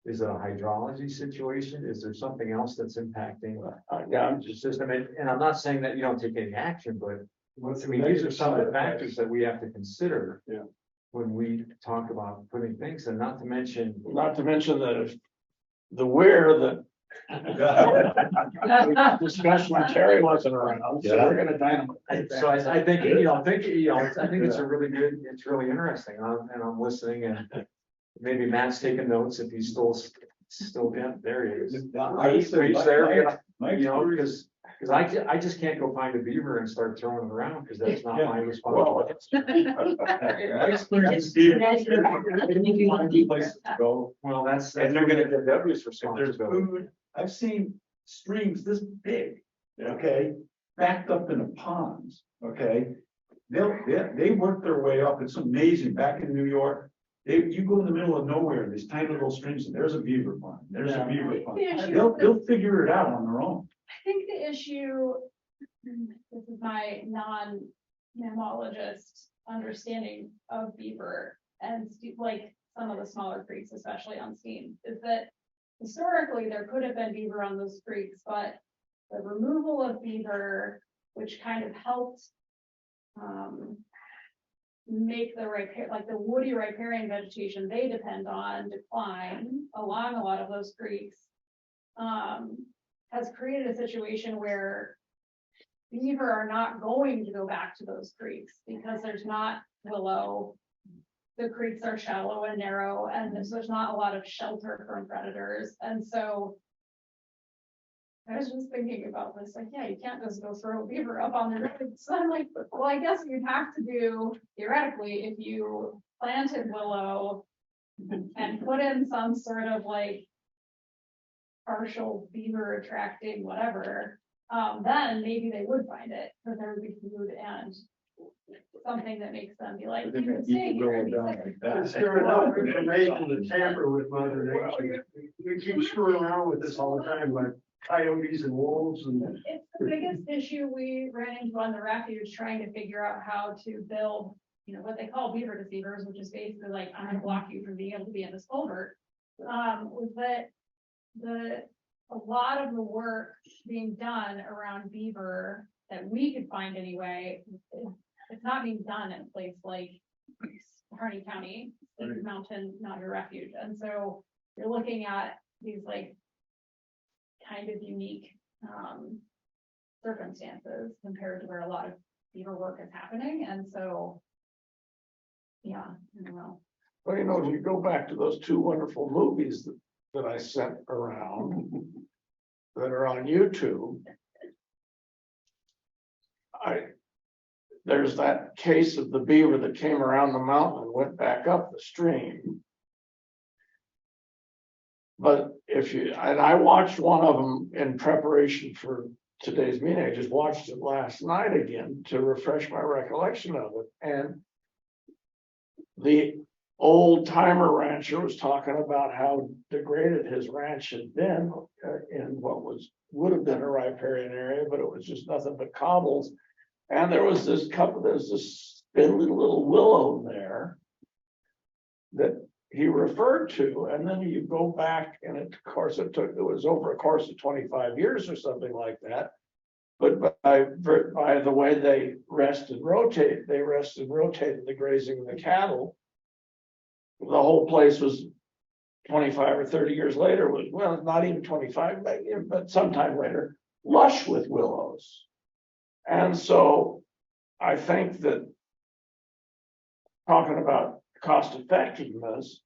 Speaker 1: is it a hydrology situation? Is there something else that's impacting
Speaker 9: Yeah, I'm
Speaker 1: the
Speaker 9: just,
Speaker 1: system? And I'm not saying that you don't take any action, but
Speaker 8: What's
Speaker 1: I
Speaker 8: the
Speaker 1: mean, these are
Speaker 8: negative
Speaker 1: some of the
Speaker 8: side
Speaker 1: factors that we have to consider.
Speaker 8: Yeah.
Speaker 1: When we talk about putting things, and not to mention,
Speaker 9: that if the where that discussion with Terry wasn't around, so we're gonna dynamite.
Speaker 1: so I think, I think it's a really good, it's really interesting, and I'm listening, and maybe Matt's taking notes if he's still, yeah, there he is. He's there, because I just can't go find a beaver and start throwing it around, because that's not my responsibility. Well, that's
Speaker 6: And they're gonna-
Speaker 1: W's
Speaker 6: If there's
Speaker 1: responsibility.
Speaker 6: food, I've seen streams this big, okay, backed up in a ponds, okay? They work their way up, it's amazing, back in New York, you go in the middle of nowhere, these tiny little streams, and there's a beaver pond, there's a beaver pond. They'll figure it out on their own.
Speaker 10: I think the issue, this is my non-mammologist understanding of beaver and like some of the smaller creeks, especially on Steens, is that historically there could have been beaver on those creeks, but the removal of beaver, which kind of helped make the like the woody riparian vegetation they depend on decline along a lot of those creeks, has created a situation where beaver are not going to go back to those creeks because there's not willow. The creeks are shallow and narrow, and there's not a lot of shelter from predators. And so I was just thinking about this, like, yeah, you can't just go throw a beaver up on the road. So I'm like, well, I guess you'd have to do, theoretically, if you planted willow and put in some sort of like partial beaver attracting whatever, then maybe they would find it, because there would be food and something that makes them be like, you can stay here and be safe.
Speaker 8: It's sure enough information to tamper with Mother Nature. We keep screwing around with this all the time, like coyotes and wolves and.
Speaker 10: It's the biggest issue we ran into on the refuge, trying to figure out how to build, what they call beaver deceivers, which is basically like, I'm gonna block you from being able to be in this culvert. Was that a lot of the work being done around beaver that we could find anyway, it's not being done in a place like Harney County, Steens Mountain, not your refuge. And so you're looking at these like kind of unique circumstances compared to where a lot of beaver work is happening. And so, yeah, I don't know.
Speaker 9: Well, if you go back to those two wonderful movies that I sent around that are on YouTube, there's that case of the beaver that came around the mountain and went back up the stream. But and I watched one of them in preparation for today's meeting. I just watched it last night again to refresh my recollection of it. And the old timer rancher was talking about how degraded his ranch had been in what would have been a riparian area, but it was just nothing but cobbles. And there's this spindly little willow there that he referred to. And then you go back, and it was over a course of 25 years or something like that. But by the way they rest and rotated the grazing of the cattle. The whole place was 25 or 30 years later not even 25, but sometime later, lush with willows. And so I think that talking about cost effectiveness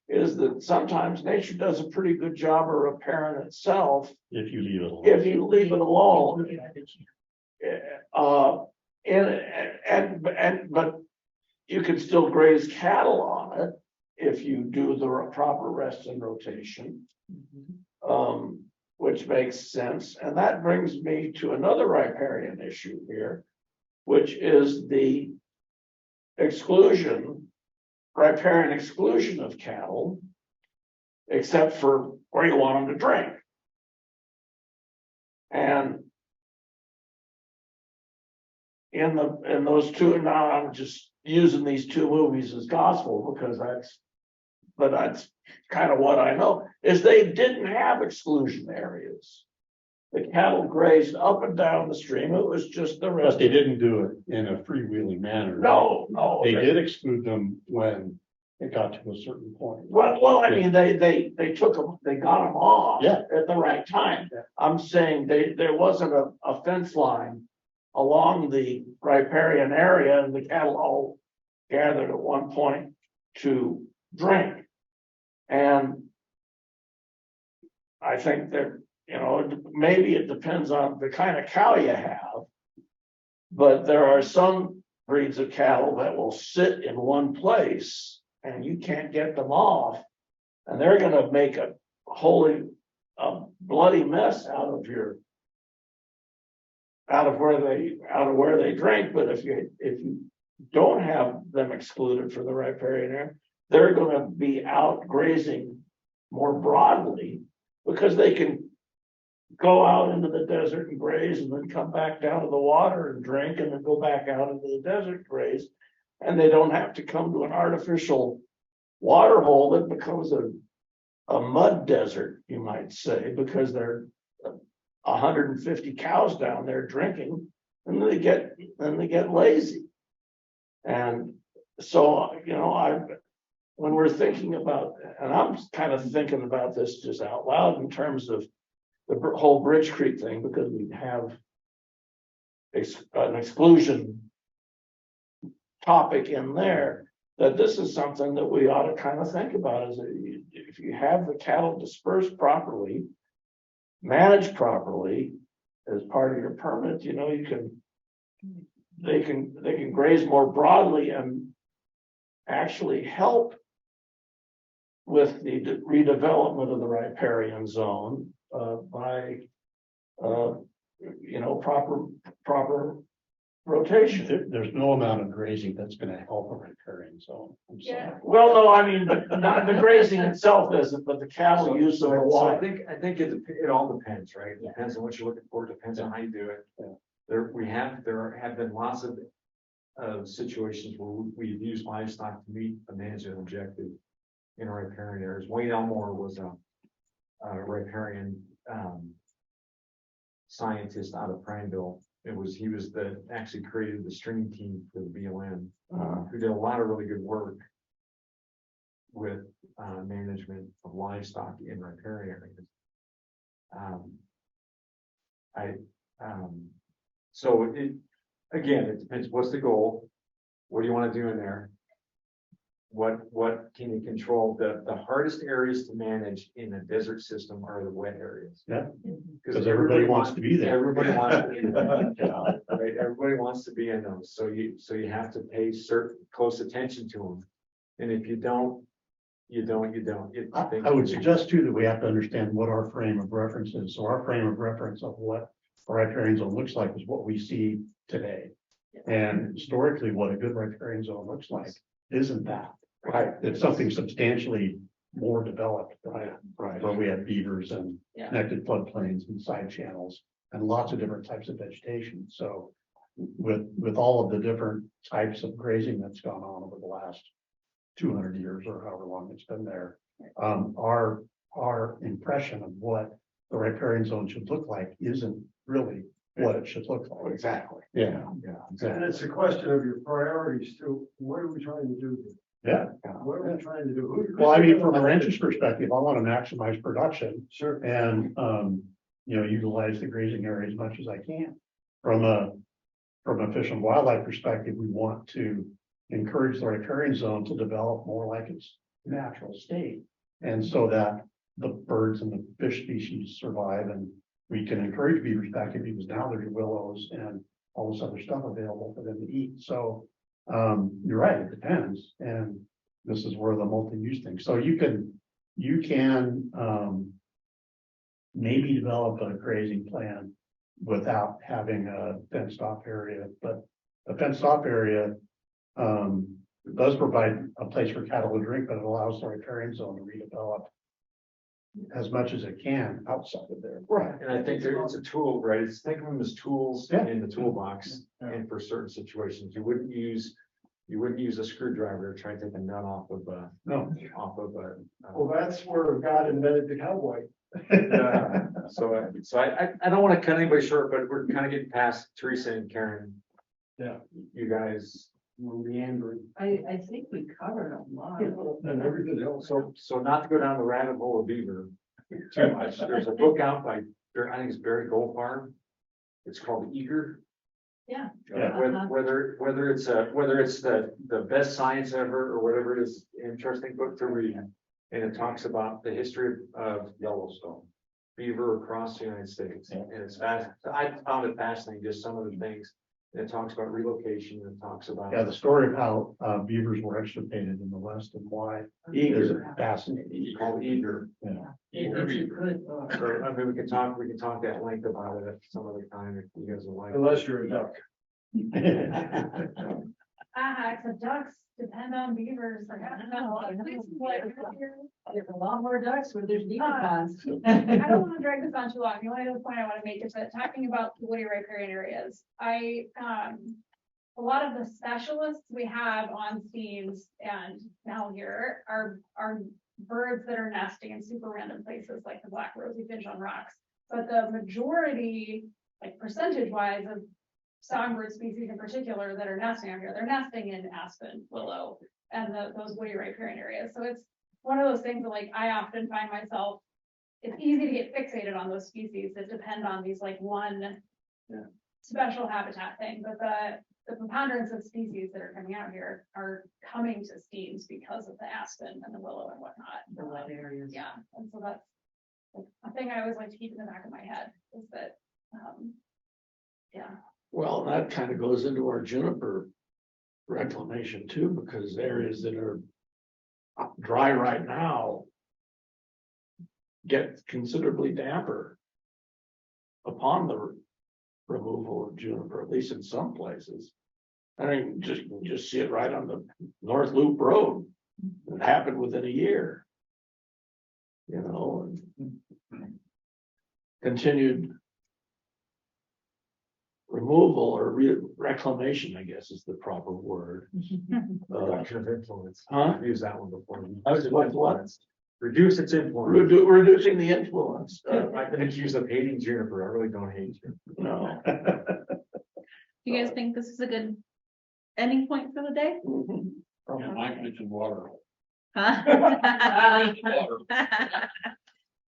Speaker 9: is that sometimes nature does a pretty good job of repairing itself
Speaker 11: If you leave it alone.
Speaker 9: if you leave it alone. But you can still graze cattle on it if you do the proper rest and rotation, which makes sense. And that brings me to another riparian issue here, which is the riparian exclusion of cattle, except for where you want them to drink. And in those two, and now I'm just using these two movies as gospel because that's kind of what I know, is they didn't have exclusion areas. The cattle grazed up and down the stream. It was just the rest.
Speaker 21: But they didn't do it in a freewheeling manner.
Speaker 9: No.
Speaker 21: They did exclude them when it got to a certain point.
Speaker 9: Well, I mean, they took them, they got them off
Speaker 21: Yeah.
Speaker 9: at the right time. I'm saying there wasn't a fence line along the riparian area, and the cattle all gathered at one point to drink. And I think that, maybe it depends on the kind of cow you have, but there are some breeds of cattle that will sit in one place and you can't get them off, and they're going to make a bloody mess out of where they drink. But if you don't have them excluded for the riparian area, they're going to be out grazing more broadly because they can go out into the desert and graze and then come back down to the water and drink and then go back out into the desert and graze. And they don't have to come to an artificial water hole that becomes a mud desert, you might say, because there are 150 cows down there drinking, and they get lazy. And so, when we're thinking about, and I'm kind of thinking about this just out loud in terms of the whole Bridge Creek thing, because we have an exclusion topic in there, that this is something that we ought to kind of think about, is that if you have the cattle dispersed properly, managed properly as part of your permit, they can graze more broadly and actually help with the redevelopment of the riparian zone by proper rotation.
Speaker 21: There's no amount of grazing that's going to help a riparian zone. I'm sorry.
Speaker 10: Yeah.
Speaker 9: Well, no, I mean, not the grazing itself isn't, but the cattle use of the
Speaker 1: So
Speaker 9: water.
Speaker 1: I think it all depends, right? It depends on what you're looking for, it depends on how you do it. There have been lots of situations where we've used livestock to meet a management objective in riparian areas. Wayne Elmore was a riparian scientist out of Prineville. He was actually created the stream team for the BLM, who did a lot of really good work with management of livestock in riparian areas. So it depends. What's the goal? What do you want to do in there? What can you control? The hardest areas to manage in a desert system are the wet areas.
Speaker 21: Yeah, because everybody wants to be there.
Speaker 1: Everybody wants to be there. Right? Everybody wants to be in those. So you have to pay close attention to them. And if you don't, you don't.
Speaker 21: I would suggest too that we have to understand what our frame of reference is. So our frame of reference of what a riparian zone looks like is what we see today. And historically, what a good riparian zone looks like isn't that.
Speaker 9: Right.
Speaker 21: It's something substantially more developed, right? Where we have beavers and connected floodplains and side channels and lots of different types of vegetation. So with all of the different types of grazing that's gone on over the last 200 years or however long it's been there, our impression of what the riparian zone should look like isn't really what it should look like.
Speaker 9: Exactly.
Speaker 21: Yeah.
Speaker 8: And it's a question of your priorities too. What are we trying to do here?
Speaker 21: Yeah.
Speaker 8: What are we trying to do?
Speaker 21: Well, I mean, from a rancher's perspective, I want to maximize production.
Speaker 8: Sure.
Speaker 21: And, utilize the grazing area as much as I can. From a fish and wildlife perspective, we want to encourage the riparian zone to develop more like its natural state. And so that the birds and the fish species survive, and we can encourage beavers back in, because now there's willows and all this other stuff available for them to eat. So you're right, it depends. And this is where the multi-use thing. So you can maybe develop a grazing plan without having a fenced off area, but a fenced off area does provide a place for cattle to drink, but it allows the riparian zone to redevelop as much as it can outside of there.
Speaker 1: Right. And I think it's a tool, right? It's think of them as tools
Speaker 21: Yeah.
Speaker 1: in the toolbox.
Speaker 21: Yeah.
Speaker 1: And for certain situations, you wouldn't use a screwdriver to try and take a nut off of a.
Speaker 21: No.
Speaker 8: Well, that's where God invented the cowboy.
Speaker 1: So I don't want to cut anybody short, but we're kind of getting past Teresa and Karen.
Speaker 8: Yeah.
Speaker 1: You guys.
Speaker 8: We're meandering.
Speaker 19: I think we covered a lot.
Speaker 8: And everything else.
Speaker 1: So not to go down the rabbit hole of beaver too much, there's a book out by, I think it's Barry Goldfarb. It's called Eager.
Speaker 19: Yeah.
Speaker 1: Whether it's the best science ever or whatever it is, interesting book to read. And it talks about the history of Yellowstone, beaver across the United States. And it's fast. I found it fascinating, just some of the things. And it talks about relocation, and it talks about.
Speaker 21: Yeah, the story of how beavers were extirpated in the West and why is fascinating.
Speaker 1: It's called Eager.
Speaker 21: Yeah.
Speaker 19: It's a good book.
Speaker 1: So, I mean, we can talk at length about it at some other time if you guys would like.
Speaker 8: Unless you're a duck.
Speaker 10: Except ducks depend on beavers, like, I don't know.
Speaker 19: There's a lot more ducks where there's beaver ponds.
Speaker 10: I don't want to drag this on too long. The only other point I want to make is that talking about the woody riparian areas, a lot of the specialists we have on Steens and now here are birds that are nesting in super random places like the black rosy finch on rocks. But the majority, like percentage wise, of songbird species in particular that are nesting out here, they're nesting in aspen, willow, and those woody riparian areas. So it's one of those things that, like, I often find myself, it's easy to get fixated on those species that depend on these like one special habitat thing, but the preponderance of species that are coming out here are coming to Steens because of the aspen and the willow and whatnot.
Speaker 19: The wet areas.
Speaker 10: Yeah, and so that's like a thing I always like to keep in the back of my head is that, yeah.
Speaker 9: Well, that kind of goes into our juniper reclamation too, because areas that are dry right now get considerably damper upon the removal of juniper, at least in some places. I mean, just see it right on the North Loop Road. It happened within a year. You know, and continued removal or reclamation, I guess is the proper word.
Speaker 1: Reduction of influence.
Speaker 9: Huh?
Speaker 1: I've used that one before.
Speaker 9: I was what?
Speaker 1: Reduce its influence.
Speaker 9: Reducing the influence.
Speaker 1: I've been accused of hating juniper. I really don't hate you.
Speaker 9: No.
Speaker 2: Do you guys think this is a good ending point for the day?
Speaker 3: Yeah, Mike mentioned water.
Speaker 2: Huh?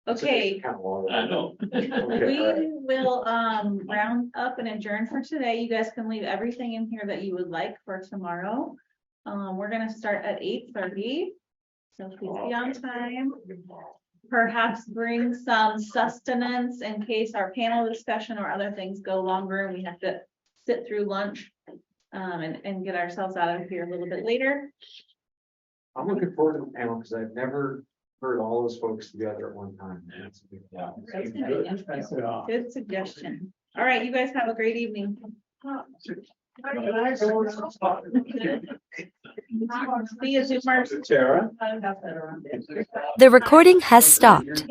Speaker 2: Okay.
Speaker 1: Kind of long.
Speaker 3: I know.
Speaker 2: We will round up and adjourn for today. You guys can leave everything in here that you would like for tomorrow. We're gonna start at 8:30. So please be on time. Perhaps bring some sustenance in case our panel discussion or other things go longer and we have to sit through lunch and get ourselves out of here a little bit later.
Speaker 1: I'm looking forward to the panel because I've never heard all those folks together at one time.
Speaker 3: Yeah.
Speaker 19: That's gonna be interesting.
Speaker 2: Good suggestion. All right, you guys have a great evening. See you, Zoomers.
Speaker 9: Tara.
Speaker 20: The recording has stopped.